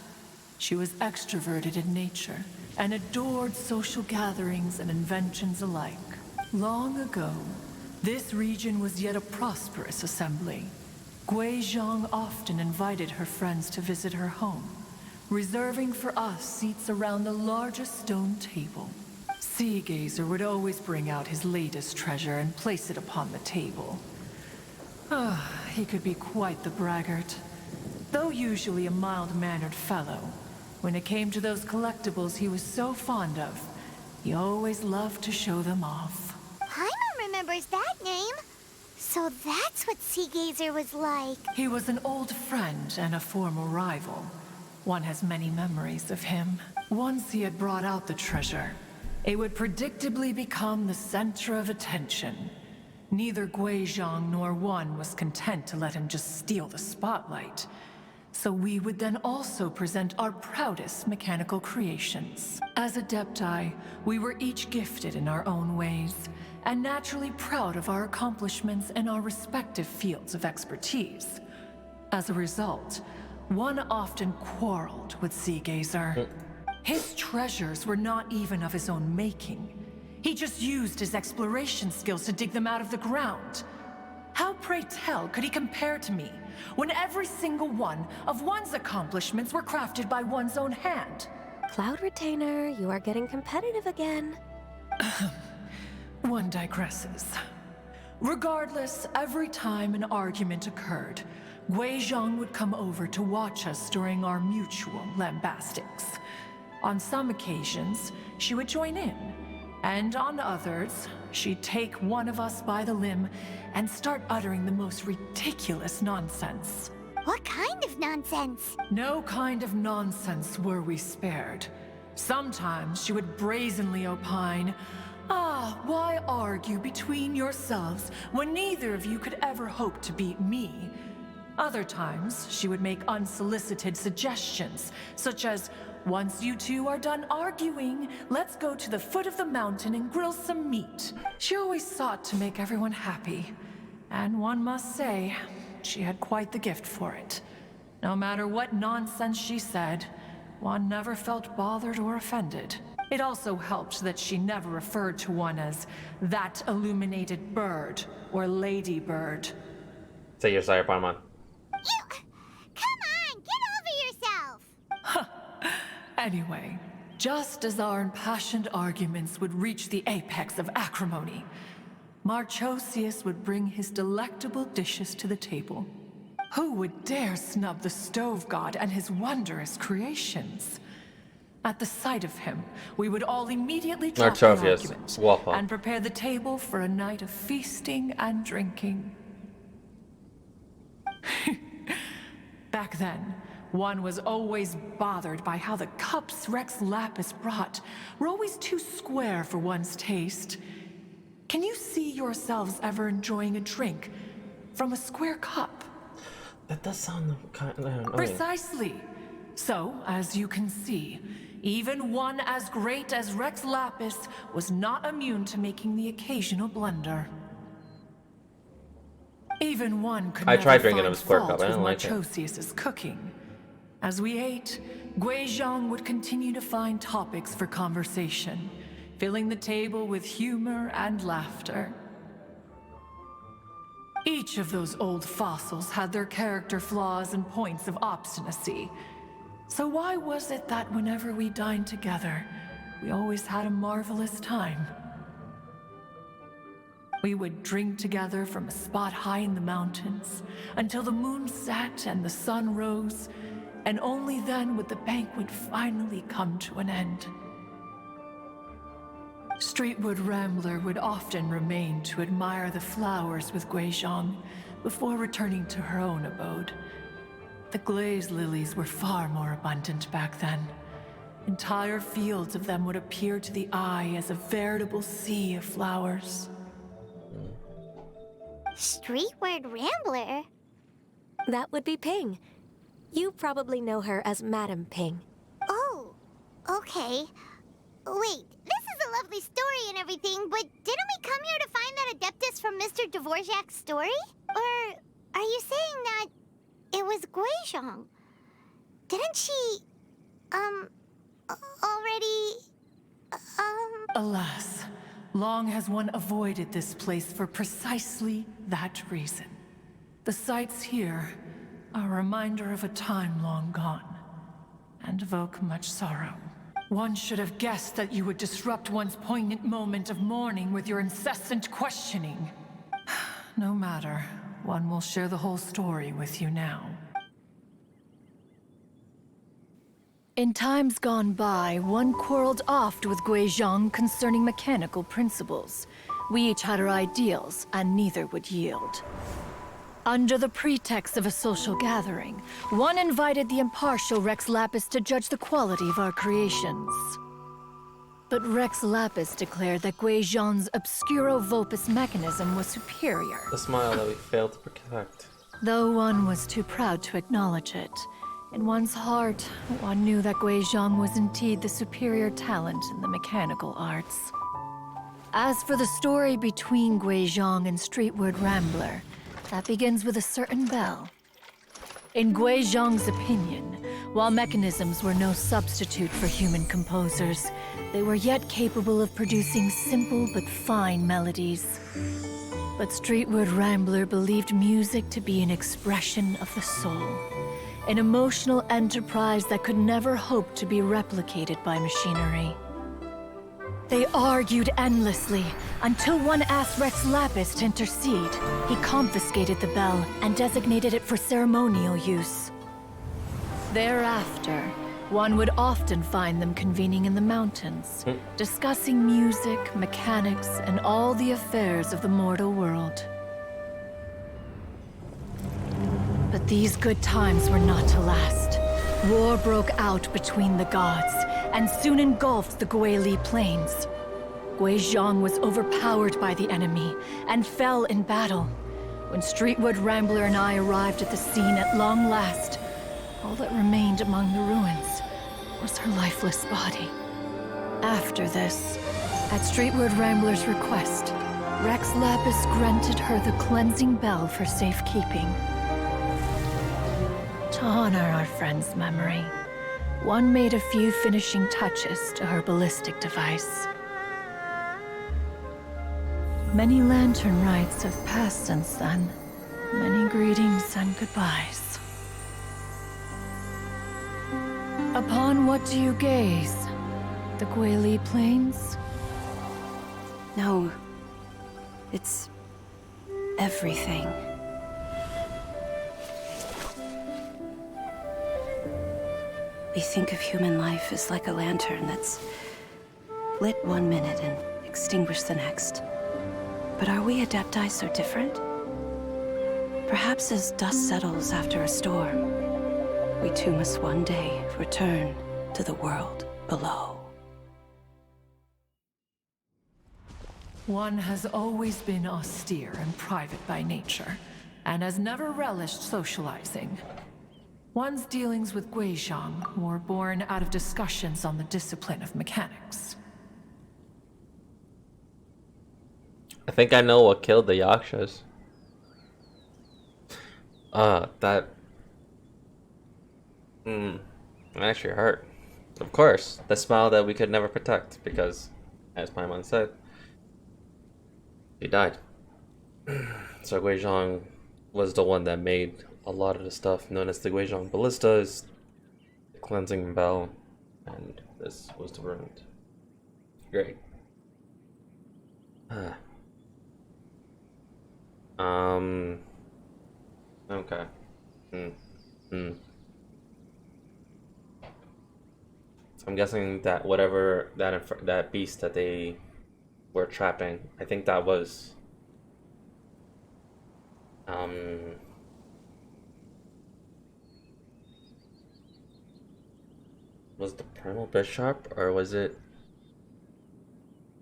She was extroverted in nature and adored social gatherings and inventions alike. Long ago, this region was yet a prosperous assembly. Guizhong often invited her friends to visit her home, reserving for us seats around the largest stone table. Sea Gazer would always bring out his latest treasure and place it upon the table. He could be quite the braggart. Though usually a mild-mannered fellow, when it came to those collectibles he was so fond of, he always loved to show them off. Paimon remembers that name. So that's what Sea Gazer was like. He was an old friend and a former rival. One has many memories of him. Once he had brought out the treasure, it would predictably become the center of attention. Neither Guizhong nor One was content to let him just steal the spotlight. So we would then also present our proudest mechanical creations. As Adepti, we were each gifted in our own ways, and naturally proud of our accomplishments in our respective fields of expertise. As a result, One often quarreled with Sea Gazer. His treasures were not even of his own making. He just used his exploration skills to dig them out of the ground. How, pray tell, could he compare to me, when every single one of One's accomplishments were crafted by one's own hand? Cloud Retainer, you are getting competitive again. One digresses. Regardless, every time an argument occurred, Guizhong would come over to watch us during our mutual lambastics. On some occasions, she would join in, and on others, she'd take one of us by the limb and start uttering the most ridiculous nonsense. What kind of nonsense? No kind of nonsense were we spared. Sometimes she would brazenly opine, why argue between yourselves when neither of you could ever hope to beat me? Other times, she would make unsolicited suggestions, such as, once you two are done arguing, let's go to the foot of the mountain and grill some meat. She always sought to make everyone happy, and one must say, she had quite the gift for it. No matter what nonsense she said, One never felt bothered or offended. It also helped that she never referred to One as that illuminated bird or ladybird. Say you're sorry, Paimon. Come on, get over yourself! Anyway, just as our impassioned arguments would reach the apex of acrimony, Marchosius would bring his delectable dishes to the table. Who would dare snub the stove god and his wondrous creations? At the sight of him, we would all immediately drop the argument and prepare the table for a night of feasting and drinking. Back then, One was always bothered by how the cups Rex Lapis brought were always too square for one's taste. Can you see yourselves ever enjoying a drink from a square cup? That does sound kind of annoying. Precisely. So, as you can see, even one as great as Rex Lapis was not immune to making the occasional blunder. Even One could never tried drinking find a square fault cup. I didn't with like it. Marchosius's cooking. As we ate, Guizhong would continue to find topics for conversation, filling the table with humor and laughter. Each of those old fossils had their character flaws and points of obstinacy. So why was it that whenever we dined together, we always had a marvelous time? We would drink together from a spot high in the mountains until the moon set and the sun rose, and only then would the banquet finally come to an end. Streetwood Rambler would often remain to admire the flowers with Guizhong before returning to her own abode. The glaze lilies were far more abundant back then. Entire fields of them would appear to the eye as a veritable sea of flowers. Streetward Rambler? That would be Ping. You probably know her as Madam Ping. Oh, okay. Wait, this is a lovely story and everything, but didn't we come here to find that Adeptus from Mr. Dvorak's story? Or are you saying that it was Guizhong? Didn't she, already, Alas, long has one avoided this place for precisely that reason. The sights here are a reminder of a time long gone, and evoke much sorrow. One should have guessed that you would disrupt one's poignant moment of mourning with your incessant questioning. No matter, one will share the whole story with you now. In times gone by, one quarreled oft with Gui Zhang concerning mechanical principles. We each had our ideals, and neither would yield. Under the pretext of a social gathering, one invited the impartial Rex Lapis to judge the quality of our creations. But Rex Lapis declared that Gui Zhang's obscuro vulpus mechanism was superior. The smile that we failed to protect. Though one was too proud to acknowledge it, in one's heart, one knew that Gui Zhang was indeed the superior talent in the mechanical arts. As for the story between Gui Zhang and Streetward Rambler, that begins with a certain bell. In Gui Zhang's opinion, while mechanisms were no substitute for human composers, they were yet capable of producing simple but fine melodies. But Streetward Rambler believed music to be an expression of the soul, an emotional enterprise that could never hope to be replicated by machinery. They argued endlessly, until one asked Rex Lapis to intercede. He confiscated the bell and designated it for ceremonial use. Thereafter, one would often find them convening in the mountains, discussing music, mechanics, and all the affairs of the mortal world. But these good times were not to last. War broke out between the gods, and soon engulfed the Guili Plains. Gui Zhang was overpowered by the enemy, and fell in battle. When Streetwood Rambler and I arrived at the scene at long last, all that remained among the ruins was her lifeless body. After this, at Streetwood Rambler's request, Rex Lapis granted her the cleansing bell for safekeeping. To honor our friend's memory, one made a few finishing touches to her ballistic device. Many lantern rites have passed since then. Many greetings and goodbyes. Upon what do you gaze? The Guili Plains? No. It's everything. We think of human life as like a lantern that's lit one minute and extinguished the next. But are we Adepti so different? Perhaps as dust settles after a storm, we too must one day return to the world below. One has always been austere and private by nature, and has never relished socializing. One's dealings with Gui Zhang were born out of discussions on the discipline of mechanics. I think I know what killed the Yakshas. That actually hurt. Of course, the smile that we could never protect because, as Paimon said, he died. So Gui Zhang was the one that made a lot of the stuff known as the Gui Zhang ballistas, the cleansing bell, and this was the ruined. Great. Okay. So I'm guessing that whatever that beast that they were trapping, I think that was the Primal Bishop, or was it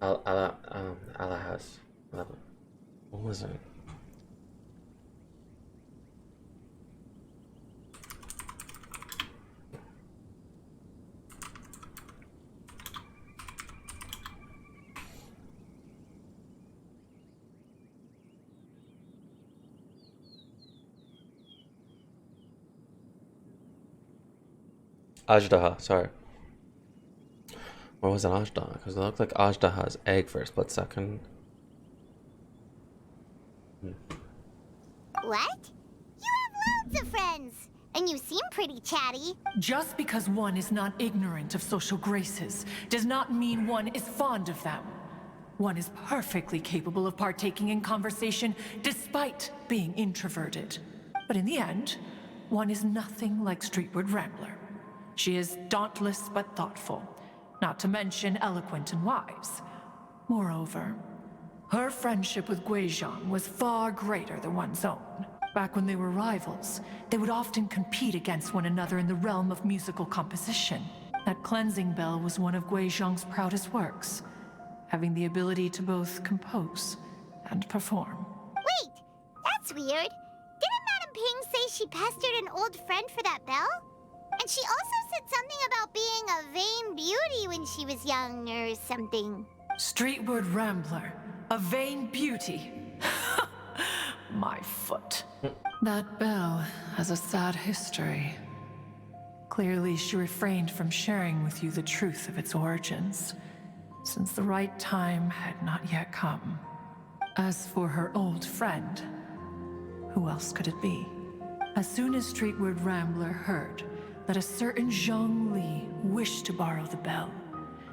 Alahas? What was it? Ajdaha, sorry. Or was it Ajdaha? Because it looked like Ajdaha's egg for a split second. What? You have loads of friends, and you seem pretty chatty. Just because one is not ignorant of social graces does not mean one is fond of them. One is perfectly capable of partaking in conversation despite being introverted. But in the end, one is nothing like Streetward Rambler. She is dauntless but thoughtful, not to mention eloquent and wise. Moreover, her friendship with Guizhang was far greater than one's own. Back when they were rivals, they would often compete against one another in the realm of musical composition. That cleansing bell was one of Guizhang's proudest works, having the ability to both compose and perform. Wait, that's weird. Didn't Madame Ping say she pestered an old friend for that bell? And she also said something about being a vain beauty when she was young or something. Streetward Rambler, a vain beauty. My foot. That bell has a sad history. Clearly, she refrained from sharing with you the truth of its origins, since the right time had not yet come. As for her old friend, who else could it be? As soon as Streetward Rambler heard that a certain Zhang Li wished to borrow the bell,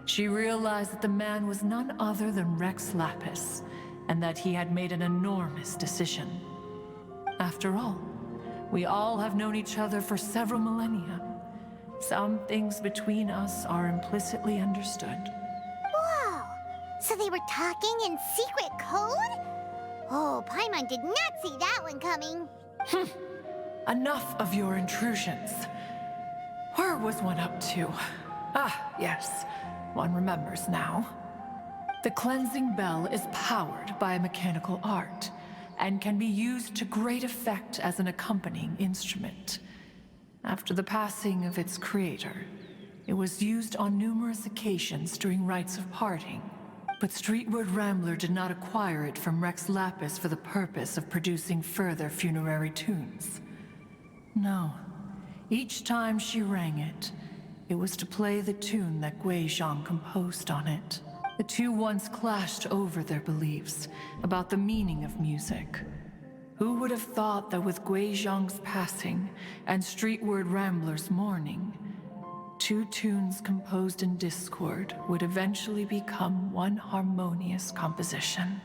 she realized that the man was none other than Rex Lapis, and that he had made an enormous decision. After all, we all have known each other for several millennia. Some things between us are implicitly understood. Whoa! So they were talking in secret code? Oh, Paimon did not see that one coming. Enough of your intrusions. Where was one up to? Ah, yes. One remembers now. The cleansing bell is powered by a mechanical art, and can be used to great effect as an accompanying instrument. After the passing of its creator, it was used on numerous occasions during rites of parting. But Streetward Rambler did not acquire it from Rex Lapis for the purpose of producing further funerary tunes. No. Each time she rang it, it was to play the tune that Guizhang composed on it. The two once clashed over their beliefs about the meaning of music. Who would have thought that with Guizhang's passing and Streetward Rambler's mourning, two tunes composed in discord would eventually become one harmonious composition?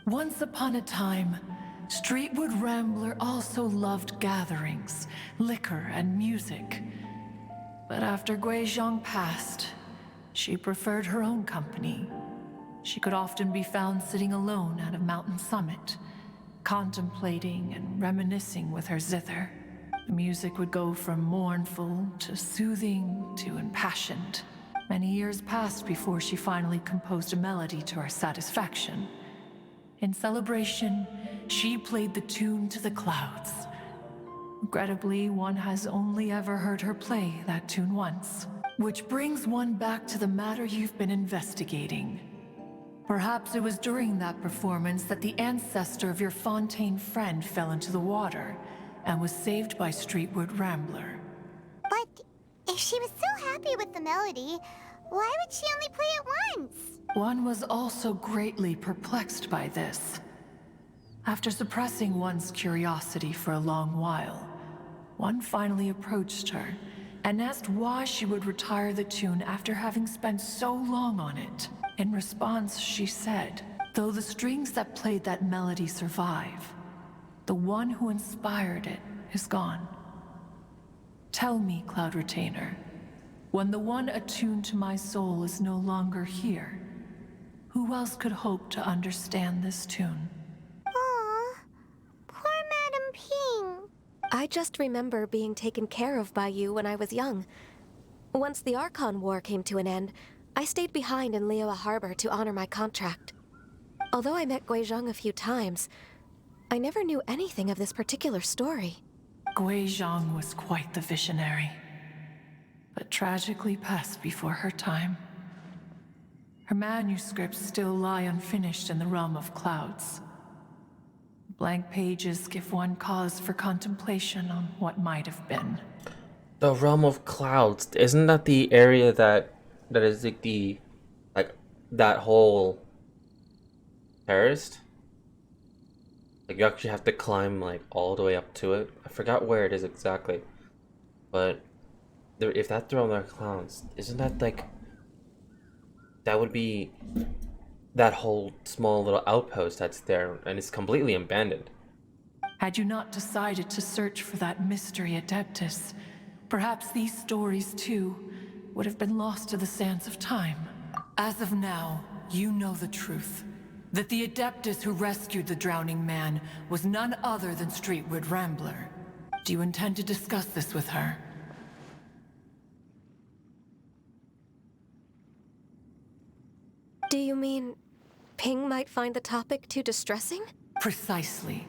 Once upon a time, Streetward Rambler also loved gatherings, liquor, and music. But after Guizhang passed, she preferred her own company. She could often be found sitting alone at a mountain summit, contemplating and reminiscing with her zither. The music would go from mournful to soothing to impassioned. Many years passed before she finally composed a melody to her satisfaction. In celebration, she played the tune to the clouds. Regrettably, one has only ever heard her play that tune once. Which brings one back to the matter you've been investigating. Perhaps it was during that performance that the ancestor of your Fontaine friend fell into the water and was saved by Streetward Rambler. But if she was so happy with the melody, why would she only play it once? One was also greatly perplexed by this. After suppressing one's curiosity for a long while, one finally approached her and asked why she would retire the tune after having spent so long on it. In response, she said, though the strings that played that melody survive, the one who inspired it is gone. Tell me, Cloud Retainer, when the one attuned to my soul is no longer here, who else could hope to understand this tune? Aw, poor Madame Ping. I just remember being taken care of by you when I was young. Once the Archon War came to an end, I stayed behind in Liyue Harbor to honor my contract. Although I met Guizhang a few times, I never knew anything of this particular story. Guizhang was quite the visionary, but tragically passed before her time. Her manuscripts still lie unfinished in the realm of clouds. Blank pages give one cause for contemplation on what might have been. The realm of clouds, isn't that the area that is like the that whole terraced? Like you actually have to climb like all the way up to it. I forgot where it is exactly, but if that's the realm of clouds, isn't that like that would be that whole small little outpost that's there, and it's completely abandoned. Had you not decided to search for that mystery Adeptus, perhaps these stories, too, would have been lost to the sands of time. As of now, you know the truth. That the Adeptus who rescued the drowning man was none other than Streetwood Rambler. Do you intend to discuss this with her? Do you mean Ping might find the topic too distressing? Precisely.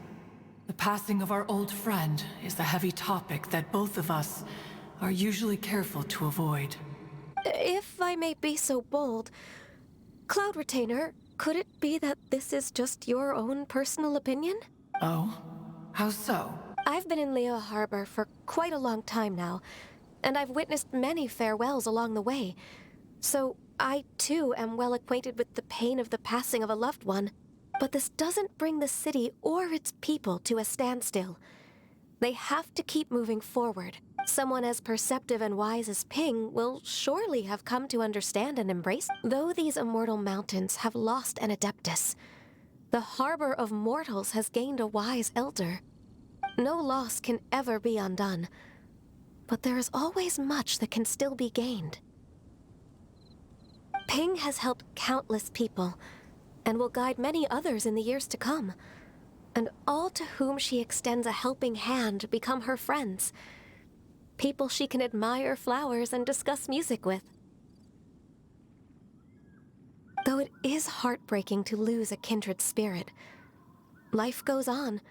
The passing of our old friend is a heavy topic that both of us are usually careful to avoid. If I may be so bold, Cloud Retainer, could it be that this is just your own personal opinion? Oh? How so? I've been in Leo Harbor for quite a long time now, and I've witnessed many farewells along the way. So I, too, am well acquainted with the pain of the passing of a loved one. But this doesn't bring the city or its people to a standstill. They have to keep moving forward. Someone as perceptive and wise as Ping will surely have come to understand and embrace. Though these immortal mountains have lost an Adeptus, the harbor of mortals has gained a wise elder. No loss can ever be undone, but there is always much that can still be gained. Ping has helped countless people, and will guide many others in the years to come. And all to whom she extends a helping hand become her friends. People she can admire flowers and discuss music with. Though it is heartbreaking to lose a kindred spirit, life goes on,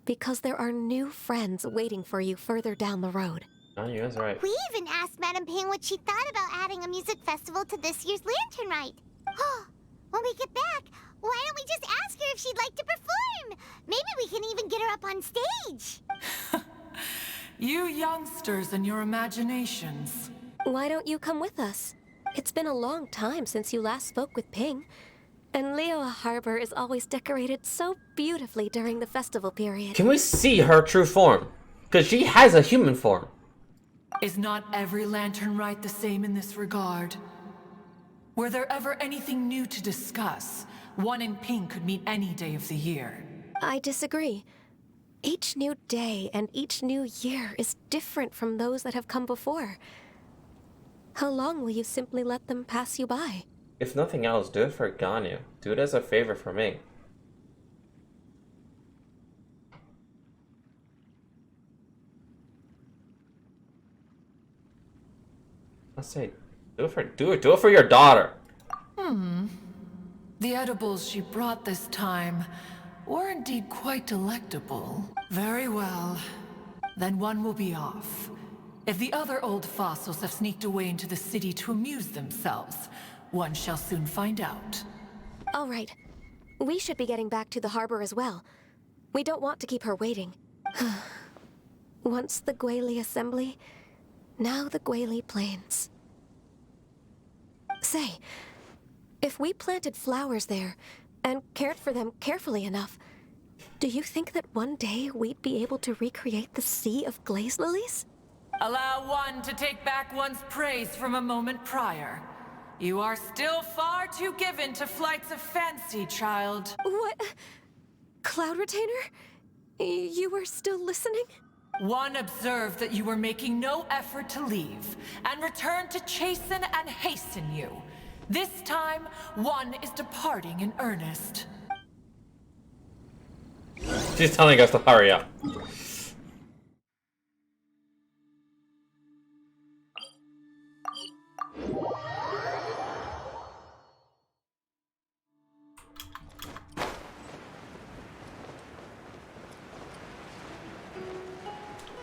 because there are new friends waiting for you further down the road. Oh, you guys are right. We even asked Madame Ping what she thought about adding a music festival to this year's Lantern Rite. When we get back, why don't we just ask her if she'd like to perform? Maybe we can even get her up on stage. You youngsters and your imaginations. Why don't you come with us? It's been a long time since you last spoke with Ping, and Leo Harbor is always decorated so beautifully during the festival period. Can we see her true form? Because she has a human form. Is not every Lantern Rite the same in this regard? Were there ever anything new to discuss? One in Ping could meet any day of the year. I disagree. Each new day and each new year is different from those that have come before. How long will you simply let them pass you by? If nothing else, do it for Ganyu. Do it as a favor for me. Let's say, do it for your daughter. The edibles she brought this time were indeed quite delectable. Very well. Then one will be off. If the other old fossils have sneaked away into the city to amuse themselves, one shall soon find out. All right. We should be getting back to the harbor as well. We don't want to keep her waiting. Once the Guili Assembly, now the Guili Plains. Say, if we planted flowers there and cared for them carefully enough, do you think that one day we'd be able to recreate the sea of glaze lilies? Allow one to take back one's praise from a moment prior. You are still far too given to flights of fancy, child. What? Cloud Retainer? You were still listening? One observed that you were making no effort to leave, and returned to chasten and hasten you. This time, one is departing in earnest. She's telling us to hurry up.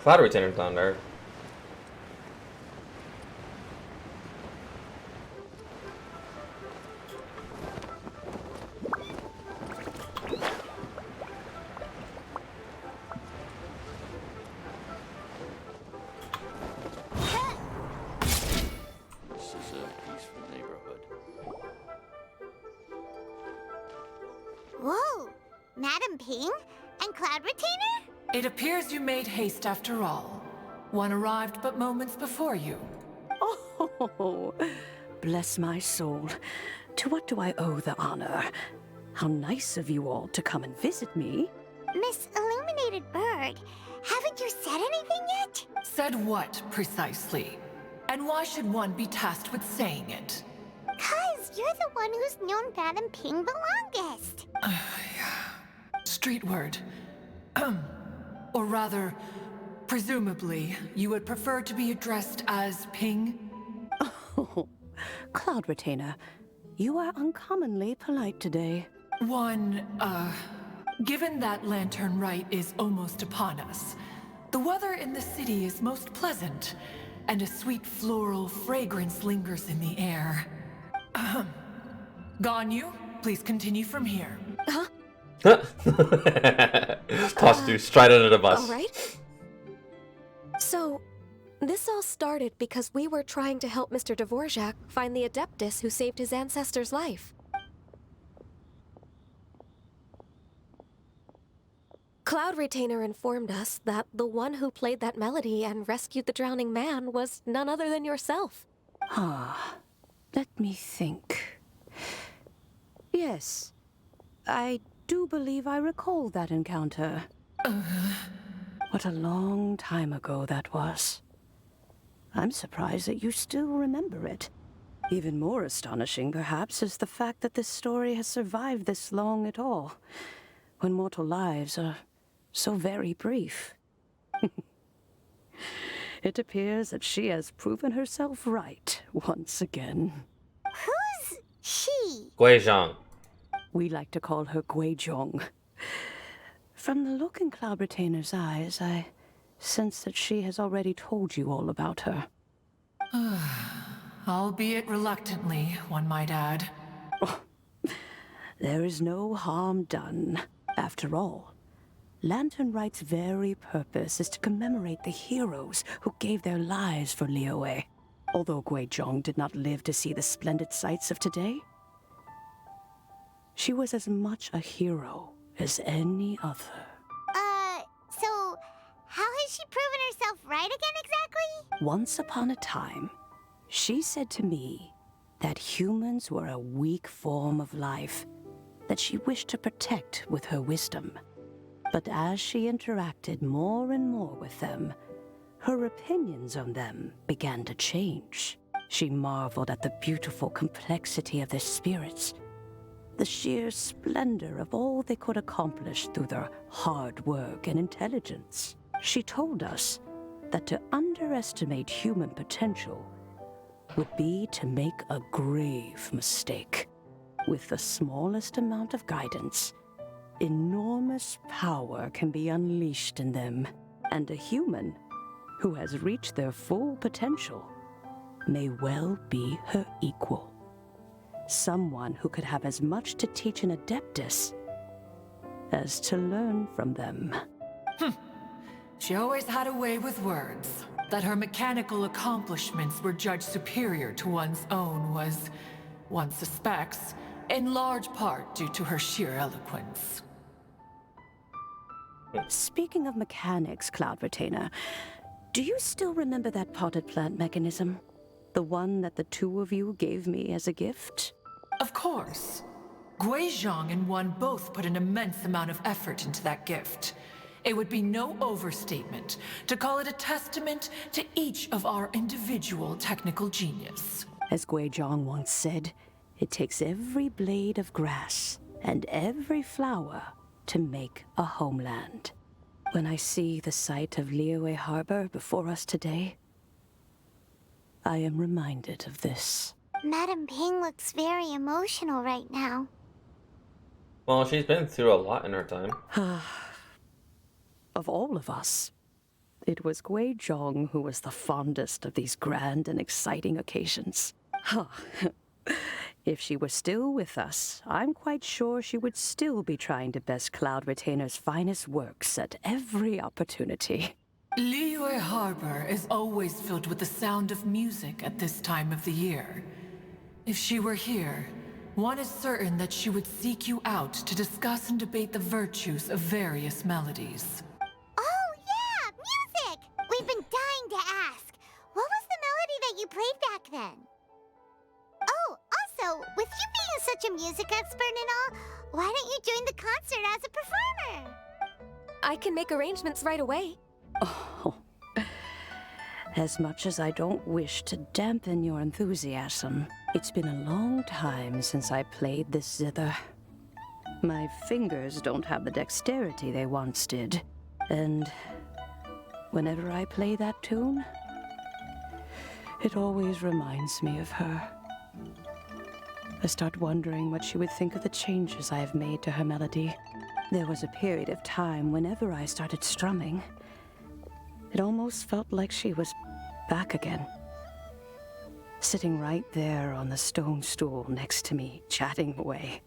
Cloud Retainer's down there. Whoa! Madam Ping? And Cloud Retainer? It appears you made haste after all. One arrived but moments before you. Oh, bless my soul. To what do I owe the honor? How nice of you all to come and visit me. Miss Illuminated Bird, haven't you said anything yet? Said what, precisely? And why should one be tasked with saying it? 'Cause you're the one who's known Madam Ping the longest. Street word. Or rather, presumably, you would prefer to be addressed as Ping? Oh, Cloud Retainer, you are uncommonly polite today. Given that Lantern Rite is almost upon us, the weather in the city is most pleasant, and a sweet floral fragrance lingers in the air. Ganyu, please continue from here. Huh? Tossed you straight under the bus. All right. So, this all started because we were trying to help Mr. Dvorak find the Adeptus who saved his ancestor's life. Cloud Retainer informed us that the one who played that melody and rescued the drowning man was none other than yourself. Let me think. Yes, I do believe I recall that encounter. What a long time ago that was. I'm surprised that you still remember it. Even more astonishing, perhaps, is the fact that this story has survived this long at all, when mortal lives are so very brief. It appears that she has proven herself right once again. Who's she? Guizhong. We like to call her Guizhong. From the look in Cloud Retainer's eyes, I sense that she has already told you all about her. Albeit reluctantly, one might add. There is no harm done. After all, Lantern Rite's very purpose is to commemorate the heroes who gave their lives for Liyue. Although Guizhong did not live to see the splendid sights of today, she was as much a hero as any other. So how has she proven herself right again exactly? Once upon a time, she said to me that humans were a weak form of life that she wished to protect with her wisdom. But as she interacted more and more with them, her opinions on them began to change. She marveled at the beautiful complexity of their spirits, the sheer splendor of all they could accomplish through their hard work and intelligence. She told us that to underestimate human potential would be to make a grave mistake. With the smallest amount of guidance, enormous power can be unleashed in them, and a human who has reached their full potential may well be her equal. Someone who could have as much to teach an Adeptus as to learn from them. She always had a way with words. That her mechanical accomplishments were judged superior to one's own was, one suspects, in large part due to her sheer eloquence. Speaking of mechanics, Cloud Retainer, do you still remember that potted plant mechanism? The one that the two of you gave me as a gift? Of course. Guizhong and one both put an immense amount of effort into that gift. It would be no overstatement to call it a testament to each of our individual technical genius. As Guizhong once said, it takes every blade of grass and every flower to make a homeland. When I see the sight of Liyue Harbor before us today, I am reminded of this. Madam Ping looks very emotional right now. Well, she's been through a lot in her time. Of all of us, it was Guizhong who was the fondest of these grand and exciting occasions. If she were still with us, I'm quite sure she would still be trying to best Cloud Retainer's finest works at every opportunity. Liyue Harbor is always filled with the sound of music at this time of the year. If she were here, one is certain that she would seek you out to discuss and debate the virtues of various melodies. Oh, yeah! Music! We've been dying to ask. What was the melody that you played back then? Oh, also, with you being such a music expert and all, why don't you join the concert as a performer? I can make arrangements right away. Oh, as much as I don't wish to dampen your enthusiasm, it's been a long time since I played this zither. My fingers don't have the dexterity they once did, and whenever I play that tune, it always reminds me of her. I start wondering what she would think of the changes I have made to her melody. There was a period of time whenever I started strumming, it almost felt like she was back again. Sitting right there on the stone stool next to me, chatting away.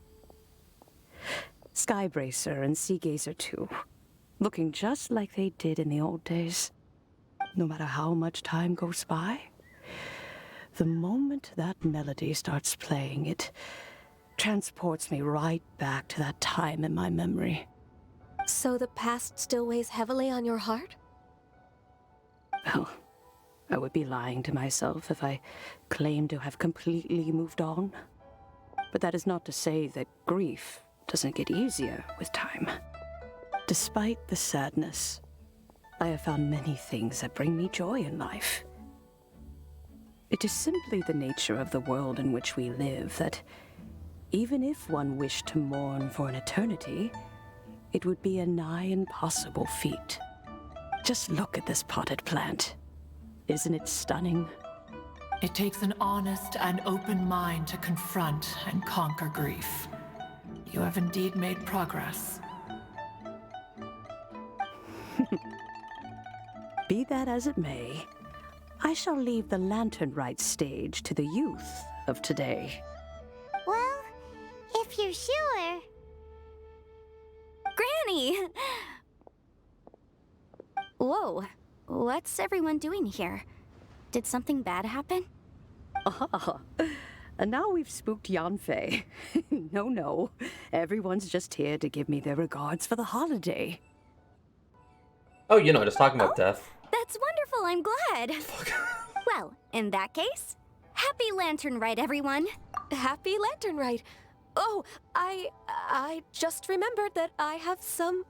Skybracer and Seagazer too, looking just like they did in the old days. No matter how much time goes by, the moment that melody starts playing, it transports me right back to that time in my memory. So the past still weighs heavily on your heart? Well, I would be lying to myself if I claimed to have completely moved on. But that is not to say that grief doesn't get easier with time. Despite the sadness, I have found many things that bring me joy in life. It is simply the nature of the world in which we live that even if one wished to mourn for an eternity, it would be a nigh impossible feat. Just look at this potted plant. Isn't it stunning? It takes an honest and open mind to confront and conquer grief. You have indeed made progress. Be that as it may, I shall leave the lantern rite stage to the youth of today. Well, if you're sure. Granny! Whoa, what's everyone doing here? Did something bad happen? Ah, and now we've spooked Yanfei. No, everyone's just here to give me their regards for the holiday. Oh, just talking about death. That's wonderful, I'm glad. Well, in that case, happy Lantern Rite, everyone. Happy Lantern Rite. Oh, I just remembered that I have some,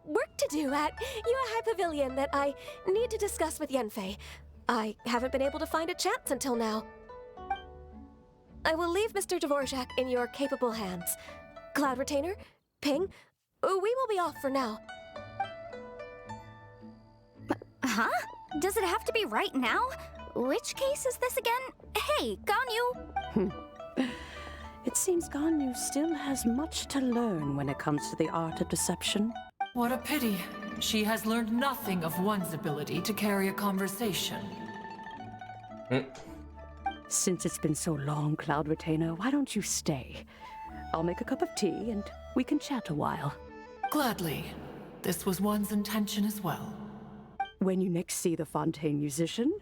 work to do at Yuehai Pavilion that I need to discuss with Yanfei. I haven't been able to find a chance until now. I will leave Mr. Dvorak in your capable hands. Cloud Retainer, Ping, we will be off for now. Huh? Does it have to be right now? Which case is this again? Hey, Ganyu! It seems Ganyu still has much to learn when it comes to the art of deception. What a pity. She has learned nothing of one's ability to carry a conversation. Since it's been so long, Cloud Retainer, why don't you stay? I'll make a cup of tea and we can chat a while. Gladly. This was one's intention as well. When you next see the Fontaine musician,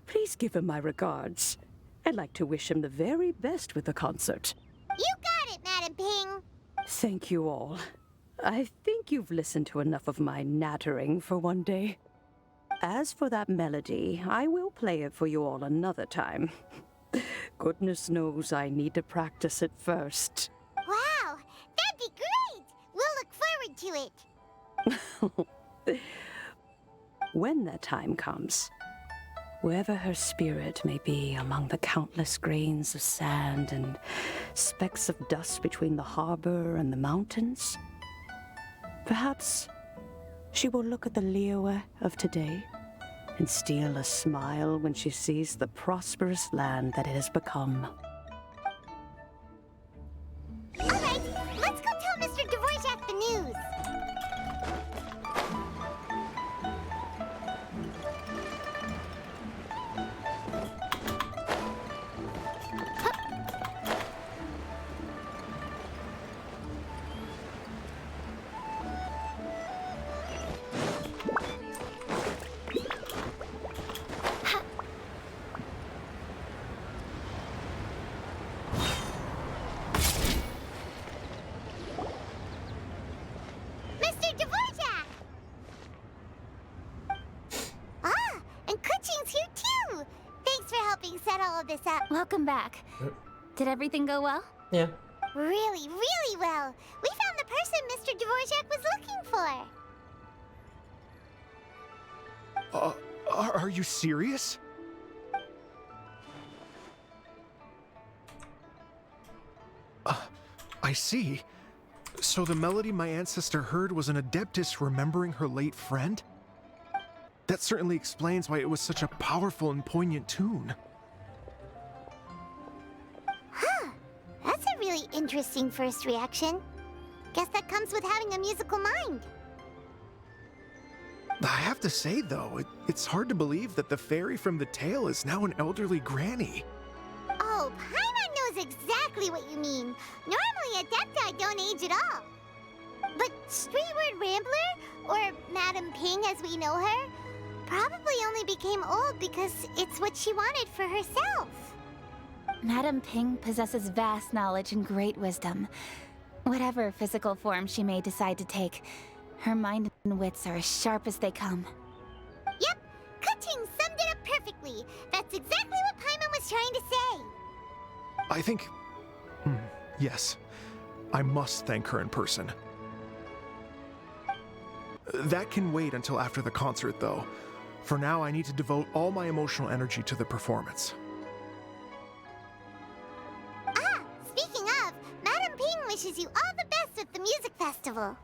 please give him my regards. I'd like to wish him the very best with the concert. You got it, Madam Ping. Thank you all. I think you've listened to enough of my nattering for one day. As for that melody, I will play it for you all another time. Goodness knows I need to practice it first. Wow, that'd be great. We'll look forward to it. When that time comes, wherever her spirit may be among the countless grains of sand and specks of dust between the harbor and the mountains, perhaps she will look at the Liyue of today and steal a smile when she sees the prosperous land that it has become. All right, let's go tell Mr. Dvorak the news. this up. Welcome back. Did everything go well? Yeah. Really, really well. We found the person Mr. Dvorak was looking for. Are you serious? I see. So the melody my ancestor heard was an adeptus remembering her late friend? That certainly explains why it was such a powerful and poignant tune. Huh. That's a really interesting first reaction. Guess that comes with having a musical mind. I have to say, though, it's hard to believe that the fairy from the tale is now an elderly granny. Oh, Paimon knows exactly what you mean. Normally, Adepti don't age at all. But Streetward Rambler, or Madame Ping as we know her, probably only became old because it's what she wanted for herself. Madame Ping possesses vast knowledge and great wisdom. Whatever physical form she may decide to take, her mind and wits are as sharp as they come. Yep, Kuching summed it up perfectly. That's exactly what Paimon was trying to say. I think... yes. I must thank her in person. That can wait until after the concert, though. For now, I need to devote all my emotional energy to the performance. Ah, speaking of, Madame Ping wishes you all the best at the music festival.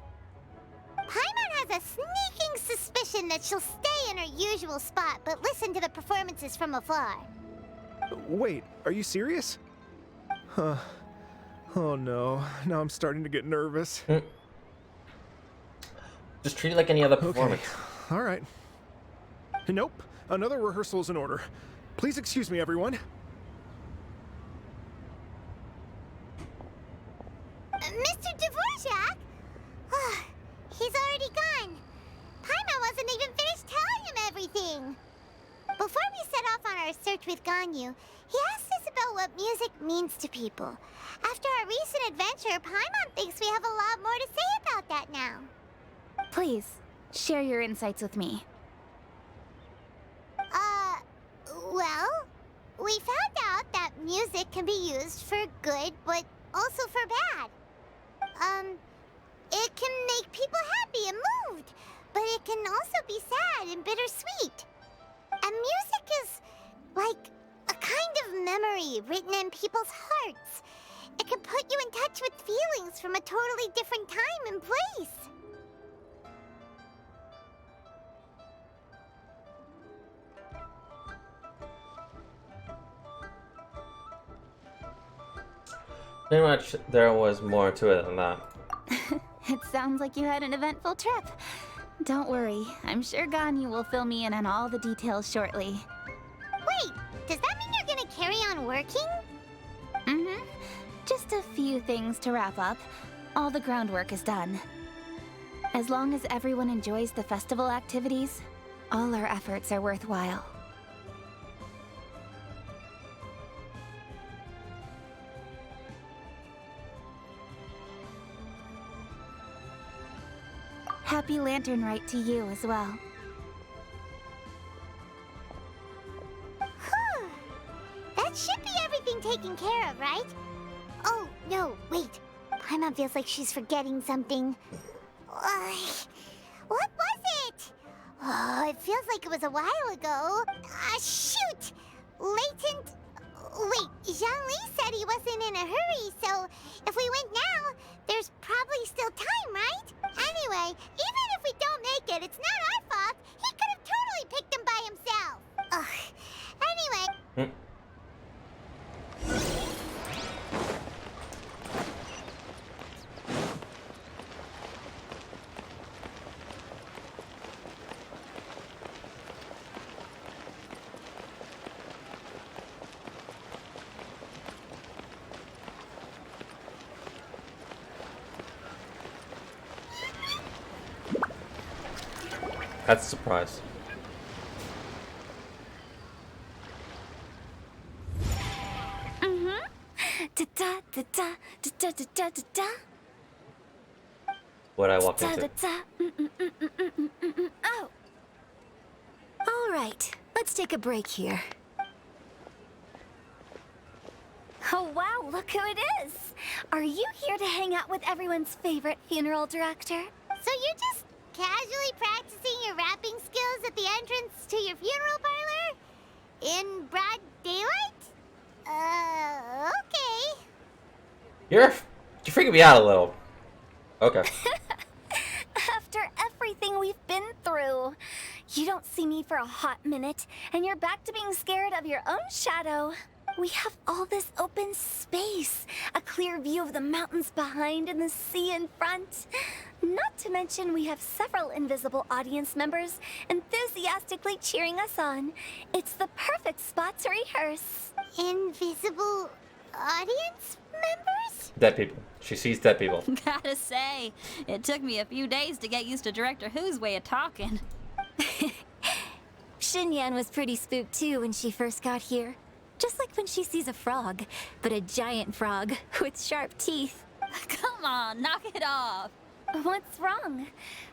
Paimon has a sneaking suspicion that she'll stay in her usual spot, but listen to the performances from afar. Wait, are you serious? Huh. Oh no, now I'm starting to get nervous. Just treat it like any other performance. Okay. Alright. Nope, another rehearsal is in order. Please excuse me, everyone. Mr. Dvorak? He's already gone. Paimon wasn't even finished telling him everything. Before we set off on our search with Ganyu, he asked us about what music means to people. After our recent adventure, Paimon thinks we have a lot more to say about that now. Please, share your insights with me. Well, we found out that music can be used for good, but also for bad. It can make people happy and moved, but it can also be sad and bittersweet. And music is like a kind of memory written in people's hearts. It can put you in touch with feelings from a totally different time and place. Pretty much there was more to it than that. It sounds like you had an eventful trip. Don't worry, I'm sure Ganyu will fill me in on all the details shortly. Wait, does that mean you're gonna carry on working? Mm-hmm. Just a few things to wrap up. All the groundwork is done. As long as everyone enjoys the festival activities, all our efforts are worthwhile. Happy Lantern Rite to you as well. That should be everything taken care of, right? Oh, no, wait. Paimon feels like she's forgetting something. What was it? Oh, it feels like it was a while ago. Shoot! Latent... Wait, Zhangli said he wasn't in a hurry, so if we went now, there's probably still time, right? Anyway, even if we don't make it, it's not our fault. He could have totally picked him by himself. Ugh. Anyway... That's a surprise. What I walked into. Oh. All right, let's take a break here. Oh wow, look who it is! Are you here to hang out with everyone's favorite funeral director? So you're just casually practicing your rapping skills at the entrance to your funeral parlor? In broad daylight? Okay. You're freaking me out a little. Okay. After everything we've been through, you don't see me for a hot minute, and you're back to being scared of your own shadow. We have all this open space, a clear view of the mountains behind and the sea in front. Not to mention we have several invisible audience members enthusiastically cheering us on. It's the perfect spot to rehearse. Invisible audience members? Dead people. She sees dead people. Gotta say, it took me a few days to get used to Director Who's way of talking. Xinyan was pretty spooked too when she first got here. Just like when she sees a frog, but a giant frog with sharp teeth. Come on, knock it off. What's wrong?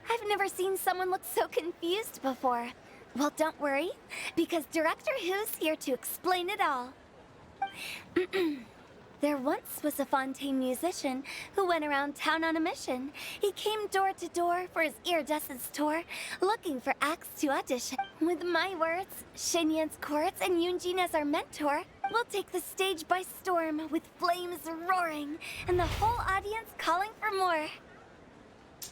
I've never seen someone look so confused before. Well, don't worry, because Director Who's here to explain it all. There once was a Fontaine musician who went around town on a mission. He came door to door for his iridescence tour, looking for acts to audition. With my words, Xinyan's chorus, and Yunjin as our mentor, we'll take the stage by storm with flames roaring and the whole audience calling for more.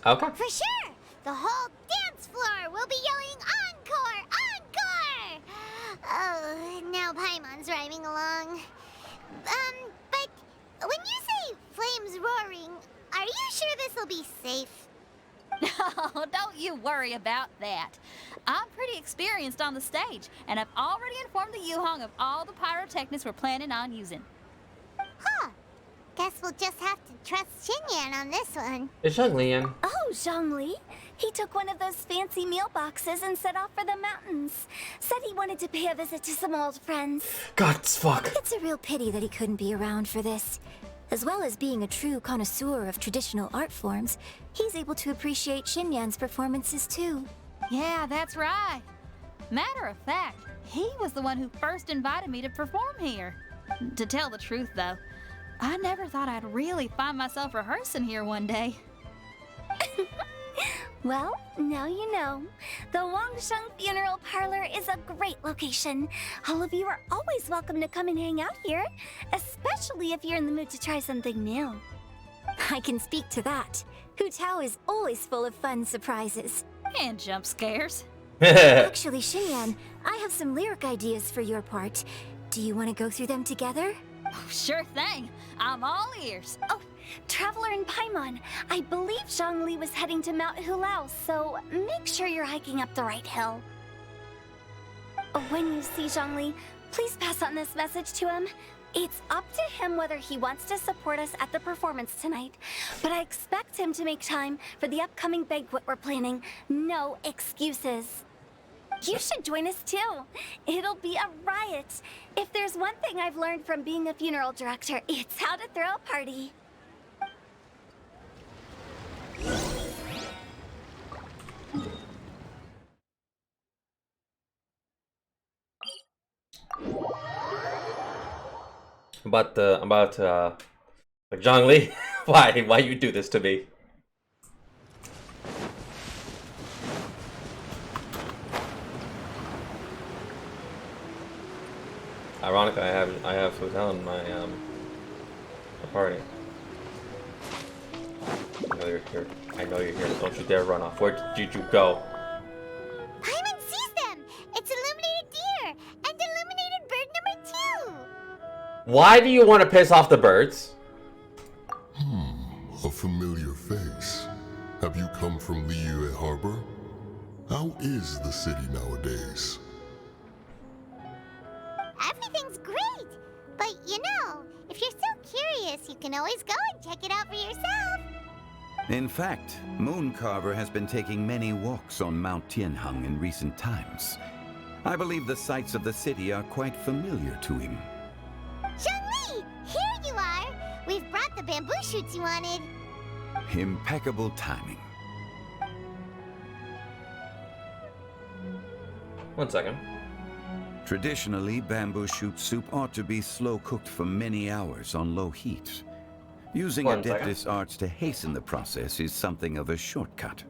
Okay. For sure! The whole dance floor will be yelling encore! Encore! Oh, now Paimon's rhyming along. But when you say flames roaring, are you sure this'll be safe? No, don't you worry about that. I'm pretty experienced on the stage, and I've already informed the Yuhong of all the pyrotechnics we're planning on using. Huh. Guess we'll just have to trust Xinyan on this one. It's Zhongli in. Oh, Zhongli. He took one of those fancy meal boxes and set off for the mountains. Said he wanted to pay a visit to some old friends. God's fuck. It's a real pity that he couldn't be around for this. As well as being a true connoisseur of traditional art forms, he's able to appreciate Xinyan's performances too. Yeah, that's right. Matter of fact, he was the one who first invited me to perform here. To tell the truth, though, I never thought I'd really find myself rehearsing here one day. Well, now you know. The Wangsheng Funeral Parlor is a great location. All of you are always welcome to come and hang out here, especially if you're in the mood to try something new. I can speak to that. Hu Tao is always full of fun surprises. And jump scares. Actually, Xinyan, I have some lyric ideas for your part. Do you want to go through them together? Oh, sure thing. I'm all ears. Oh, Traveler and Paimon, I believe Zhongli was heading to Mount Hulao, so make sure you're hiking up the right hill. When you see Zhongli, please pass on this message to him. It's up to him whether he wants to support us at the performance tonight, but I expect him to make time for the upcoming banquet we're planning. No excuses. You should join us too. It'll be a riot. If there's one thing I've learned from being a funeral director, it's how to throw a party. About like Zhongli, why you do this to me? Ironically, I have Hotel in my party. I know you're here. I know you're here. Don't you dare run off. Where did you go? Paimon sees them! It's illuminated deer! And illuminated bird number 2! Why do you want to piss off the birds? A familiar face. Have you come from Liyue Harbor? How is the city nowadays? Everything's great! But you know, if you're so curious, you can always go and check it out for yourself! In fact, Mooncarver has been taking many walks on Mount Tianheng in recent times. I believe the sights of the city are quite familiar to him. Zhongli! Here you are! We've brought the bamboo shoots you wanted. Impeccable timing. 1 second. Traditionally, bamboo shoot soup ought to be slow-cooked for many hours on low heat. Using One second. Adeptus arts to hasten the process is something of a shortcut.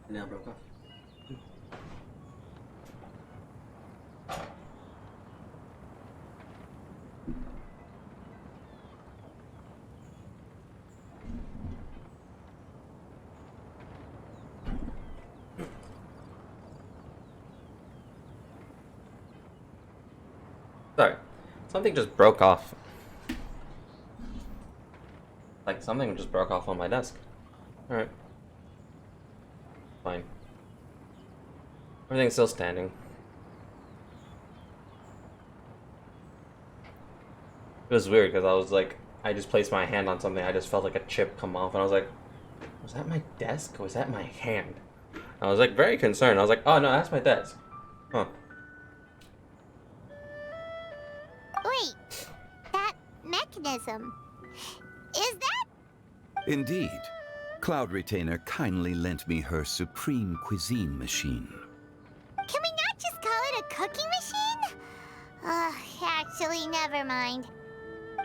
Now broke off. Sorry, something just broke off. Like something just broke off on my desk. Alright. Fine. Everything's still standing. It was weird because I was like, I just placed my hand on something, I just felt like a chip come off, and I was like, was that my desk or was that my hand? I was like very concerned. I was like, oh no, that's my desk. Huh. Wait, that mechanism, is that? Indeed. Cloud Retainer kindly lent me her supreme cuisine machine. Can we not just call it a cooking machine? Actually, never mind.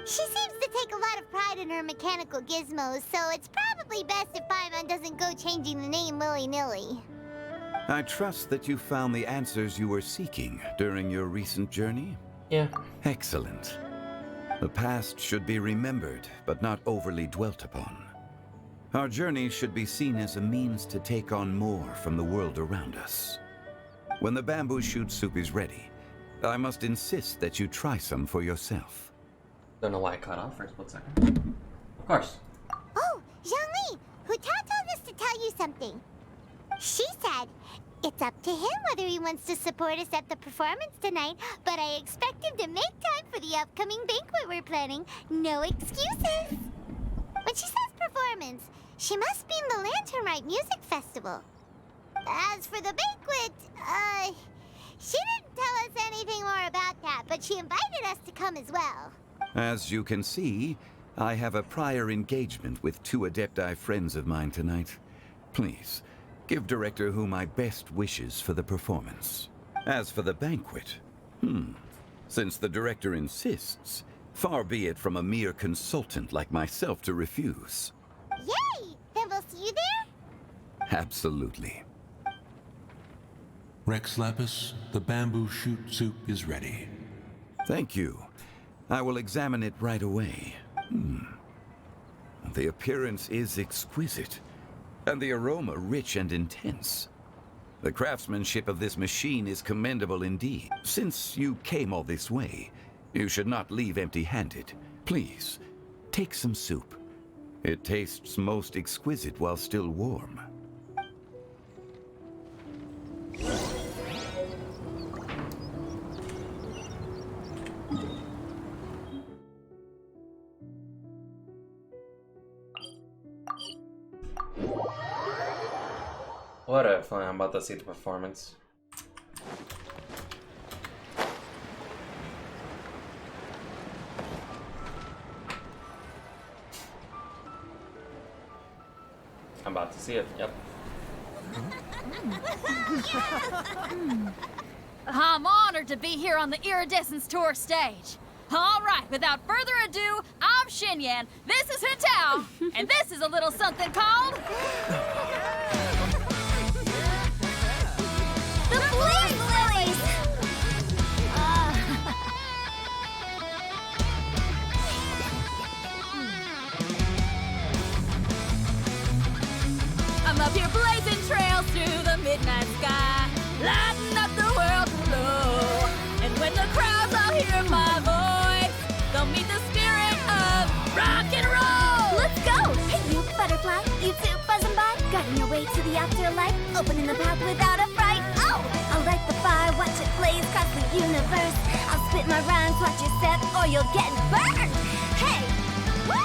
She seems to take a lot of pride in her mechanical gizmos, so it's probably best if Paimon doesn't go changing the name willy-nilly. I trust that you found the answers you were seeking during your recent journey? Yeah. Excellent. The past should be remembered, but not overly dwelt upon. Our journey should be seen as a means to take on more from the world around us. When the bamboo shoot soup is ready, I must insist that you try some for yourself. Don't know why I cut off for a split second. Of course. Oh, Zhongli, Huta told us to tell you something. She said, it's up to him whether he wants to support us at the performance tonight, but I expect him to make time for the upcoming banquet we're planning. No excuses. When she says performance, she must mean the Lantern Rite Music Festival. As for the banquet, she didn't tell us anything more about that, but she invited us to come as well. As you can see, I have a prior engagement with 2 Adepti friends of mine tonight. Please, give Director Hu my best wishes for the performance. As for the banquet, since the Director insists, far be it from a mere consultant like myself to refuse. Yay! Then we'll see you there? Absolutely. Rex Lapis, the bamboo shoot soup is ready. Thank you. I will examine it right away. The appearance is exquisite, and the aroma rich and intense. The craftsmanship of this machine is commendable indeed. Since you came all this way, you should not leave empty-handed. Please, take some soup. It tastes most exquisite while still warm. What if I'm about to see the performance? I'm about to see it, yep. I'm honored to be here on the Iridescence Tour stage. All right, without further ado, I'm Xinyan, this is Hintao, and this is a little something called... The Blaze Lilies! I'm up here blazing trails through the midnight sky, lighting up the world below. And when the crowds all hear my voice, they'll meet the spirit of rock and roll. Let's go! Hey, you butterfly, you too buzzing by, guiding your way to the afterlife, opening the path without a fright. Oh, I'll I'll light the fire, watch it blaze across the universe. I'll spit my rhymes, watch you step, or you'll get burned. Hey! Woo!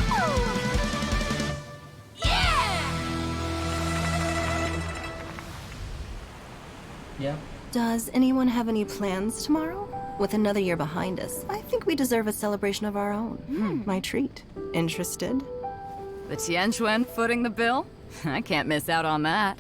Yeah. Does anyone have any plans tomorrow? With another year behind us, I think we deserve a celebration of our own. My treat. Interested? The Tianquan footing the bill? I can't miss out on that.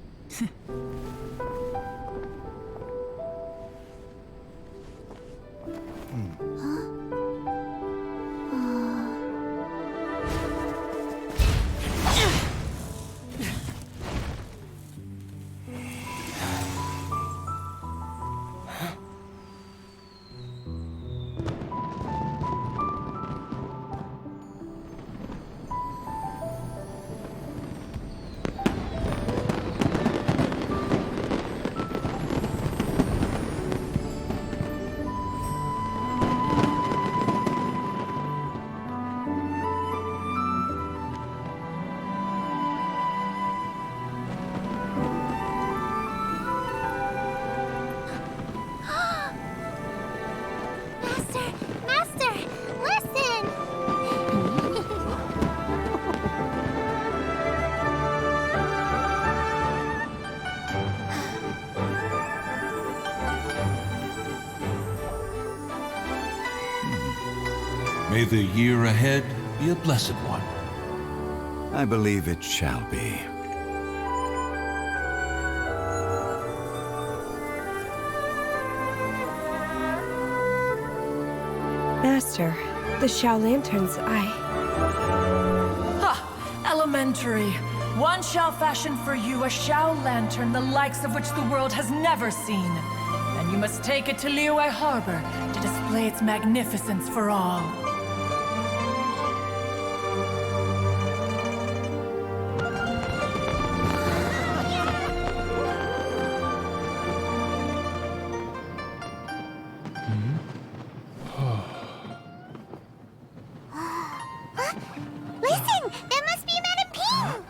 Master, listen! May the year ahead be a blessed one. I believe it shall be. Master, the Xiao Lanterns, Ha! Elementary. One shall fashion for you a Xiao Lantern the likes of which the world has never seen. And you must take it to Liyue Harbor to display its magnificence for all. Listen! That must be Madame Ping!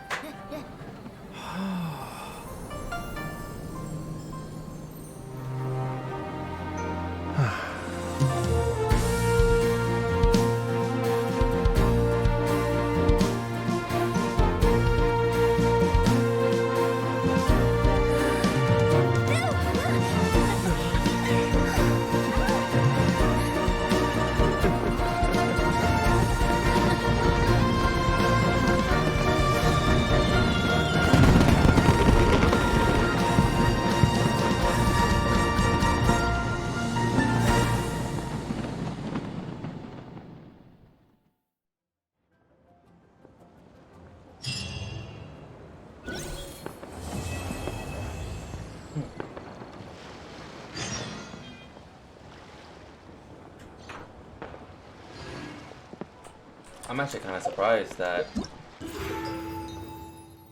I'm actually kind of surprised that.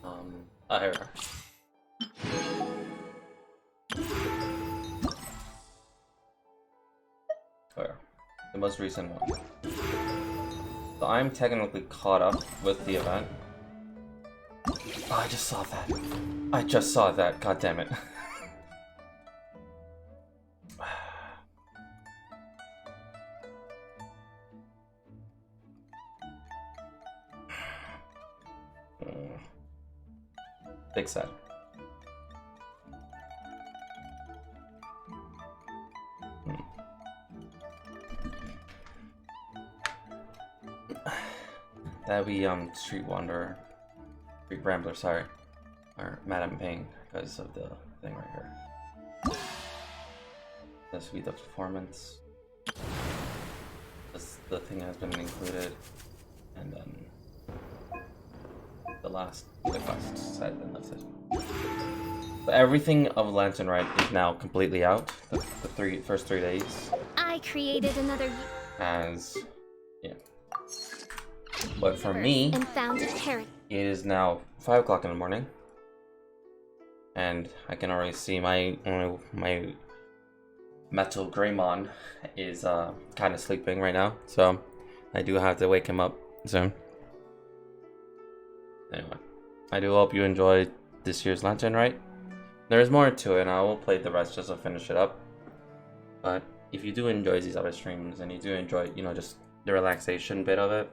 Oh, here we are. Where? The most recent one. So I'm technically caught up with the event. Oh, I just saw that. I just saw that. God damn it. Big sad. That'd be Street Wanderer, Street Rambler, sorry, or Madame Ping, because of the thing right here. The suite of performance. The thing has been included, and then the last quest has been lifted. But everything of Lantern Rite is now completely out. The first 3 days. I created another As yeah. But for me, and found a parrot. it is now 5 o'clock in the morning, and I can already see my Metal Greymon is kind of sleeping right now, so I do have to wake him up soon. Anyway, I do hope you enjoyed this year's Lantern Rite. There's more to it, and I will play the rest just to finish it up. But if you do enjoy these other streams, and you do enjoy, you know, just the relaxation bit of it,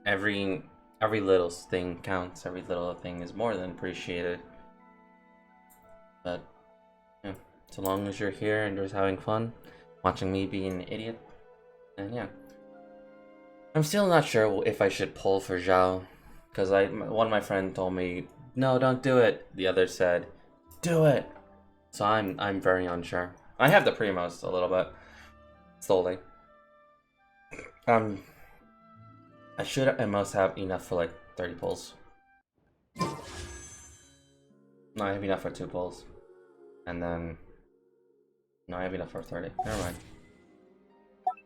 every little thing counts. Every little thing is more than appreciated. But yeah, so long as you're here and just having fun, watching me be an idiot, and yeah. I'm still not sure if I should pull for Zhao, because one of my friends told me, no, don't do it. The other said, do it. So I'm very unsure. I have the Primos a little bit, slowly. I must have enough for like 30 pulls. No, I have enough for 2 pulls. And then... No, I have enough for 30. Never mind.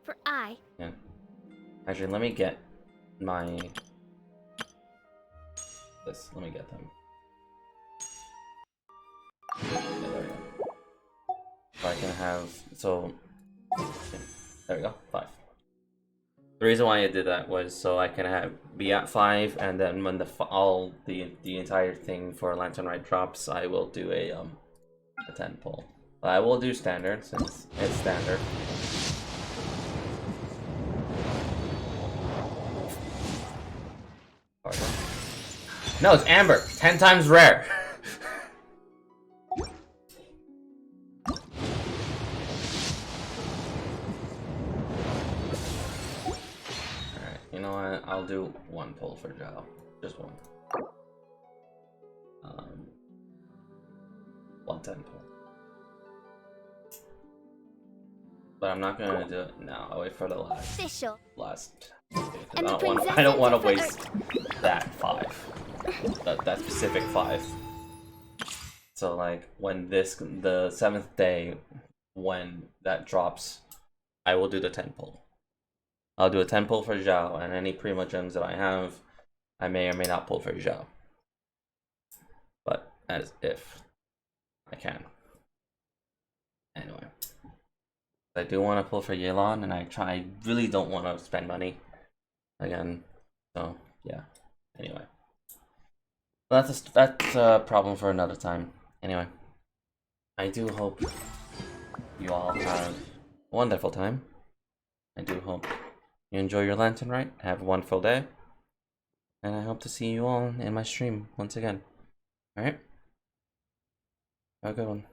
For I. Yeah. Actually, let me get my... Let me get them. Yeah, there we go. So I can have... So... Yeah, there we go. 5. The reason why I did that was so I can be at 5, and then when the entire thing for Lantern Rite drops, I will do a 10 pull. But I will do standard since it's standard. Pardon? No, it's Amber. 10 times rare. You know what? I'll do 1 pull for Zhao. Just 1. 110 pull. But I'm not gonna do it now. I'll wait for the last. And I don't want to waste that 5. That specific 5. So like when the 7th day, when that drops, I will do the 10 pull. I'll do a 10 pull for Zhao, and any Primo gems that I have, I may or may not pull for Zhao. But as if I can. Anyway. I do want to pull for Yelan, and I really don't want to spend money again. So yeah. Anyway. That's a problem for another time. Anyway. I do hope you all have a wonderful time. I do hope you enjoy your Lantern Rite, have a wonderful day, and I hope to see you all in my stream once again. Alright? Have a good one.